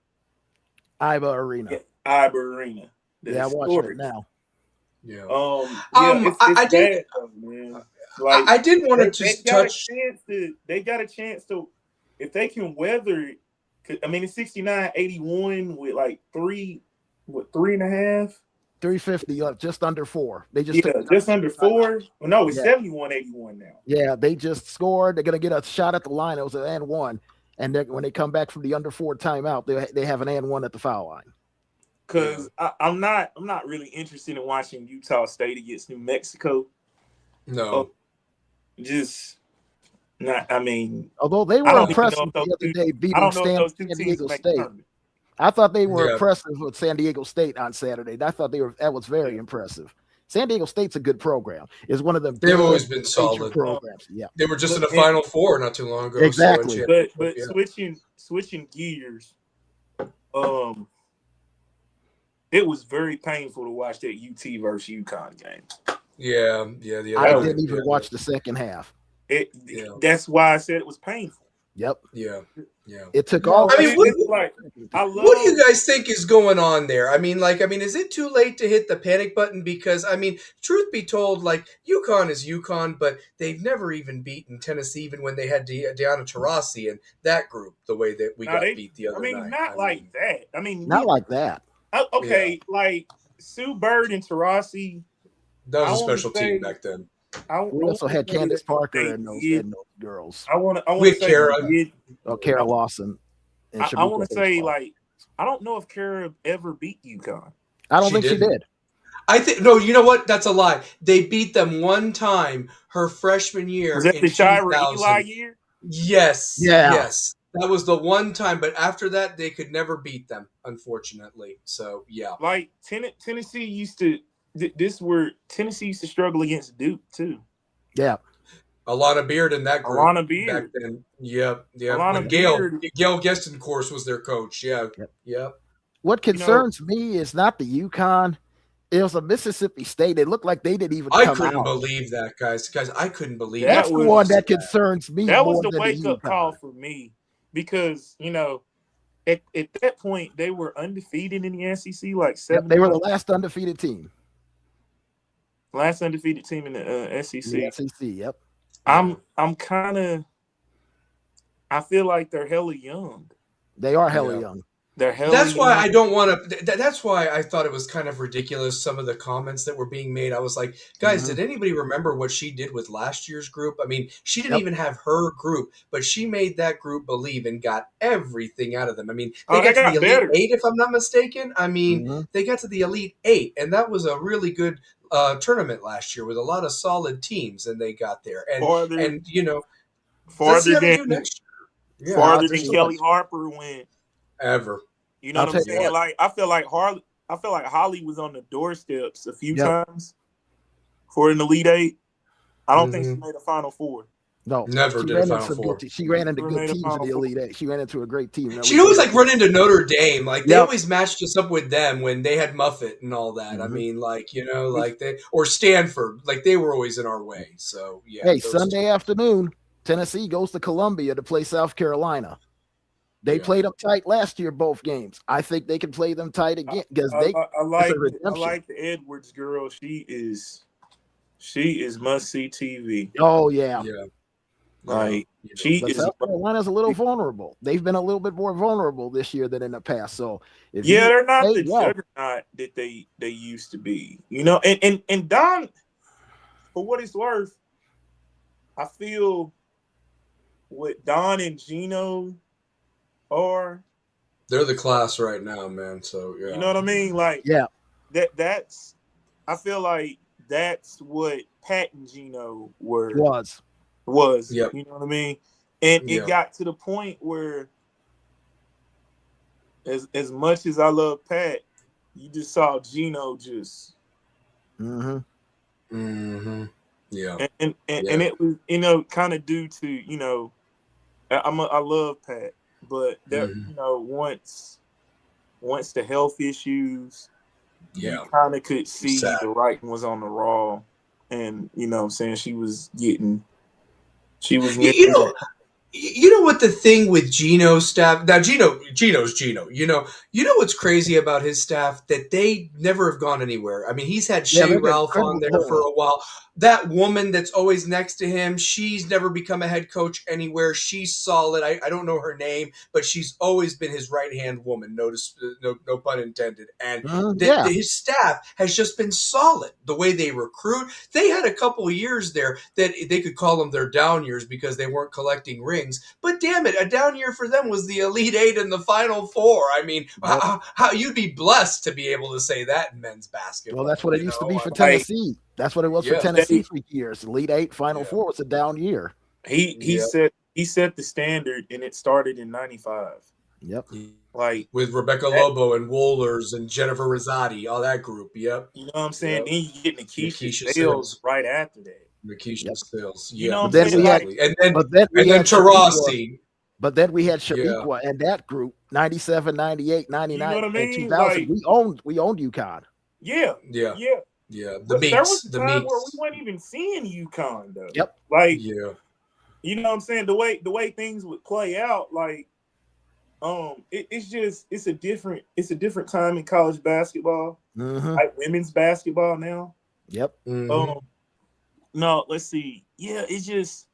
Iba Arena. Arena. Yeah, I'm watching it now. Yeah. It's bad though, man. Like, I did want to just touch. They got a chance to, if they can weather it. I mean, it's 69-81 with like 3.5. 350, just under 4. They just just under 4. Well, no, it's 71-81 now. Yeah, they just scored. They're gonna get a shot at the line. It was an and 1, and when they come back from the under 4 timeout, they have an and 1 at the foul line. Because I'm not really interested in watching Utah State against New Mexico. No, just not. I mean, although they were impressive the other day beating San Diego State. I thought they were impressive with San Diego State on Saturday. I thought that was very impressive. San Diego State's a good program. It's one of them. They've always been solid programs. Yeah, they were just in the Final Four not too long ago. Exactly. So but switching gears, it was very painful to watch that UT versus UConn game. Yeah. I didn't even watch the second half. That's why I said it was painful. Yep. Yeah. It took all. I mean, what do you guys think is going on there? I mean, is it too late to hit the panic button? Because I mean, truth be told, like UConn is UConn, but they've never even beaten Tennessee, even when they had Deanna Taurasi and that group. The way that we got beat the other night. Not like that. I mean, not like that. Okay, like Sue Bird and Taurasi. That was a special team back then. We also had Candace Parker and those girls. I want to say Kara Lawson. I want to say, like, I don't know if Kara ever beat UConn. I don't think she did. I think no. You know what? That's a lie. They beat them one time her freshman year Was that in the Shira 2000. Eli year? Yes, Yeah. yes. That was the one time, but after that, they could never beat them, unfortunately. So, yeah. Like Tennessee used to. Tennessee used to struggle against Duke too. Yeah. Alana Beard in that group Alana back Beard. then. Yep, yep. When Alana Beard. Gail Gestencourse was their coach. Yeah, Yep. yep. What You know, concerns me is not the UConn. It was a Mississippi State. It looked like they didn't even I come couldn't out. believe that, guys. Guys, I couldn't believe That's that. the was one that concerns me that was more the than wake the up call UConn. for me because at that point they were undefeated in the SEC, like Yep, they were the last undefeated team. last undefeated team in the SEC. The SEC. Yep. I'm kind of. I feel like they're hella young. They are hella Yeah. young. They're hella That's why young. I don't want to. That's why I thought it was kind of ridiculous. Some of the comments that were being made. I was like, guys, did anybody remember what she did with last year's group? I mean, she didn't Yep. even have her group, but she made that group believe and got everything out of them. I mean, Oh, they got to got the Elite better. Eight, if I'm not mistaken. I mean, Mhm. they got to the Elite Eight, and that was a really good tournament last year with a lot of solid teams, and they got there. Farther, And you know, let's see farther how they do than next year. Yeah, farther they're than so Kelly much Harper went. ever. You know I'll what I'm tell you saying? what. Like I feel like Holly was on the doorsteps a few Yep. times for an Elite Eight. I don't think she Mhm. made a Final Four. No, Never she did a ran Final into Four. she ran into Never good made a teams in Final the Four. Elite Eight. She ran into a great team. She'd always like run into Notre Dame. Like they Yep. always matched us up with them when they had Muffet and all that. I Mhm. mean, like, you know, like they or Stanford, like they were always in our way. So yeah. Hey, those Sunday two. afternoon, Tennessee goes to Columbia to play South Carolina. They Yeah. played them tight last year, both games. I think they can play them tight again because I like it's a redemption. I like the Edwards girl. She is must see TV. Oh yeah. Yeah. Like Yeah. she But is. South Carolina's a little vulnerable. They've been a little bit more vulnerable this year than in the past. So if Yeah, you they're not play the well, juggernaut that they used to be. You know, and Don, for what it's worth, I feel what Don and Gino are. They're the class right now, man. So yeah. You know what I mean? Like yeah, that's. I feel like that's what Pat and Gino were. was. Yep. You know what I mean? And Yeah. it got to the point where as much as I love Pat, you just saw Gino just Mm-hmm. Mm-hmm. Yeah. and it was, you know, kind of due to, you know, I love Pat, but there, you know, once the health issues, Yeah. you kind of could see Sad. the writing was on the wall, and you know what I'm saying, she was getting You know what the thing with Gino's staff now? Gino's Gino. You know what's crazy about his staff that they never have gone anywhere. I mean, he's had Yeah, Shea they've been Ralph on incredibly there for loyal. a while. That woman that's always next to him, she's never become a head coach anywhere. She's solid. I don't know her name, but she's always been his right hand woman. No pun intended. And Yeah. his staff has just been solid. The way they recruit, they had a couple of years there that they could call them their down years because they weren't collecting rings. But damn it, a down year for them was the Elite Eight and the Final Four. I mean, Yep. how you'd be blessed to be able to say that in men's basketball. Well, that's what it used to be for I mean, Tennessee. That's what it was for Yeah. Tennessee for years. Elite Eight, Final Yeah. Four was a down year. he set the standard, and it started in '95. Yep. Like with Rebecca Lobo and Wohlers and Jennifer Rosati, all that group. Yep. you know what I'm saying. Yep. Then you get Nikisha Nikisha Sales right after that. Nikisha Stills. You Yeah. know what But I'm then saying? we had, Like, and then Tarasi. But then we had Shabiqua and that group, 97, 98, 99, You know what I mean? and 2000. Like, we owned UConn. Yeah. The The there was Meeks. a The time where we Meeks. weren't even seeing UConn though. Yep. Like, Yeah. you know what I'm saying? The way things would play out, like, it's a different time in college basketball, like women's basketball now. Yep. No, let's see. Yeah, it's just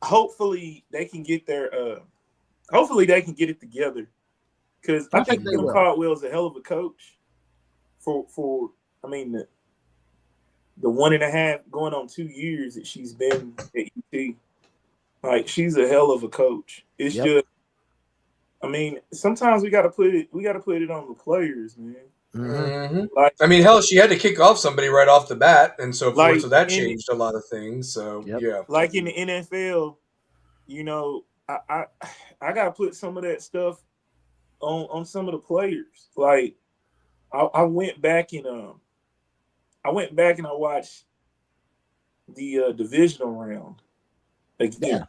hopefully they can get their hopefully they can get it together, because I think Kim Caldwell is a hell of a coach for I mean the 1.5 going on 2 years that she's been at UT. Like, she's a hell of a coach. It's just, I mean, sometimes we gotta put it on the players, man. Mhm. Like, I mean, hell, she had to kick off somebody right off the bat and so forth, like so that in changed a lot of things. So Yep. yeah, like in the NFL, you know, I gotta put some of that stuff on some of the players. Like I went back and I watched the divisional round again. Yeah.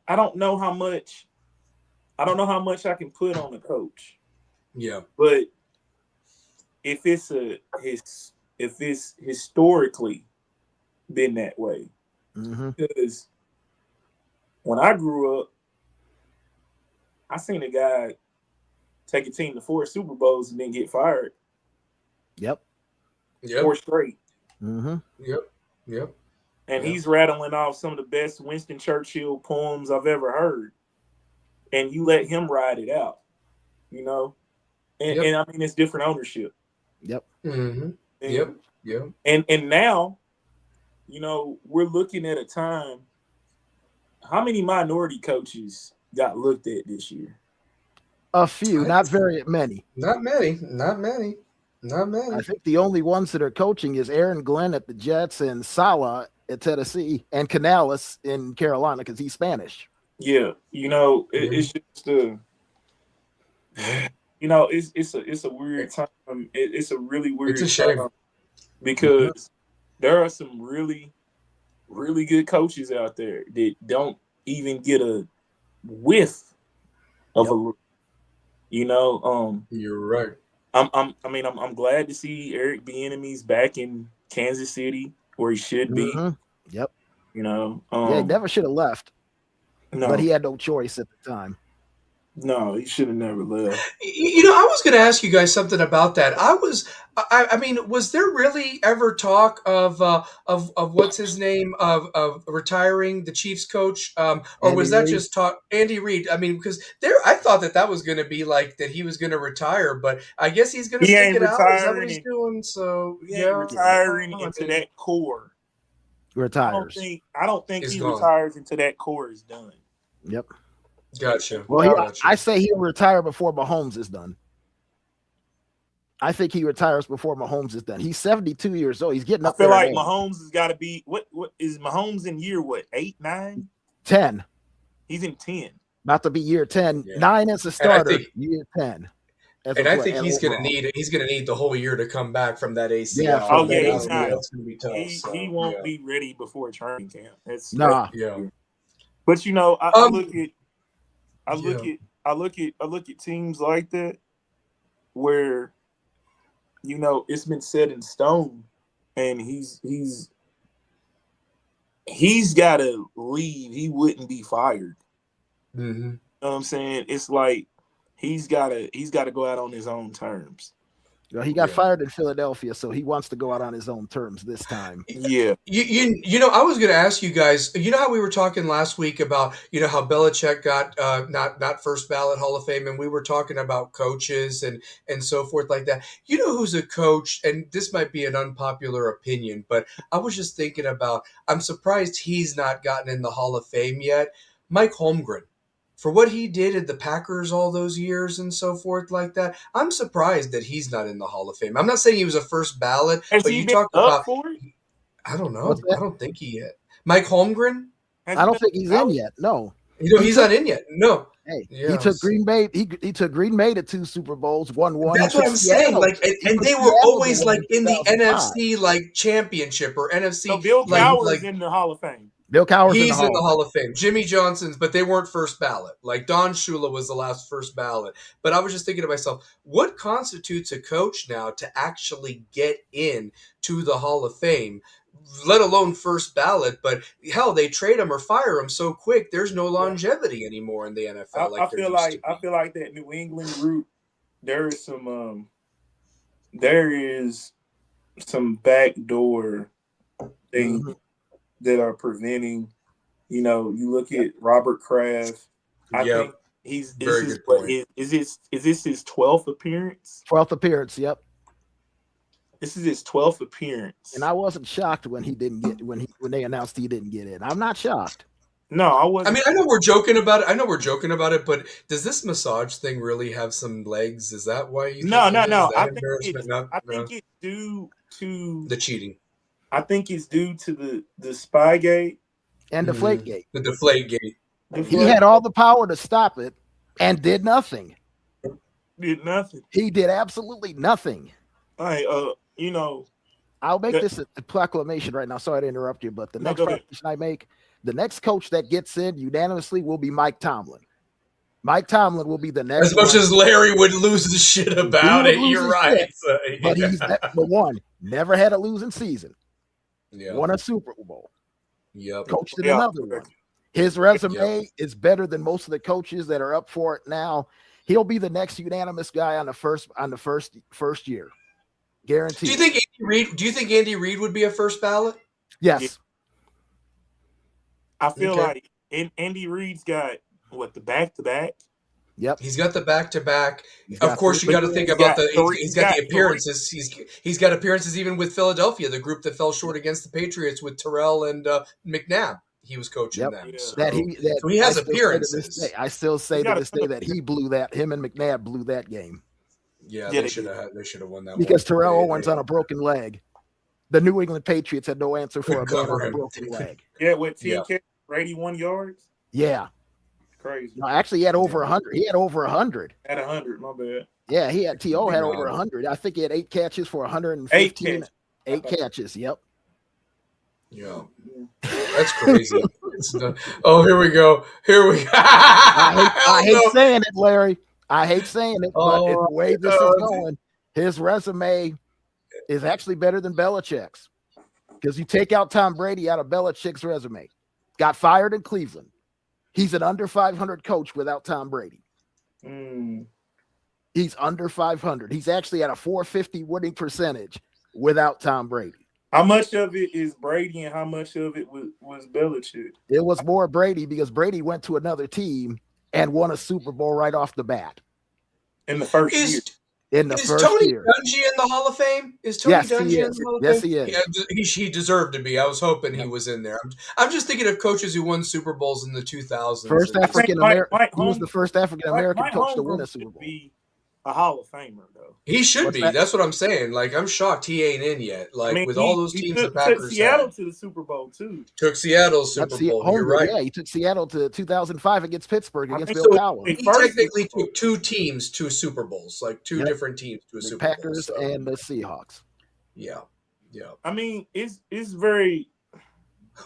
I don't know how much I can put on a coach, yeah, but if it's historically been that way, because when I grew up, I seen a guy take a team to 4 Super Bowls and then get fired Yep. 4 straight. yep, yep. And Yeah. he's rattling off some of the best Winston Churchill poems I've ever heard. And you let him ride it out, you know? And, and I mean, it's different ownership. Yep. And, Yep. Yep. And now, you know, we're looking at a time. How many minority coaches got looked at this year? A few, not very many. Not many. Not many. Not many. I think the only ones that are coaching is Aaron Glenn at the Jets and Saleh at Tennessee and Canales in Carolina because he's Spanish. Yeah, you know, it's just you know, it's a weird time. It's a really weird It's a shame time because there are some really, really good coaches out there that don't even get a whiff of a look. You know, you're right. I'm glad to see Eric Bieniemy's back in Kansas City where he should be. Yep. You know, yeah, he never should have left. No, but he had no choice at the time. No, he should have never left. You know, I was going to ask you guys something about that. I mean, was there really ever talk of what's his name of retiring the Chiefs coach, or Andy was that Reid? just talk? Andy Reid. I mean, because I thought that was going to be like that he was going to retire, but I guess he's going to stick it out. Is that what he's doing? So he ain't retiring into that core. Retires. I don't think It's he gone. retires until that core is done. Yep. Gotcha. Well, I say he'll retire before Mahomes is done. I think he retires before Mahomes is done. He's 72 years old. He's getting up there. I feel like Mahomes has got to be what is Mahomes in year 8, 9? 10. He's in 10. About to be year 10. Yeah. 9 as a starter, year 10. And I think he's going to need the whole year to come back from that ACL. Yeah, he's not. That's going to be tough. He won't be ready before training camp. That's yeah. But you know, I look at teams like that where, you know, it's been set in stone, and he's got to leave. He wouldn't be fired. Mm-hmm. You know what I'm saying? It's like he's got to go out on his own terms. Well, he got fired in Philadelphia, so he wants to go out on his own terms this time. Yeah. You know, I was going to ask you guys, you know how we were talking last week about, you know, how Belichick got not first ballot Hall of Fame, and we were talking about coaches and so forth like that. You know who's a coach, and this might be an unpopular opinion, but I was just thinking about, I'm surprised he's not gotten in the Hall of Fame yet. Mike Holmgren. For what he did at the Packers all those years and so forth like that, I'm surprised that he's not in the Hall of Fame. I'm not saying he was a first ballot, but you talked about. For it? I don't know. I don't think he yet. Mike Holmgren? I don't think he's in yet. No. You know, he's not in yet. No. Hey, he took Green Bay. He took Green Bay to 2 Super Bowls, won one. That's what I'm saying. Like, and they were always like in the NFC like championship or NFC. So Bill Cowher's in the Hall of Fame. Bill Cowher's He's in the Hall of Fame. Jimmy Johnson's, but they weren't first ballot. Like Don Shula was the last first ballot. But I was just thinking to myself, what constitutes a coach now to actually get in to the Hall of Fame, let alone first ballot? But hell, they trade him or fire him so quick. There's no longevity anymore in the NFL. I feel like that New England route. There is some backdoor things that are preventing, you know, you look at Robert Kraft. I think is this his 12th appearance? 12th appearance, yep. This is his 12th appearance. And I wasn't shocked when he didn't get when they announced he didn't get in. I'm not shocked. No, I I wasn't. mean, I know we're joking about it. But does this massage thing really have some legs? Is that why you No, think it no, is? no. That embarrassment? No, I no. think it's due to. The cheating. I think it's due to the Spygate. And Deflategate. The deflate gate. He had all the power to stop it and did nothing. Did nothing. He did absolutely nothing. Like, you know, I'll make this a proclamation right now. Sorry to interrupt you, but the next go ahead. proclamation I make, the next coach that gets in unanimously will be Mike Tomlin. Mike Tomlin will be the next. As much as Larry would lose the shit about it, you're right. So, But he's number one. Never had a losing season. Yeah. Won a Super Bowl. Yep. Coached in another one. His resume is better than most of the coaches that are up for it now. He'll be the next unanimous guy on the first year. Guaranteed. Do you think Andy Reid would be a first ballot? Yes. Yeah. I feel like Andy Reid's got the back-to-back. Yep. He's got the back-to-back. Of course, you got to think about he's got the appearances. He's got appearances even with Philadelphia, the group that fell short against the Patriots with Terrell and McNabb. He was coaching them. Yeah. So he has appearances. I still say to this day that he blew that. Him and McNabb blew that game. Yeah, they should have won that because one. Terrell Owens on a broken leg. The New England Patriots had no answer for a man on a broken leg. Yeah, with 10 catches, 81 yards. Yeah. Crazy. No, actually, he had over 100. He had over 100. At 100, my bad. Yeah, T.O. had over 100. I think he had 8 catches for 115. 8 catches. Yep. Yeah, that's crazy. Oh, here we go. I hate saying it, Larry. I hate saying it, but it's the way this is going. His resume is actually better than Belichick's because you take out Tom Brady out of Belichick's resume. Got fired in Cleveland. He's an under 500 coach without Tom Brady. He's under 500. He's actually at a 450 winning percentage without Tom Brady. How much of it is Brady and how much of it was Belichick? It was more Brady because Brady went to another team and won a Super Bowl right off the bat. In the first year. Is Tony Dungy in the Hall of Fame? Is Tony Dungy in the Hall of Fame? Yes, he is. He deserved to be. I was hoping he was in there. I'm just thinking of coaches who won Super Bowls in the 2000s. First African American. He was the first African American coach to win a Super Bowl. Be a Hall of Famer, though. He should be. That's what I'm saying. Like, I'm shocked he ain't in yet. Like, with all those teams the Packers took Seattle to the Super Bowl, too. Took Seattle Super Bowl. You're right. Yeah, he took Seattle to 2005 against Pittsburgh against Bill Cowher. He technically took 2 teams to Super Bowls, like 2 different teams to a Super Bowl. Packers and the Seahawks. Yeah. I mean, it's very...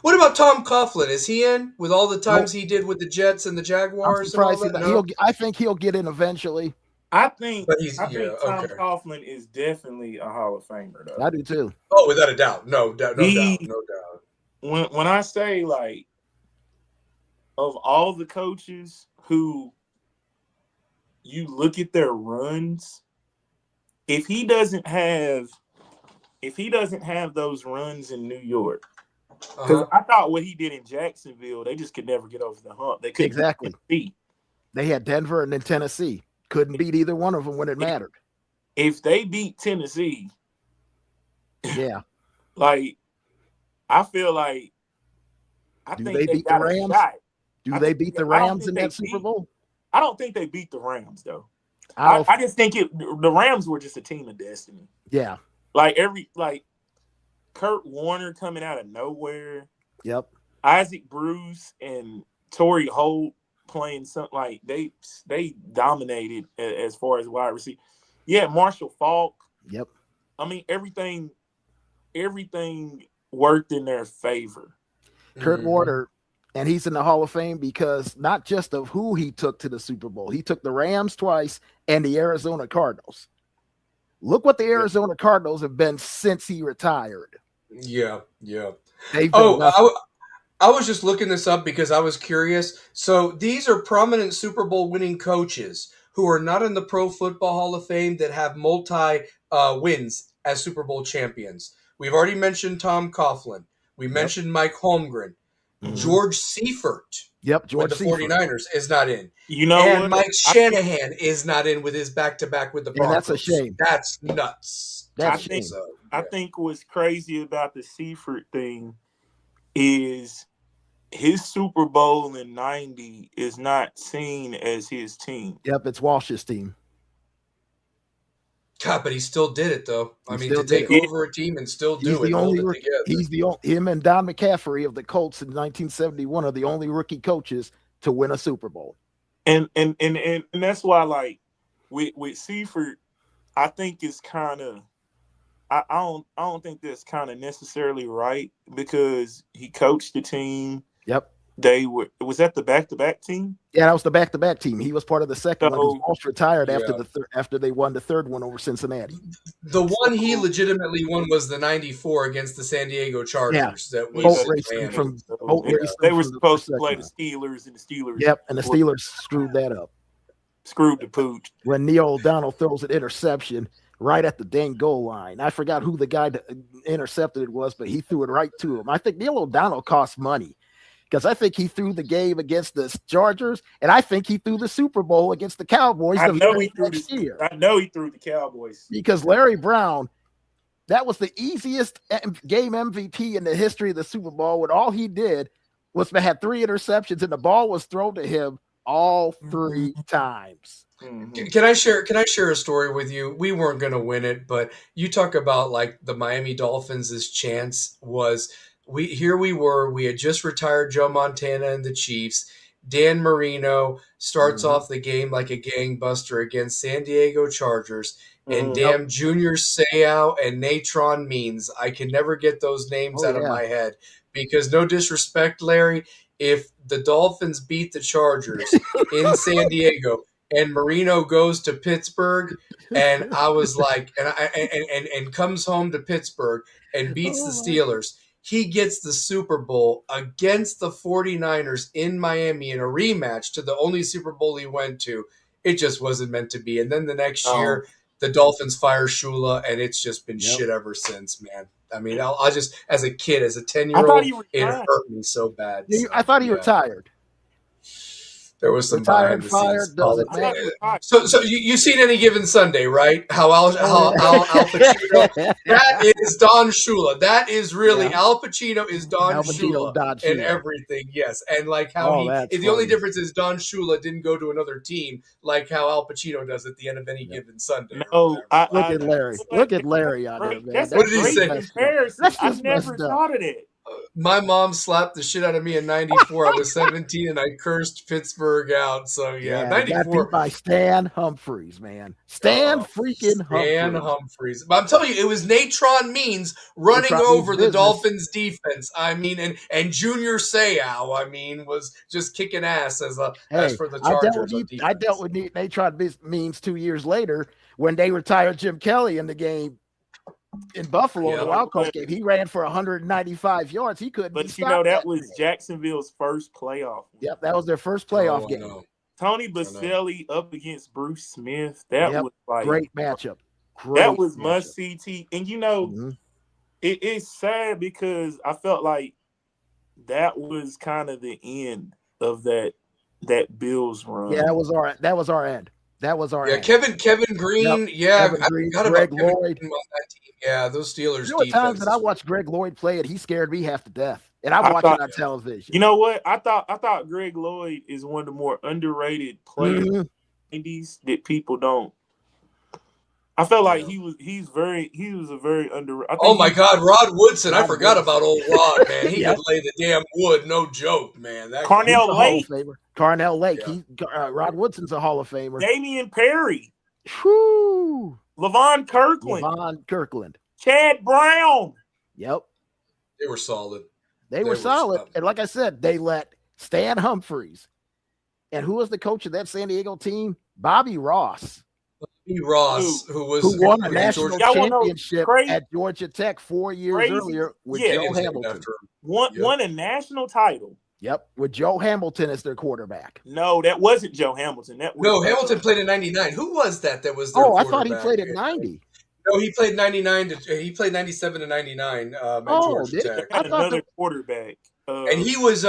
What about Tom Coughlin? Is he in with all the times he did with the Jets and the Jaguars? I'm surprised I think he'll get in eventually. I think Tom Coughlin is definitely a Hall of Famer, though. I do too. Oh, without a doubt. No doubt. When I say, like, of all the coaches who you look at their runs, if he doesn't have those runs in New York, because I thought what he did in Jacksonville, they just could never get over the hump. They couldn't beat. They had Denver and then Tennessee. Couldn't beat either one of them when it mattered. If they beat Tennessee, yeah, like I feel like think they beat the Rams? Do they beat the Rams in that Super Bowl? I don't think they beat the Rams though. I just think the Rams were just a team of destiny. Yeah, like Kurt Warner coming out of nowhere. Yep. Isaac Bruce and Torrey Holt playing something like they dominated as far as wide receiver. Yeah, Marshall Faulk. Yep. I mean, everything worked in their favor. Kurt Warner, and he's in the Hall of Fame because not just of who he took to the Super Bowl. He took the Rams twice and the Arizona Cardinals. Look what the Arizona Cardinals have been since he retired. Yeah. I was just looking this up because I was curious. So these are prominent Super Bowl winning coaches who are not in the Pro Football Hall of Fame that have multi wins as Super Bowl champions. We've already mentioned Tom Coughlin. We mentioned Mike Holmgren. George Seifert. Yep, George with the 49ers is not in. You know, and Mike Shanahan is not in with his back-to-back with the Broncos. That's a shame. That's nuts. I think what's crazy about the Seifert thing is his Super Bowl in '90 is not seen as his team. Yep, it's Walsh's team. God, but he still did it though. I mean, still to did take it. over a team and still He's do it, the only hold it rookie. together. He's the only, him and Don McCaffrey of the Colts in 1971 are the only rookie coaches to win a Super Bowl. And that's why, like, with Seifert, I think it's kind of I don't think that's kind of necessarily right, because he coached the team. Yep. Was that the back-to-back team? Yeah, that was the back-to-back team. He was part of the second one. Walsh retired after they won the third one over Cincinnati. The one he legitimately won was the '94 against the San Diego Chargers. Yeah. That was they were supposed to play the Steelers, and the Steelers. Yep, and the Steelers screwed that up. Screwed the pooch. When Neil O'Donnell throws an interception right at the dang goal line. I forgot who the guy that intercepted it was, but he threw it right to him. I think Neil O'Donnell cost money, because I think he threw the game against the Chargers, and I think he threw the Super Bowl against the Cowboys I know he threw the Cowboys. Because Larry Brown, that was the easiest game MVP in the history of the Super Bowl, when all he did was had 3 interceptions and the ball was thrown to him all 3 times. Mm-hmm. Can I share a story with you? We weren't going to win it, but you talk about like the Miami Dolphins' chance was we had just retired Joe Montana and the Chiefs. Dan Marino starts off the game like a gangbuster against San Diego Chargers, and damn Junior Seau and Natron Means. I can never get those names out of my head, because no disrespect, Larry, if the Dolphins beat the Chargers in San Diego and Marino goes to Pittsburgh, and I was like, and comes home to Pittsburgh and beats the Steelers, he gets the Super Bowl against the 49ers in Miami in a rematch to the only Super Bowl he went to. It just wasn't meant to be. And then the next year, the Dolphins fire Shula, and it's just been shit ever since, man. I mean, I just, as a kid, as a 10-year-old, it hurt me so bad. I thought he retired. There was some retired, behind the fired, scenes doesn't politics. matter. So you seen Any Given Sunday, right? How Al Pacino, that is Don Shula. That is really Al Pacino is Don Shula and everything. Yes, and like how the only difference is Don Shula didn't go to another team like how Al Pacino does at the end of Any Given Sunday. No, look at Larry. Look at Larry out there, man. What did he say? I never thought of it. My mom slapped the shit out of me in '94. I was 17 and I cursed Pittsburgh out. So yeah, '94 by Stan Humphries, man. Stan Humphries. But I'm telling you, it was Natron Means running over the Dolphins defense. I mean, and Junior Seau, I mean, was just kicking ass as for the Chargers. I dealt with Natron Means 2 years later when they retired Jim Kelly in the game in Buffalo in the wild card game. He ran for 195 yards. He couldn't. But you know, that was Jacksonville's first playoff. Yep, that was their first playoff game. Tony Baselli up against Bruce Smith. That was like great matchup. That was must see TV. And you know, it's sad because I felt like that was kind of the end of that Bills run. Yeah, that was our end. That was our end. Kevin Green. Kevin Green, Greg Lloyd. Yeah, those Steelers. You know, times that I watched Greg Lloyd play it, he scared me half to death, and I watched it on television. You know what? I thought Greg Lloyd is one of the more underrated players in the 90s that people don't. I felt like he was a very underrated. Oh my God, Rod Woodson! I forgot about old Rod, man. He could lay the damn wood, no joke, man. Carnell Lake. Carnell Lake. Rod Woodson's a Hall of Famer. Damian Perry. Whew. Levon Kirkland. Chad Brown. Yep. They were solid. They were solid. And like I said, they let Stan Humphries. And who was the coach of that San Diego team? Bobby Ross. Who won a national championship at Georgia Tech 4 years earlier with Joe Hamilton. Won a national title. Yep, with Joe Hamilton as their quarterback. No, that wasn't Joe Hamilton. Hamilton played in '99. Who was that was their quarterback? I thought he played in '90. No, he played '99. He played '97 to '99 at Georgia Tech. I thought another quarterback. And he was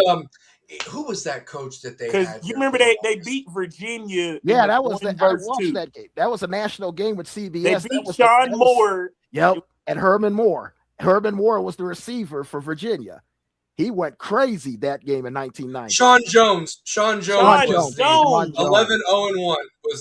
who was that coach that they had? Because you remember they beat Virginia. Yeah, that was I watched that game. That was a national game with CBS. They beat Sean Moore. Yep, and Herman Moore. Herman Moore was the receiver for Virginia. He went crazy that game in 1990. Sean Jones was the Jones. 11-0-1.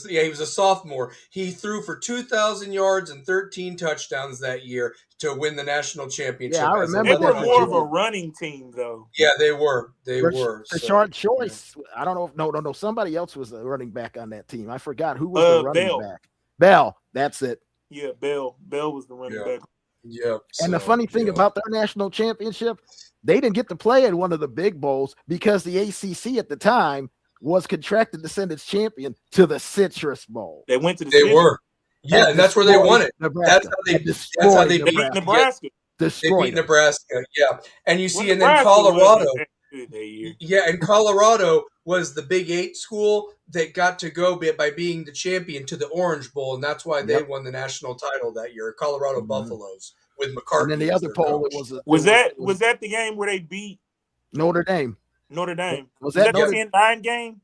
He was a sophomore. He threw for 2,000 yards and 13 touchdowns that year to win the national championship. Yeah, I remember they were that. more of a running team, though. Yeah, they were. They were. The short choice. Yeah. I don't know. No. Somebody else was a running back on that team. I forgot who was the running back. Bell. That's it. Yeah, Bell. Bell was the running back. Yeah. And the funny thing about their national championship, they didn't get to play in one of the big bowls because the ACC at the time was contracted to send its champion to the Citrus Bowl. They went to the Citrus. Were. Yeah, and that's where they won it. Nebraska. That's how they beat Nebraska. They beat Nebraska. Yeah. And you see, and then Nebraska Colorado. That year. Yeah, and Colorado was the Big 8 school that got to go by being the champion to the Orange Bowl, and that's why they won the national title that year. Colorado Buffaloes with McCarthy. And then the other poll was that the game where they beat Notre Dame? Notre Dame. Was that the 10-9 game?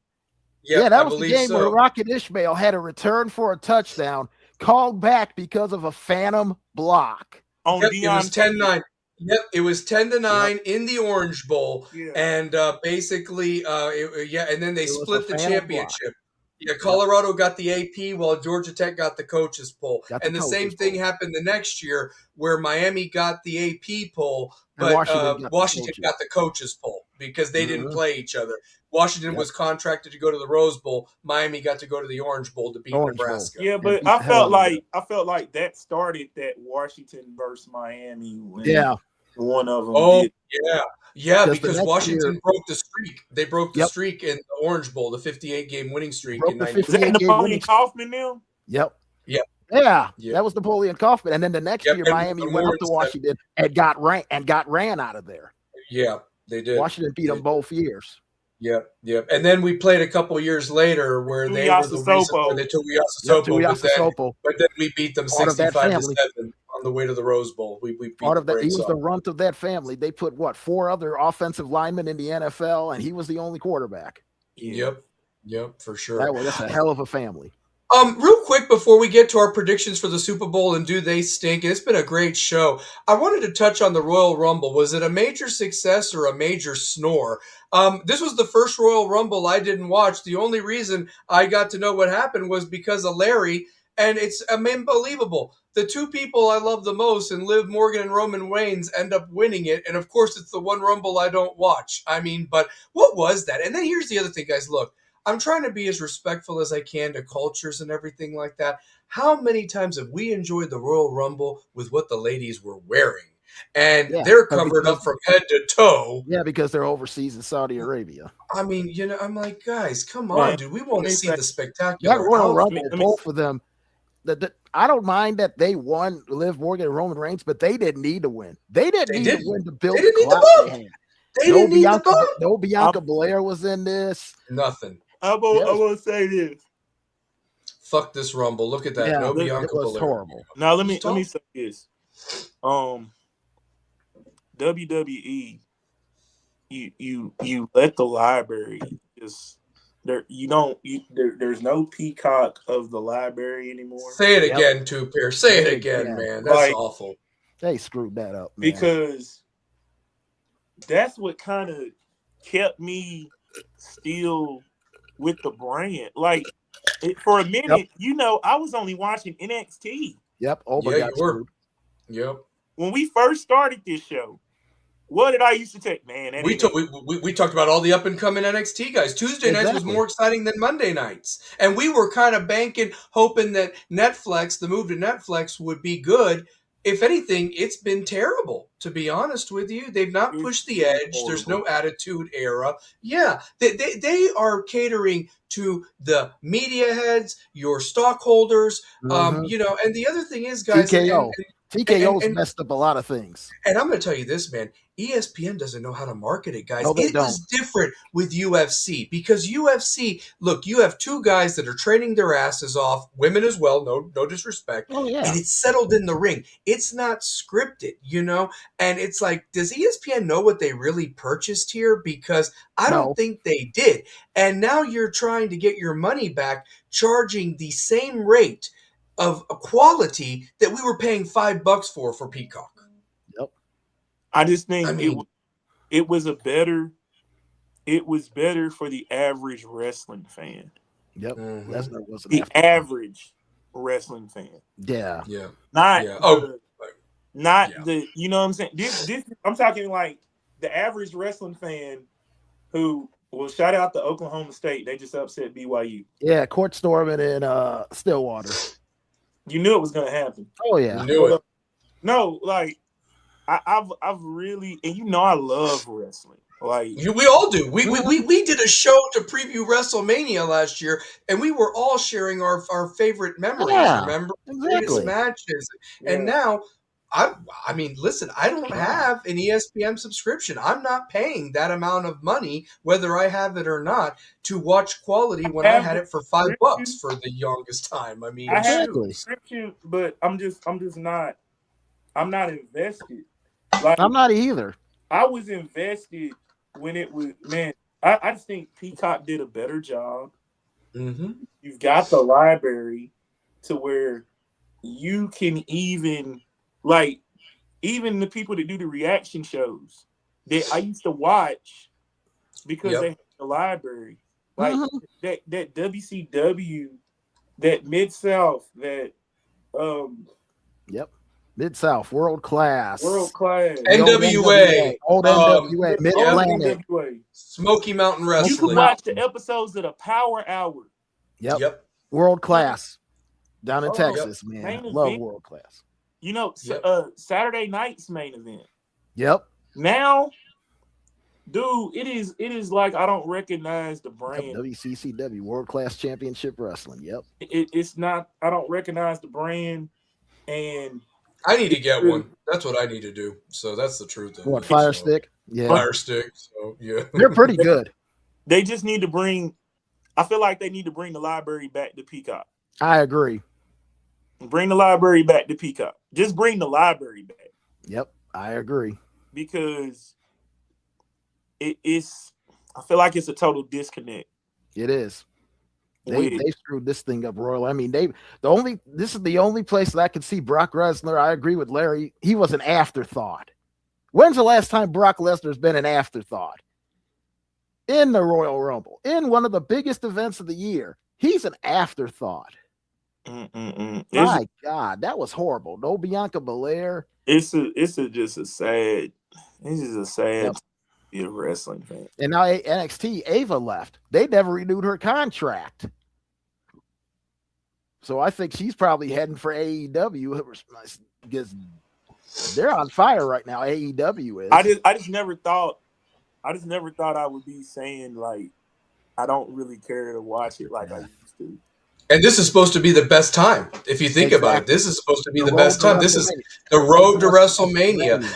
Yeah, that was the game where Rocket Ishmael had a return for a touchdown called back because of a phantom block. It was 10-9. Yep, it was 10-9 in the Orange Bowl, and basically, and then they split the championship. Yeah, Colorado got the AP while Georgia Tech got the coaches poll, and the same thing happened the next year where Miami got the AP poll, but Washington got the coaches poll because they didn't play each other. Washington was contracted to go to the Rose Bowl. Miami got to go to the Orange Bowl to beat Nebraska. Yeah, but I felt like that started that Washington versus Miami. One of them. Oh, yeah, because Washington broke the streak. They broke the streak in the Orange Bowl, the 58-game winning streak in 90. Was that Napoleon Kaufman now? Yep. Yeah. Yeah, that was Napoleon Kaufman. And then the next year, Miami went up to Washington and got ran out of there. Yeah, they did. Washington beat them both years. Yep. And then we played a couple years later where they were the reason where they took Tuiasosopo, but then we beat them 65-7 on the way to the Rose Bowl. We beat part of that. He was the runt of that family. They put 4 other offensive linemen in the NFL, and he was the only quarterback. Yep, for sure. That's a hell of a family. Real quick before we get to our predictions for the Super Bowl and do they stink, and it's been a great show. I wanted to touch on the Royal Rumble. Was it a major success or a major snore? This was the first Royal Rumble I didn't watch. The only reason I got to know what happened was because of Larry, and it's unbelievable. The two people I love the most, and Liv Morgan and Roman Reigns, end up winning it, and of course it's the one Rumble I don't watch. I mean, but what was that? And then here's the other thing, guys. Look. I'm trying to be as respectful as I can to cultures and everything like that. How many times have we enjoyed the Royal Rumble with what the ladies were wearing? And they're covered up from head to toe. Yeah, because they're overseas in Saudi Arabia. I mean, I'm like, guys, come on, dude. We want to see the spectacular. That Royal Rumble, both of them. I don't mind that they won, Liv Morgan and Roman Reigns, but they didn't need to win. They didn't need to win to build the clout they had. They didn't need the bump. No Bianca Belair was in this. Nothing. I will say this. Fuck this Rumble. Look at that. No Bianca Belair. It was horrible. Now let me say this. WWE, you let the library just there. There's no Peacock of the library anymore. Say it again, Two-Pair. Say it again, man. That's awful. They screwed that up, man. Because that's what kind of kept me still with the brand. Like for a minute, I was only watching NXT. Yep. You were. Yep. When we first started this show, what did I used to take? Man, we talked about all the up and coming NXT guys. Tuesday nights was more exciting than Monday nights, and we were kind of banking, hoping that the move to Netflix would be good. If anything, it's been terrible, to be honest with you. They've not pushed the edge. Horrible. There's no Attitude Era. Yeah, they are catering to the media heads, your stockholders, and the other thing is, guys, TKO's messed up a lot of things. And I'm going to tell you this, man. ESPN doesn't know how to market it, guys. No, it was different with UFC because UFC, look, you have two guys that are training their asses off, women as well, no disrespect. Oh, yeah. And it's settled in the ring. It's not scripted, And it's like, does ESPN know what they really purchased here? Because I don't think they did. And now you're trying to get your money back, charging the same rate of quality that we were paying $5 for Peacock. Yep. I just think it was better for the average wrestling fan. Yep. Mhm. Lesnar was an The average wrestling fan. Yeah. Yeah. Not Yeah. Yeah. the, you know what I'm saying? This I'm talking like the average wrestling fan who will shout out to Oklahoma State. They just upset BYU. Yeah, court storming in Stillwater. You knew it was gonna happen. Oh yeah. You knew it. No, like I've really, and you know I love wrestling. Like We all do. We did a show to preview WrestleMania last year, and we were all sharing our favorite memories. Yeah, remember, exactly. greatest matches. And now, I mean, listen, I don't have an ESPN subscription. I'm not paying that amount of money, whether I have it or not, to watch quality when I had it for $5 for the youngest time. I mean, I have Exactly. a subscription, but I'm just not. I'm not invested. Like I'm not either. I was invested when it was, man. I just think Peacock did a better job. Mm-hmm. You've got the library to where you can even, like, even the people that do the reaction shows that I used to watch because they had the library, like that WCW, that Mid-South, that Yep. Mid-South, world class. NWA. Old NWA. Mid-Atlantic. NWA. Smoky Mountain Wrestling. You can watch the episodes of the Power Hour. Yep. World class. Down in Texas, man. Main Love event. world class. You know, Saturday night's main event. Yep. Now, dude, it is like I don't recognize the brand. WCCW, World Class Championship Wrestling. Yep. It's not. I don't recognize the brand, and I need to get one. That's what I need to do. So that's the truth of What, it. Fire So, Stick? Yeah. Fire Stick. So yeah, They're pretty good. they just need to bring. I feel like they need to bring the library back to Peacock. I agree. Bring the library back to Peacock. Just bring the library back. Yep. I agree. Because it's. I feel like it's a total disconnect. It is. They screwed this thing up royal. I mean, this is the only place that I can see Brock Lesnar. I agree with Larry. He was an afterthought. When's the last time Brock Lesnar's been an afterthought? In the Royal Rumble, in one of the biggest events of the year. He's an afterthought. My God, that was horrible. No Bianca Belair. It's just a sad be a wrestling fan. And now NXT, Ava left. They never renewed her contract. So I think she's probably heading for AEW because they're on fire right now. AEW is. I just never thought I would be saying, like, I don't really care to watch it like I used to. And this is supposed to be the best time. If you think about it, this is supposed to be the best time. This is the road to WrestleMania.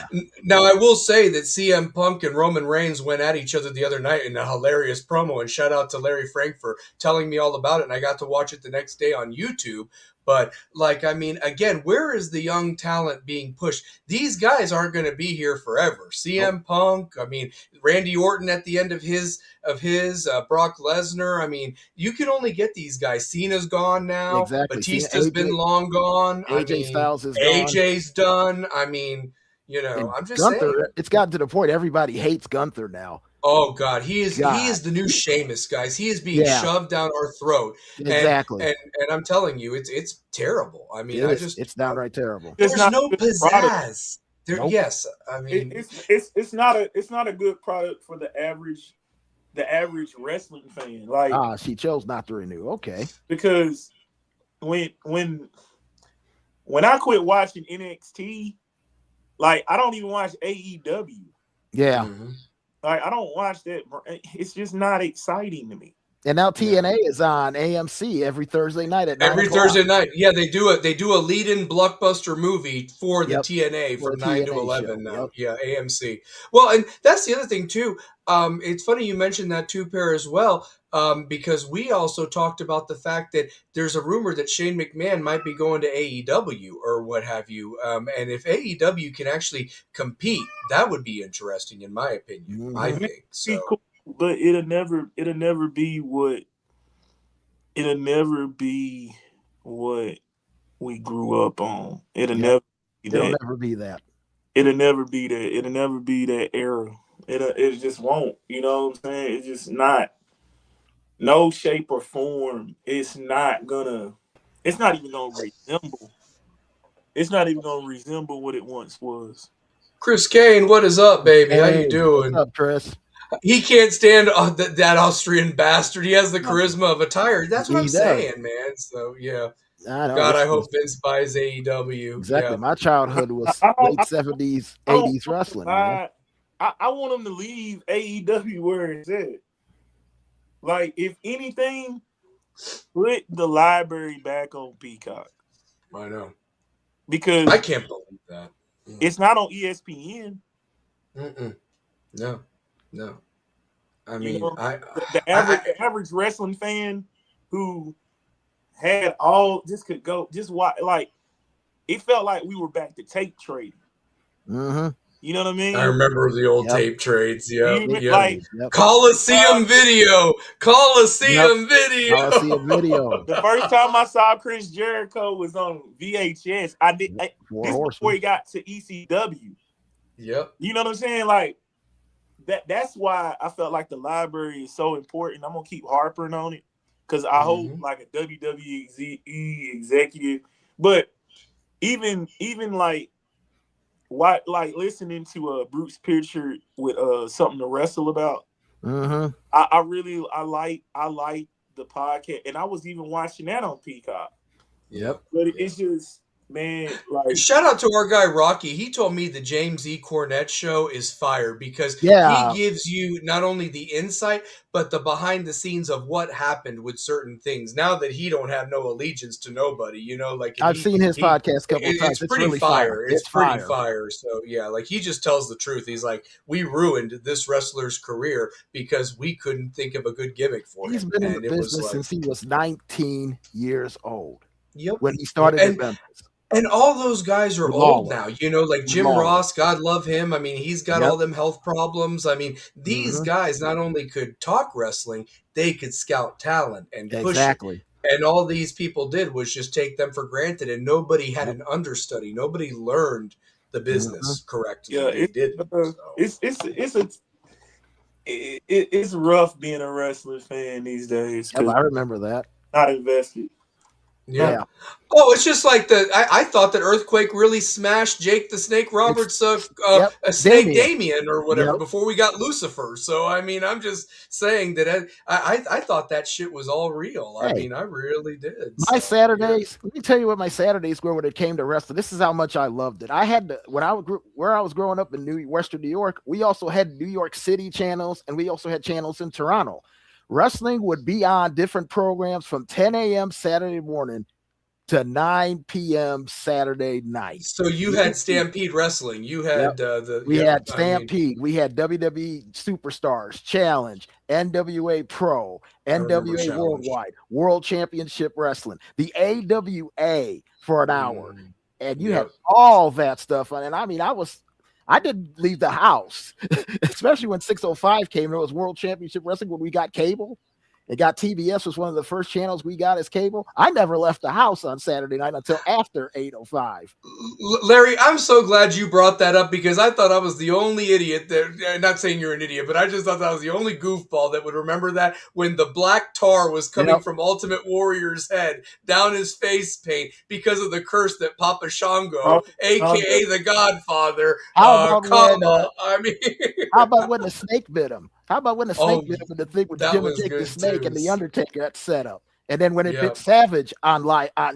Now, I will say that CM Punk and Roman Reigns went at each other the other night in a hilarious promo. And shout out to Larry Frank for telling me all about it. And I got to watch it the next day on YouTube. But, like, I mean, again, where is the young talent being pushed? These guys aren't going to be here forever. CM Punk, I mean, Randy Orton at the end of his Brock Lesnar. I mean, you can only get these guys. Cena's gone now. Exactly. Batista's been long gone. AJ Styles is gone. AJ's done. I mean, you know, and I'm just Gunther, saying. it's gotten to the point everybody hates Gunther now. Oh God, he is the new Sheamus, guys. He is being shoved down our throat. Exactly. And I'm telling you, it's terrible. I mean, it's downright terrible. There's no pizzazz. Nope. Yes, I mean it's not a good product for the average wrestling fan. Like, she chose not to renew. Okay. Because when I quit watching NXT, like, I don't even watch AEW. Yeah. Mm-hmm. Like, I don't watch that. It's just not exciting to me. And now TNA is on AMC every Thursday night at 9 every o'clock. Thursday night. Yeah, they do a lead-in blockbuster movie for the TNA from 9 to 11 now. Yeah, AMC. Well, and that's the other thing too. It's funny you mentioned that too, Per, as well, because we also talked about the fact that there's a rumor that Shane McMahon might be going to AEW or what have you. And if AEW can actually compete, that would be interesting, in my opinion. Mm-hmm. I think so. Cool. But it'll never be what we grew up on. It'll never be that. It'll never be that. It'll never be that era. It just won't. You know what I'm saying? It's just not. No shape or form. It's not gonna. It's not even gonna resemble. It's not even gonna resemble what it once was. Chris Kane, what is up, baby? How you Hey, what's doing? up, Chris? He can't stand that Austrian bastard. He has the No, charisma of a tire. That's what I'm he does. saying, man. So yeah. I know. God, It's I hope just Vince buys AEW. exactly. Yeah. My childhood was I don't. late 70s, I don't 80s want to wrestling, man. buy. I want them to leave AEW where it's at. Like, if anything, put the library back on Peacock I know. because I can't believe that. it's not on ESPN. Mm-mm. No. No. I You mean, know, the average wrestling fan who had all just could go just watch. Like, it felt like we were back to tape trading. Mm-hmm. You know what I mean? I remember the old Yep. tape trades. You Yep. remember, Yep. like Yep. Coliseum video. Yep. Coliseum video. I see a video. the first time I saw Chris Jericho was on VHS. Four This Horsemen. before he got to ECW. Yep. You know what I'm saying? Like that's why I felt like the library is so important. I'm gonna keep harping on it because I hope like a WWE executive, but even like listening to Bruce Pritchard with something to wrestle about. Mm-hmm. I like the podcast, and I was even watching that on Peacock. Yep. But it's just, man, like, shout out to our guy Rocky. He told me the James E. Cornette show is fire because Yeah. he gives you not only the insight but the behind the scenes of what happened with certain things. Now that he don't have no allegiance to nobody, you know, like I've seen his podcast a couple of times. it's pretty really fire. It's pretty fire. fire. So yeah, like he just tells the truth. He's like, we ruined this wrestler's career because we couldn't think of a good gimmick for He's him. been in And the it was business like, since he was 19 years old. yep. When he started in Memphis. And all those guys are old now, you know, like Jim Ross, God love him. I mean, he's got all them health problems. I mean, these guys not only could talk wrestling, they could scout talent and push it. And all these people did was just take them for granted, and nobody had an understudy. Nobody learned the business correctly. Yeah, they didn't. It's rough being a wrestling fan these days. Yep, I remember that. Not invested. Yeah. Oh, it's just like I thought that Earthquake really smashed Jake the Snake Roberts, Snake Damien or whatever before we got Lucifer. So I mean, I'm just saying that I thought that shit was all real. I mean, I really did. My Saturdays. Let me tell you what my Saturdays were when it came to wrestling. This is how much I loved it. I had where I was growing up in Western New York. We also had New York City channels, and we also had channels in Toronto. Wrestling would be on different programs from 10 a.m. Saturday morning to 9 p.m. Saturday night. So you had Stampede Wrestling. You had we had Stampede. We had WWE Superstars Challenge, NWA Pro, NWA Worldwide, World Championship Wrestling, the AWA for an hour, and you had all that stuff. And I mean, I didn't leave the house, especially when 605 came. There was World Championship Wrestling when we got cable. It got TBS was one of the first channels we got as cable. I never left the house on Saturday night until after 8:05. Larry, I'm so glad you brought that up because I thought I was the only idiot that, not saying you're an idiot, but I just thought that I was the only goofball that would remember that when the black tar was coming from Ultimate Warrior's head down his face paint because of the curse that Papa Shango, aka the Godfather, how about when the snake bit him? How about when the snake bit him and the thing with Jim and Jake the Snake and the Undertaker got set up? And then when it bit Savage on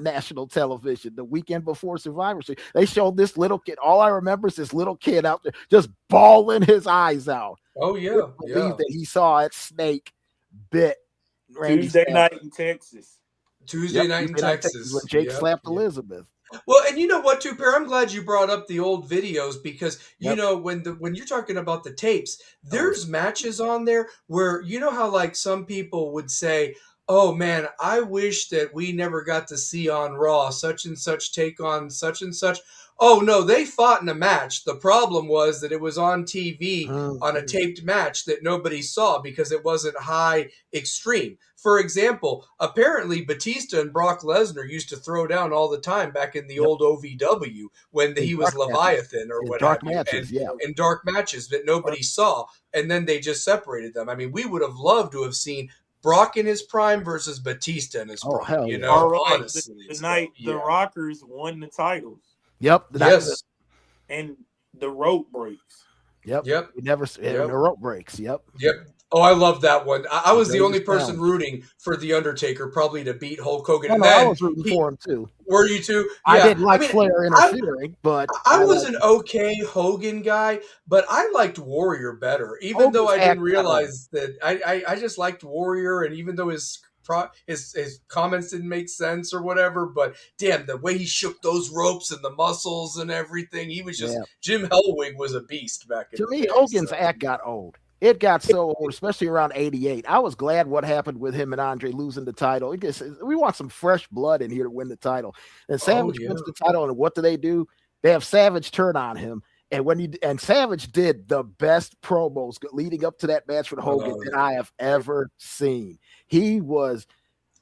national television the weekend before Survivor Series, they showed this little kid. All I remember is this little kid out there just bawling his eyes out. Oh yeah, believe that he saw that snake bit Randy Tuesday Savage. night in Texas. Tuesday night in Texas when Jake slapped Elizabeth. Well, and you know what, too, Per? I'm glad you brought up the old videos because you know when you're talking about the tapes, there's matches on there where you know how like some people would say, oh man, I wish that we never got to see on Raw such and such take on such and such. Oh no, they fought in a match. The problem was that it was on TV on a taped match that nobody saw because it wasn't high extreme. For example, apparently Batista and Brock Lesnar used to throw down all the time back in the old OVW when he was Leviathan or what have you, in dark matches that nobody saw, and then they just separated them. I mean, we would have loved to have seen Brock in his prime versus Batista in his prime. Hell you yeah. know, Right. honestly, the night the Rockers won the titles. Yep. Yes. And the rope breaks. Yep. Yep. We never the rope breaks. Yep. Yep. Oh, I love that one. I was the only Greatest person challenge. rooting for The Undertaker, probably to beat Hulk Hogan. Oh, And no, I then was rooting for him too. Were you too? Yeah. I didn't like mean, Flair interfering, but I was an okay Hogan guy, but I liked Warrior better, even though I didn't realize that. I just liked Warrior, and even though his comments didn't make sense or whatever, but damn, the way he shook those ropes and the muscles and everything, he was just Jim Hellwig was a beast back in the day. To me, Hogan's act got old. It got so old, especially around 88. I was glad what happened with him and Andre losing the title. We want some fresh blood in here to win the title. And Savage wins the title, and what do? They have Savage turn on him. And Savage did the best promos leading up to that match with Hogan that I have ever seen.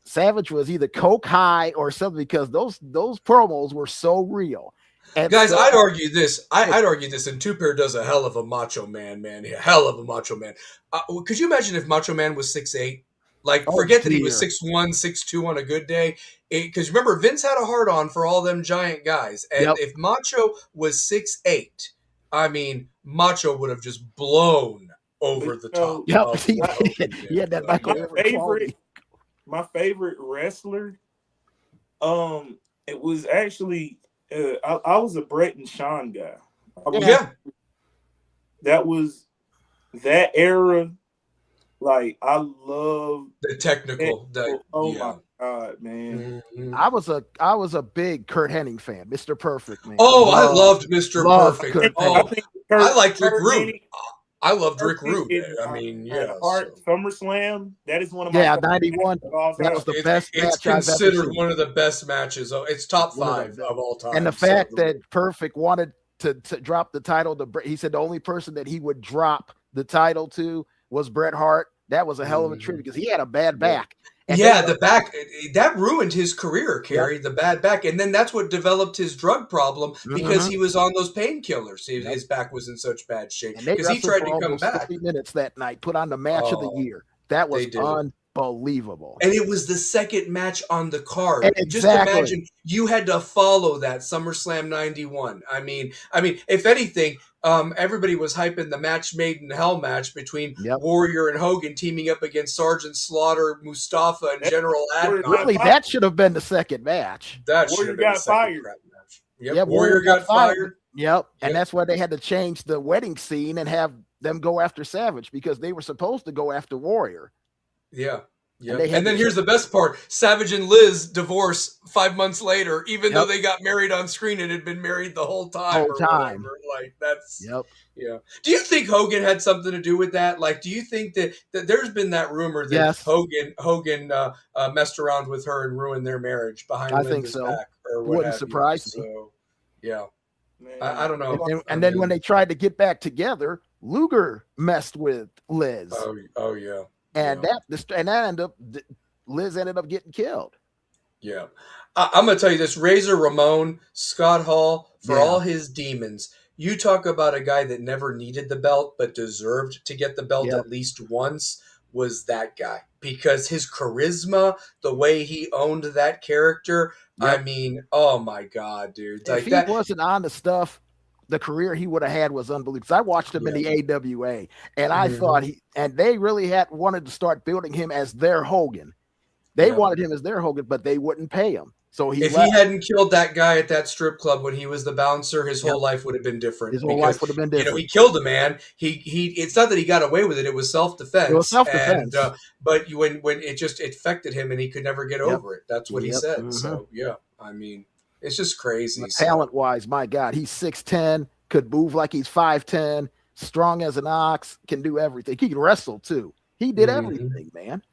Savage was either coke high or something because those promos were so real. And guys, I'd argue this. I'd argue this. And Two Pair does a hell of a Macho Man, hell of a Macho Man. Could you imagine if Macho Man was 6'8"? Like, forget that he was 6'1", 6'2" on a good day. Because remember, Vince had a hard on for all them giant guys. And if Macho was 6'8", I mean, Macho would have just blown over the top. Yep, he had that Michael. My favorite wrestler, it was actually. I was a Brett and Sean guy. That was that era. Like, I love the technical. my God, man! Mm-hmm. I was a big Kurt Hennig fan, Mr. Perfect, man. Oh, I loved Mr. Perfect. I liked Rick Rude. I loved Rick Rude. I mean, SummerSlam. That is one of my 91. That was the best match. It's considered one of the best matches. It's top 5 of all time. And the fact that Perfect wanted to drop the title to, he said the only person that he would drop the title to was Bret Hart. That was a hell of a tribute because he had a bad back. And the back, that ruined his career, Kerry, the bad back. And then that's what developed his drug problem because he was on those painkillers. His back was in such bad shape because he tried to come back. 50 minutes that night, put on the match of the year. That was unbelievable. And it was the second match on the card. Just imagine you had to follow that SummerSlam 91. I mean, if anything, everybody was hyping the match made in hell match between Warrior and Hogan teaming up against Sergeant Slaughter, Mustafa, and General Adnan. Really, that should have been the second match. That should have been the second match. Yep, Warrior got fired. Yep, and that's why they had to change the wedding scene and have them go after Savage because they were supposed to go after Warrior. Yeah. Yeah, and then here's the best part: Savage and Liz divorce 5 months later, even though they got married on screen and had been married the whole time. Like that's yeah. Do you think Hogan had something to do with that? Like, do you think that there's been that rumor that Hogan messed around with her and ruined their marriage behind Linda's back? Or what wouldn't surprise me. So, yeah, I don't know. And then when they tried to get back together, Luger messed with Liz. Oh yeah. And Liz ended up getting killed. Yeah. I'm going to tell you this, Razor Ramon, Scott Hall, for all his demons, you talk about a guy that never needed the belt but deserved to get the belt at least once, was that guy. Because his charisma, the way he owned that character, I mean, oh my God, dude. If he wasn't on the stuff, the career he would have had was unbelievable. I watched him in the AWA, and I thought they really wanted to start building him as their Hogan. They wanted him as their Hogan, but they wouldn't pay him. So he hadn't killed that guy at that strip club when he was the bouncer, his whole life would have been different. His whole life would have been different. He killed a man. It's not that he got away with it; it was self-defense. It was self-defense. But when it affected him, and he could never get over it. That's what he said. So I mean. It's just crazy. Talent-wise, my God, he's 6'10", could move like he's 5'10", strong as an ox, can do everything. He can wrestle, too. He did everything, man.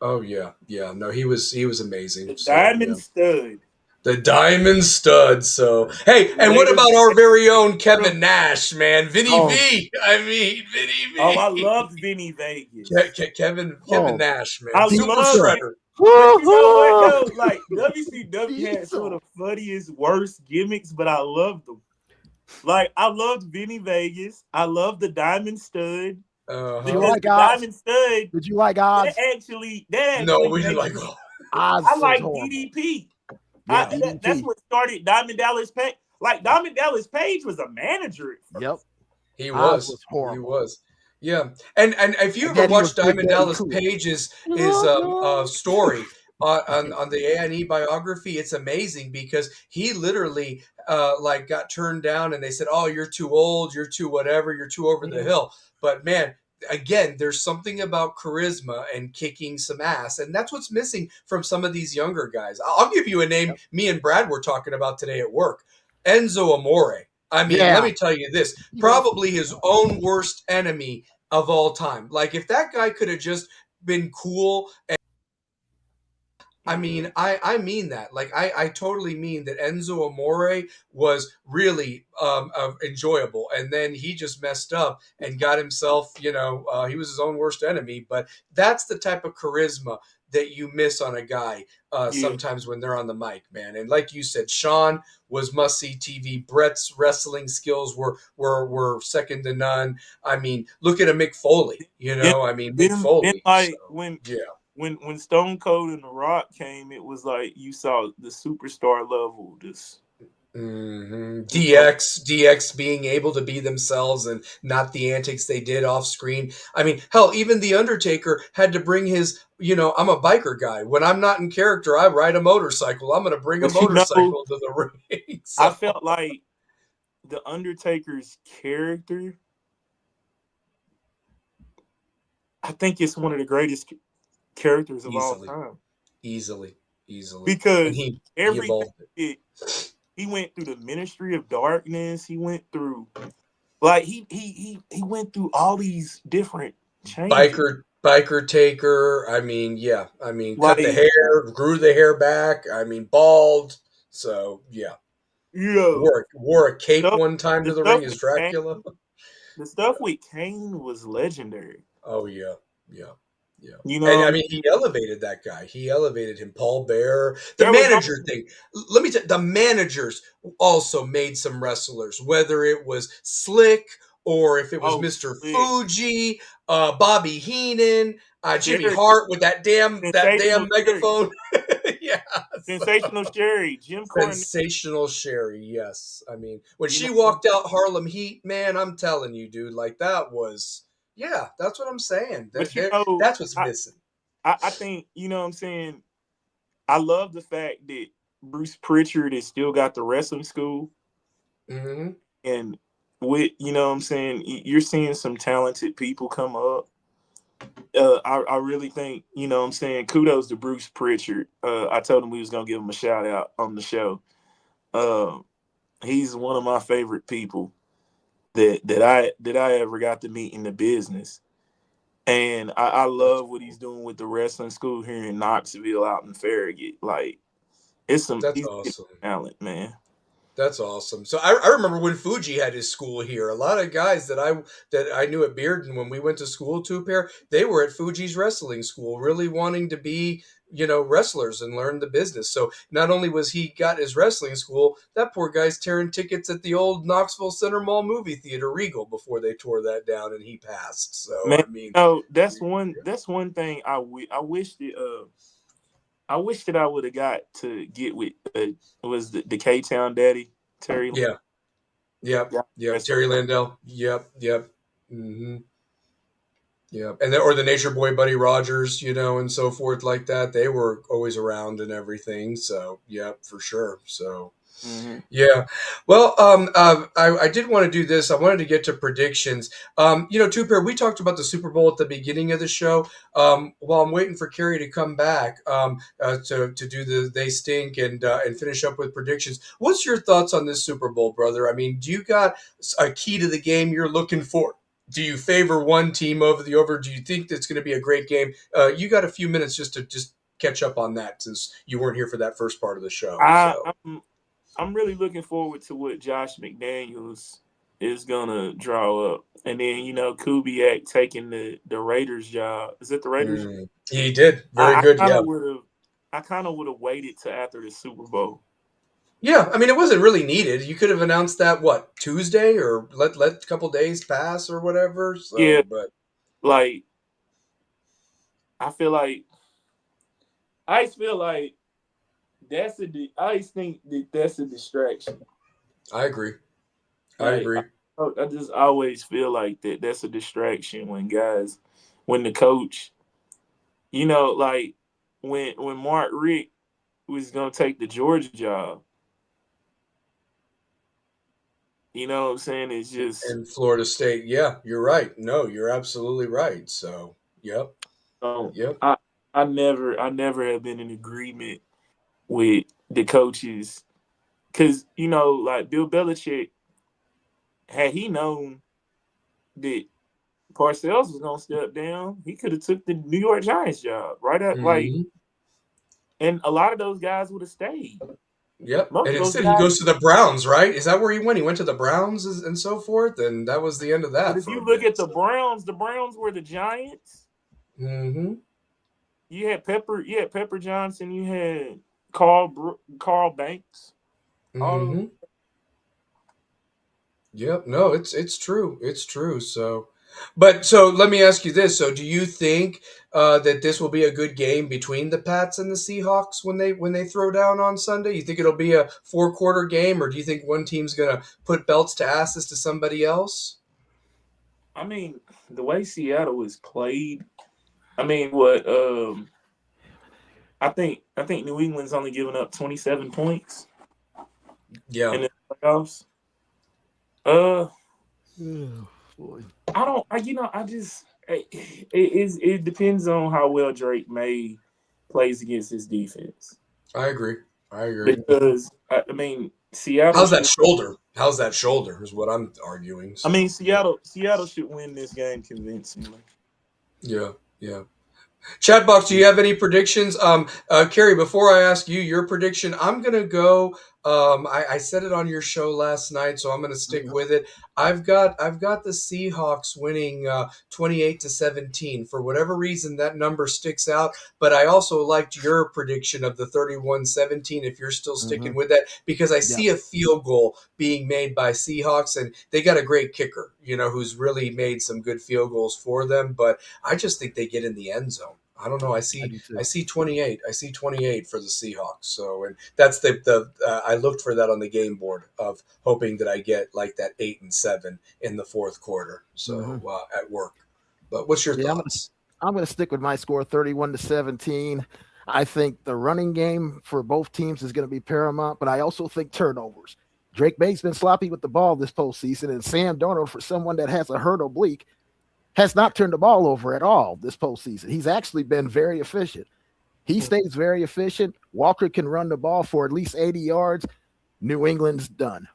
Oh yeah, yeah. No, he was amazing. The So, Diamond yeah. Stud. The Diamond Stud. So, hey, and what Later, about our very own Kevin Nash, man? Vinny Oh, V. I mean, Vinny oh, I V. loved Vinny Vegas. Kevin oh, Nash, man. I Super loved Diesel. it. Shredder. But you know what Woo-hoo! though? Like WCW had some of Diesel. the funniest, worst gimmicks, but I loved them. Like I loved Vinny Vegas. I loved the Diamond Stud Did you Uh-huh. because like the Oz? Diamond Stud Did you like that Oz? No, actually we didn't made like. me. Oz I was like horrible. DDP. Yeah, That's DDP. what started Diamond Dallas Page. Like Diamond Dallas Page was a manager at Yep. first. He Oz was. was He horrible. was. Yeah. And if you And ever then he was watched Big Diamond Daddy Dallas Cool. Page's Woo-hoo! story on the A&E biography, it's amazing because he literally like got turned down and they said, "Oh, you're too old, you're too whatever, you're too over the Mhm. hill." But man, again, there's something about charisma and kicking some ass, and that's what's missing from some of these younger guys. I'll give you a name Yep. me and Brad were talking about today at work. Enzo Amore. I mean, let Yeah. me tell you this, He was. probably his own worst enemy of all time. Like if that guy could have just been cool and I mean, I mean that. Like I totally mean that Enzo Amore was really enjoyable, and then he just messed up and got himself. He was his own worst enemy. But that's the type of charisma that you miss on a guy Yeah. sometimes when they're on the mic, man. And like you said, Sean was must see TV. Brett's wrestling skills were second to none. I mean, look at a Mick Foley. Then, I mean, Mick then Foley. So like yeah. when Stone Cold and The Rock came, it was like you saw the superstar level. This just like DX being able to be themselves and not the antics they did off screen. I mean, hell, even the Undertaker had to bring his. I'm a biker guy. When I'm not in character, I ride a motorcycle. I'm going to bring a but you know, motorcycle to the ring. I So felt like the Undertaker's character. I think it's one of the greatest characters of all easily, time easily, and because he everything evolved it. he went through the Ministry of Darkness. He went through like he went through all these different changes. Biker taker. I mean, yeah. I mean, cut the Like hair, grew the hair back. I mean, bald. So yeah. yeah, Wore a cape stuff, one time the to the stuff ring as with Dracula. the stuff with Kane was legendary. Oh yeah, yeah, yeah. You And I know, mean, he elevated that guy. He elevated him. Paul Bearer, the there was manager thing. Let me tell you, the managers also made some wrestlers. Whether it was Slick or if it was Mr. Slick, Fuji, Bobby Heenan, Jimmy Sherry, Hart with that damn sensational Sherry, megaphone. Yeah, sensational Sherry, Jim Cornette. sensational Sherry. Yes, I mean when You she know, walked out Harlem Heat, man, I'm telling you, dude, like that was. Yeah, that's what I'm saying. but you know, That's what's missing. I think you know what I'm saying. I love the fact that Bruce Pritchard has still got the wrestling school, Mm-hmm. and with you know what I'm saying, you're seeing some talented people come up. I really think you know what I'm saying. Kudos to Bruce Pritchard. I told him we was gonna give him a shout out on the show. Uh, he's one of my favorite people that I ever got to meet in the business. And I love what he's doing with the wrestling school here in Knoxville out in Farragut. Like he's That's getting awesome. talent, man. That's awesome. So I remember when Fuji had his school here. A lot of guys that I knew at Bearden when we went to school, two pair, they were at Fuji's wrestling school, really wanting to be wrestlers and learn the business. So not only was he got his wrestling school, that poor guy's tearing tickets at the old Knoxville Center Mall movie theater Regal before they tore that down and he passed. So Man, I mean, that's one thing I wish that I wish that I would have got to get with was the K Town Daddy Terry. yeah, yep, Yeah, Terry Landell, yep, mm-hmm. Yeah, and or the Nature Boy Buddy Rogers, and so forth like that. They were always around and everything. So yeah, for sure. So mm-hmm. yeah, well, I did want to do this. I wanted to get to predictions. Two pair. We talked about the Super Bowl at the beginning of the show. While I'm waiting for Carrie to come back to do the They Stink and finish up with predictions. What's your thoughts on this Super Bowl, brother? I mean, do you got a key to the game you're looking for? Do you favor one team over the over? Do you think that's going to be a great game? You got a few minutes just to catch up on that since you weren't here for that first part of the show. I'm really looking forward to what Josh McDaniels is gonna draw up, and then Kubiak taking the Raiders job. Is it the Raiders? He did very good. I kind of would have waited to after the Super Bowl. Yeah, I mean, it wasn't really needed. You could have announced that Tuesday or let a couple days pass or whatever. So, yeah, but like I feel like I think that's a distraction. I agree. I just always feel like that's a distraction when the coach, like when Mark Richt was gonna take the Georgia job. You know what I'm saying? It's just in Florida State. Yeah, you're right. No, you're absolutely right. So, yep. Yep. I never have been in agreement with the coaches because like Bill Belichick, had he known that Parcells was gonna step down, he could have took the New York Giants job right at and a lot of those guys would have stayed. Yep. And instead he goes to the Browns, right? Is that where he went? He went to the Browns and so forth, and that was the end of that. But if you look at the Browns were the Giants. Mm-hmm. You had Pepper Johnson, you had Carl Banks. Mm-hmm. Yep. No, it's true. It's true. So let me ask you this. So do you think that this will be a good game between the Pats and the Seahawks when they throw down on Sunday? You think it'll be a 4-quarter game, or do you think one team's going to put belts to asses to somebody else? I mean, the way Seattle is played, I mean, what I think New England's only given up 27 points. Yeah. In the playoffs. It depends on how well Drake May plays against his defense. I agree. Because I mean, Seattle. How's that shoulder? Is what I'm arguing. So. I mean, Seattle should win this game convincingly. Yeah. Chatbox, do you have any predictions? Carrie, before I ask you your prediction, I'm going to go. I said it on your show last night, so I'm going to stick with it. I've got the Seahawks winning 28-17. For whatever reason, that number sticks out. But I also liked your prediction of the 31-17. If you're still sticking with that, because I see a field goal being made by Seahawks, and they got a great kicker, who's really made some good field goals for them. But I just think they get in the end zone. I don't know. I see 28. I see 28 for the Seahawks. So, and that's I looked for that on the game board of hoping that I get like that 8 and 7 in the fourth quarter. So at work. But what's your thoughts? I'm going to stick with my score, 31-17. I think the running game for both teams is going to be paramount, but I also think turnovers. Drake May's been sloppy with the ball this postseason, and Sam Darnold, for someone that has a hurt oblique, has not turned the ball over at all this postseason. He's actually been very efficient. He stays very efficient. Walker can run the ball for at least 80 yards. New England's done.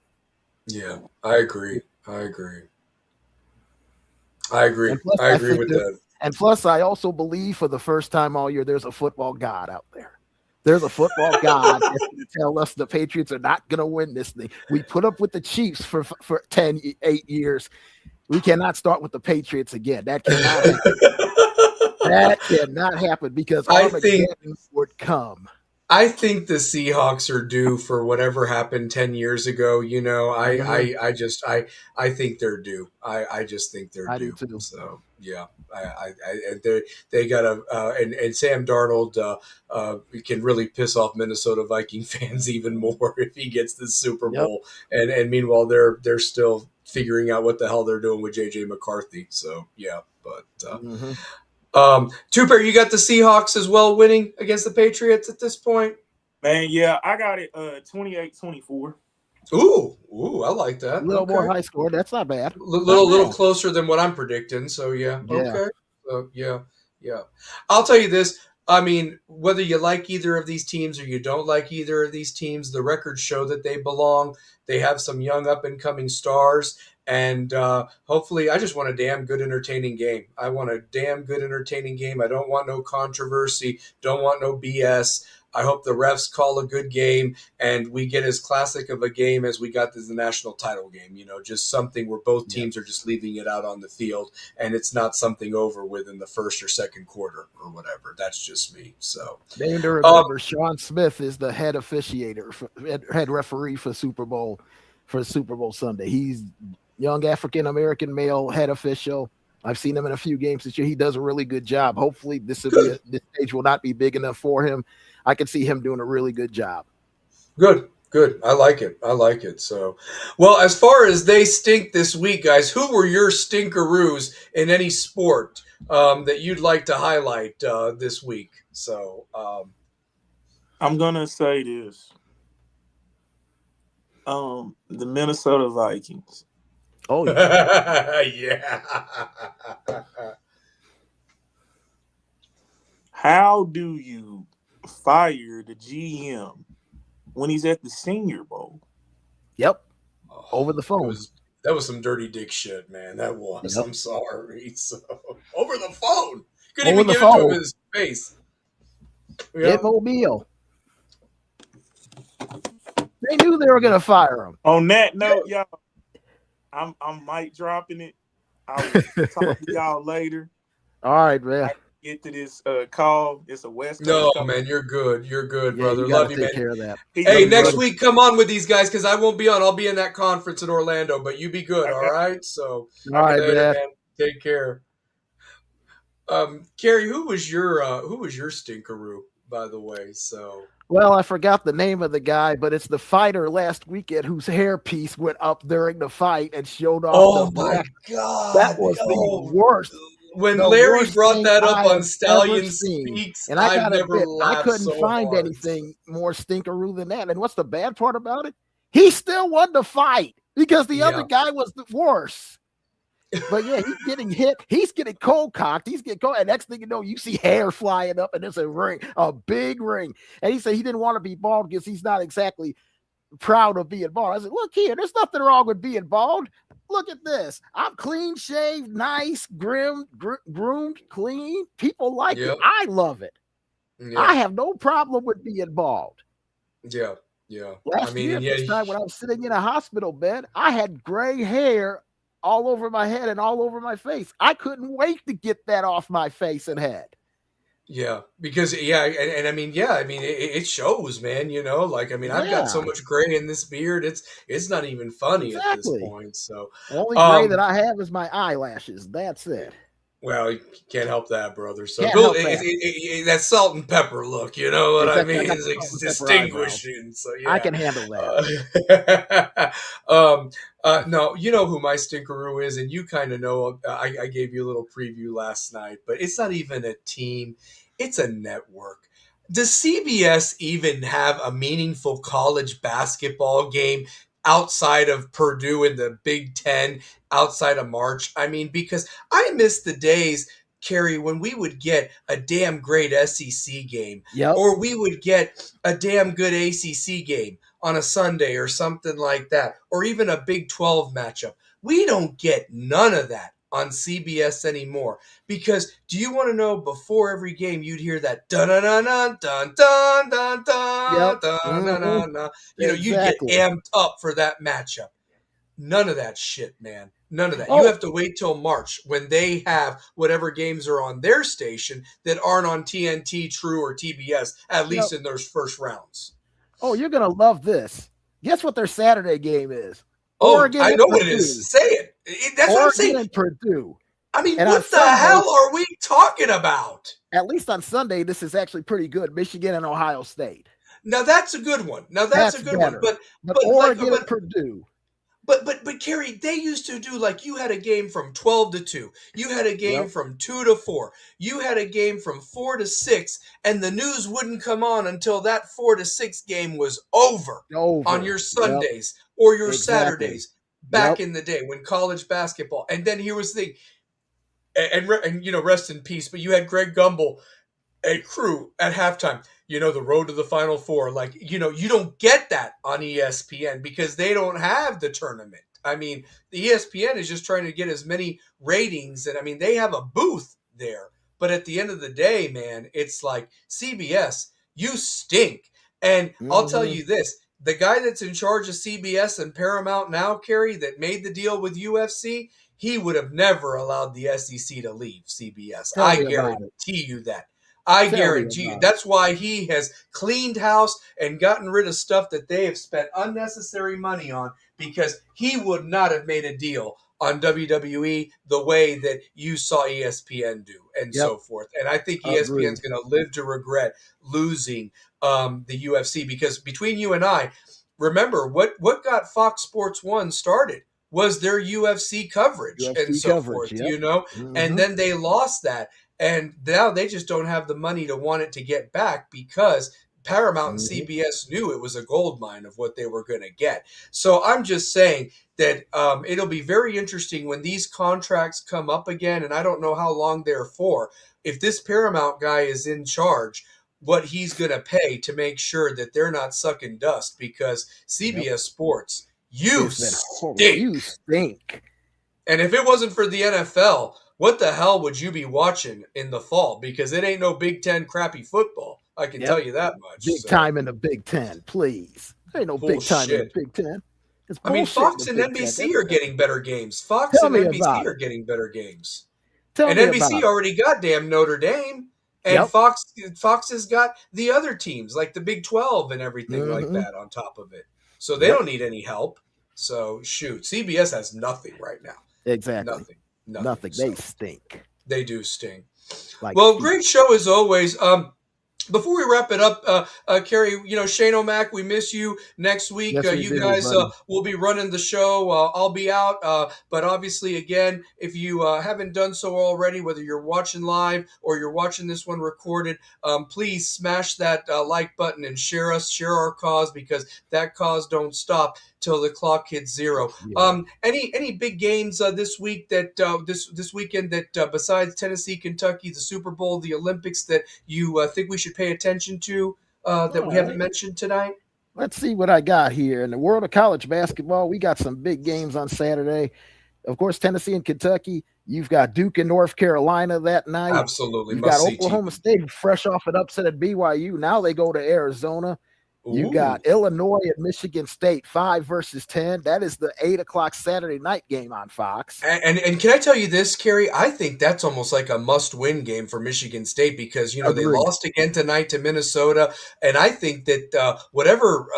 Yeah, I agree. I agree with that. And plus, I also believe for the first time all year, there's a football god out there. There's a football god that's going to tell us the Patriots are not going to win this thing. We put up with the Chiefs for 8 years. We cannot start with the Patriots again. That cannot happen. That cannot happen because Armageddon would come. I think the Seahawks are due for whatever happened 10 years ago. I think they're due. I just think they're due. Do too. So yeah, they got and Sam Darnold can really piss off Minnesota Viking fans even more if he gets the Super Bowl. And meanwhile they're still figuring out what the hell they're doing with JJ McCarthy. So yeah, but Two-Pair, you got the Seahawks as well winning against the Patriots at this point? Man, yeah, I got it 28-24. Ooh, I like that. A little more high score. That's not bad. Little closer than what I'm predicting. So yeah. Okay. Yeah. I'll tell you this. I mean, whether you like either of these teams or you don't like either of these teams, the records show that they belong. They have some young up and coming stars. And hopefully, I just want a damn good, entertaining game. I want a damn good, entertaining game. I don't want no controversy. Don't want no BS. I hope the refs call a good game and we get as classic of a game as we got as the national title game. You know, just something where both teams are just leaving it out on the field and it's not something over with in the first or second quarter or whatever. That's just me. So, name to remember, Sean Smith is the head officiator, head referee for Super Bowl Sunday. He's young African-American male head official. I've seen him in a few games this year. He does a really good job. Hopefully this stage will not be big enough for him. I can see him doing a really good job. Good. I like it. So, well, as far as they stink this week, guys, who were your stinkeroos in any sport that you'd like to highlight this week? So, I'm going to say this. The Minnesota Vikings. Oh, yeah. yeah. How do you fire the GM when he's at the Senior Bowl? Yep. Over the phone. That was some dirty dick shit, man. That was. Yep. I'm sorry. So, over the phone. Couldn't even give it to him in his face. Yep. Mobile. They knew they were going to fire him. On that note, y'all, I'm mic dropping it. I'll talk to y'all later. All right, man. Get to this call. It's a West Coast. No, man, you're good. You're good, brother. Love you, man. Take care of that. Hey, next week, come on with these guys because I won't be on. I'll be in that conference in Orlando, but you be good, all right? So, all right, man. Take care. Carrie, who was your stinkeroo, by the way? So. Well, I forgot the name of the guy, but it's the fighter last weekend whose hairpiece went up during the fight and showed off. Oh my God, that was the worst. When Larry brought that up on Stallion Speaks, and I couldn't find anything more stinkeroo than that. And what's the bad part about it? He still won the fight because the other guy was worse. But yeah, he's getting hit. He's getting cold cocked. He's getting cold. And next thing you know, you see hair flying up, and there's a ring, a big ring. And he said he didn't want to be bald because he's not exactly proud of being bald. I said, look here, there's nothing wrong with being bald. Look at this. I'm clean shaved, nice, groomed, clean. People like it. I love it. Yeah. I have no problem with being bald. Yeah. Last year, this time when I was sitting in a hospital bed, I had gray hair all over my head and all over my face. I couldn't wait to get that off my face and head. Yeah, because it shows, man. You know, like I've got so much gray in this beard. It's not even funny at this point. So the only gray that I have is my eyelashes. That's it. Well, you can't help that, brother. So that salt and pepper look, you know what I mean? It's distinguishing. So yeah, I can handle that. No, you know who my stinkeroo is, and you kind of know. I gave you a little preview last night, but it's not even a team; it's a network. Does CBS even have a meaningful college basketball game outside of Purdue in the Big Ten, outside of March? I mean, because I miss the days, Kerry, when we would get a damn great SEC game, or we would get a damn good ACC game on a Sunday or something like that, or even a Big 12 matchup. We don't get none of that on CBS anymore. Because do you want to know, before every game, you'd hear that dun dun dun dun dun dun dun dun dun dun dun. You know, you get amped up for that matchup. None of that shit, man. None of that. You have to wait till March when they have whatever games are on their station that aren't on TNT, True, or TBS, at least in those first rounds. Oh, you're going to love this. Guess what their Saturday game is? Oregon, I know what it is. Say it. That's what I'm saying. Oregon and Purdue. I mean, what the hell are we talking about? At least on Sunday, this is actually pretty good. Michigan and Ohio State. Now, that's a good one. That's a good better. One. But Oregon and Purdue. But Kerry, they used to do, like, you had a game from 12 to 2. You had a game from 2 to 4. You had a game from 4 to 6, and the news wouldn't come on until that 4 to 6 game was over. On your Sundays or your Saturdays back in the day when college basketball. And then here was the and you know, rest in peace, but you had Greg Gumbel a crew at halftime. The road to the Final Four. Like, you don't get that on ESPN because they don't have the tournament. I mean, the ESPN is just trying to get as many ratings. And, I mean, they have a booth there. But at the end of the day, man, it's like, CBS, you stink. And I'll tell you this. The guy that's in charge of CBS and Paramount now, Kerry, that made the deal with UFC, he would have never allowed the SEC to leave CBS. I guarantee you that. I guarantee you. That's why he has cleaned house and gotten rid of stuff that they have spent unnecessary money on, because he would not have made a deal on WWE the way that you saw ESPN do and so forth. And I think ESPN is going to live to regret losing the UFC, because between you and I, remember what got Fox Sports 1 started was their UFC coverage and so forth, and then they lost that. And now they just don't have the money to want it to get back, because Paramount and CBS knew it was a gold mine of what they were going to get. So I'm just saying that it'll be very interesting when these contracts come up again, and I don't know how long they're for. If this Paramount guy is in charge, what he's going to pay to make sure that they're not sucking dust, because CBS Sports, you stink. And if it wasn't for the NFL, what the hell would you be watching in the fall? Because it ain't no Big Ten crappy football. I can tell you that much. Big time in the Big Ten, please. There ain't no big time in the Big Ten. I mean, Fox and NBC are getting better games. Fox and NBC are getting better games. And NBC already got damn Notre Dame. And Fox has got the other teams, like the Big 12 and everything like that on top of it. So they don't need any help. So, shoot, CBS has nothing right now. Exactly. Nothing. So, they stink. They do stink. Great show as always. Before we wrap it up, Kerry, Shane O'Mac, we miss you next week. Yes, you guys will be running the show. I'll be out. But obviously, again, if you haven't done so already, whether you're watching live or you're watching this one recorded, please smash that like button and share our cause, because that cause don't stop till the clock hits zero. Any big games this week that this weekend that besides Tennessee, Kentucky, the Super Bowl, the Olympics, that you think we should pay attention to that we haven't mentioned tonight? Let's see what I got here. In the world of college basketball, we got some big games on Saturday. Of course, Tennessee and Kentucky. You've got Duke and North Carolina that night. Absolutely. You've got Oklahoma State fresh off an upset at BYU. Now they go to Arizona. You got Illinois and Michigan State, 5 versus 10. That is the 8:00 Saturday night game on Fox. And can I tell you this, Kerry? I think that's almost like a must-win game for Michigan State, because they lost again tonight to Minnesota, and I think that whatever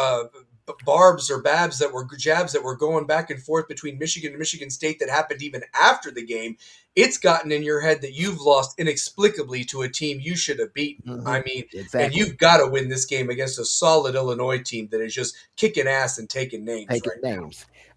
jabs that were going back and forth between Michigan and Michigan State that happened even after the game, it's gotten in your head that you've lost inexplicably to a team you should have beaten. I mean, and you've got to win this game against a solid Illinois team that is just kicking ass and taking names now.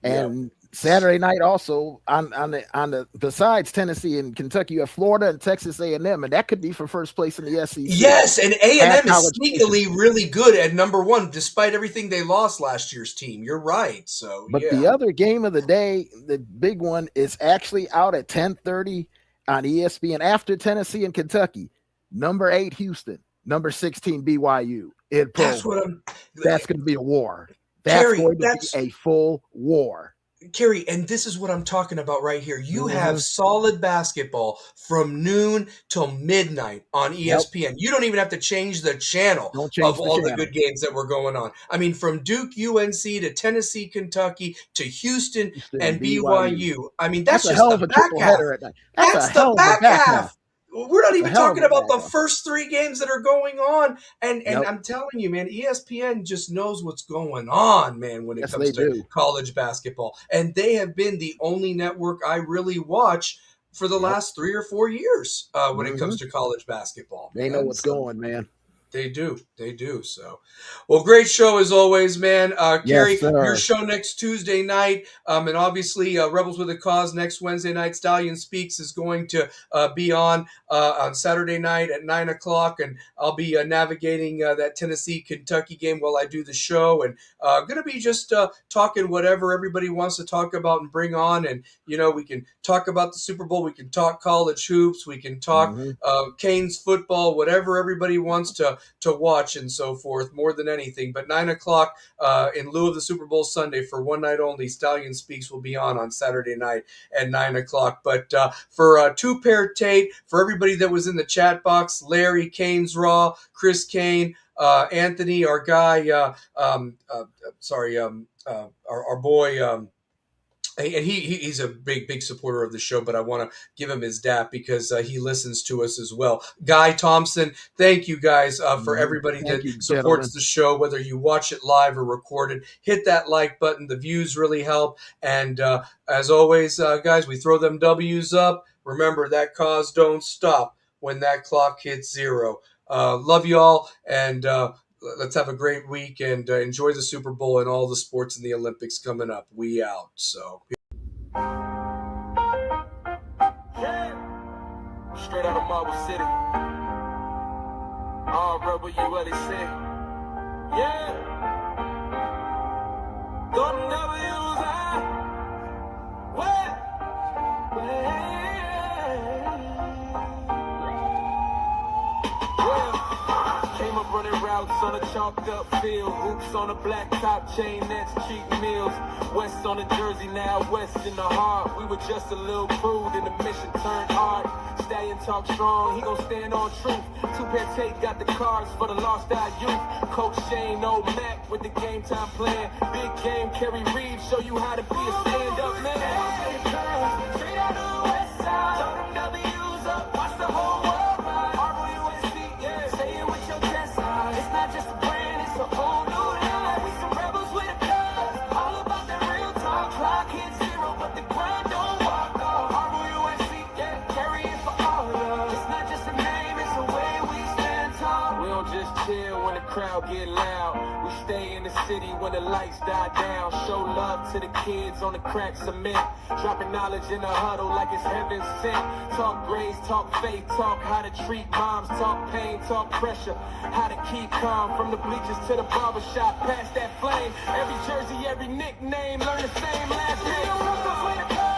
And Saturday night also on the besides Tennessee and Kentucky, you have Florida and Texas A&M, and that could be for first place in the SEC. Yes, and A&M is sneakily really good at number one, despite everything they lost last year's team. You're right. So, but the other game of the day, the big one, is actually out at 10:30 on ESPN after Tennessee and Kentucky. Number 8 Houston, number 16 BYU. That's going to be a war. That's going to be a full war. Kerry, and this is what I'm talking about right here. You have solid basketball from noon till midnight on ESPN. You don't even have to change the channel of all the good games that were going on. I mean, from Duke, UNC to Tennessee, Kentucky to Houston and BYU. I mean, that's just the back half. That's the back half. We're not even talking about the first 3 games that are going on. And I'm telling you, man, ESPN just knows what's going on, man, when it comes to college basketball. And they have been the only network I really watch for the last 3 or 4 years when it comes to college basketball. They know what's going, man. They do. They do. So, well, great show as always, man. Kerry, Yes, sir. your show next Tuesday night, and obviously Rebels with a Cause next Wednesday night. Stallion Speaks is going to be on Saturday night at 9 o'clock, and I'll be navigating that Tennessee-Kentucky game while I do the show, and going to be just talking whatever everybody wants to talk about and bring on, and we can talk about the Super Bowl, we can talk college hoops, we can talk Canes football, whatever everybody wants to watch and so forth, more than anything. But 9 o'clock in lieu of the Super Bowl Sunday for one night only, Stallion Speaks will be on Saturday night at 9 o'clock. But for Two-Pair Tate, for everybody that was in the chat box, Larry, Canes Raw, Chris Kane, Anthony, our guy, our boy, and he's a big supporter of the show, but I want to give him his dap because he listens to us as well. Guy Thompson, thank you guys for everybody that supports the show, whether you watch it live or recorded. Hit that like button. The views really help. And as always, guys, we throw them W's up. Remember, that cause don't stop when that clock hits 0. Love you all, and let's have a great week and enjoy the Super Bowl and all the sports and the Olympics coming up. We out. So. Straight out of Marble City. RWAC. Yeah. Golden W's, came up running routes on a chalked up field. Hoops on a black top, chain nets, cheap meals. West on the jersey, now west in the heart. We were just a little crude and the mission turned hard. Stallion talk strong, he gon' stand on truth. Two-Pair Tate got the cards for the lost our youth. Coach Shane, old Mac with the game time plan. Big game, Kerry Reeves, show you how to be a stand-up man. Straight out of the west side, throw them W's up, watch the whole world ride. RWAC, yeah, say it with your chest. It's not just a brand, it's a whole new line. We some rebels with a cause, all about that real talk. Clock hits 0, but the grind don't walk off. RWAC, yeah, carry it for all of us. It's not just a name, it's the way we stand tall. We don't just chill when the crowd get loud. We stay in the city when the lights die down. Show love to the kids on the crack cement. Dropping knowledge in the huddle like it's heaven sent. Talk grades, talk faith, talk how to treat moms. Talk pain, talk pressure, how to keep calm. From the bleachers to the barbershop, past that flame. Every jersey, every nickname, learn the same last name.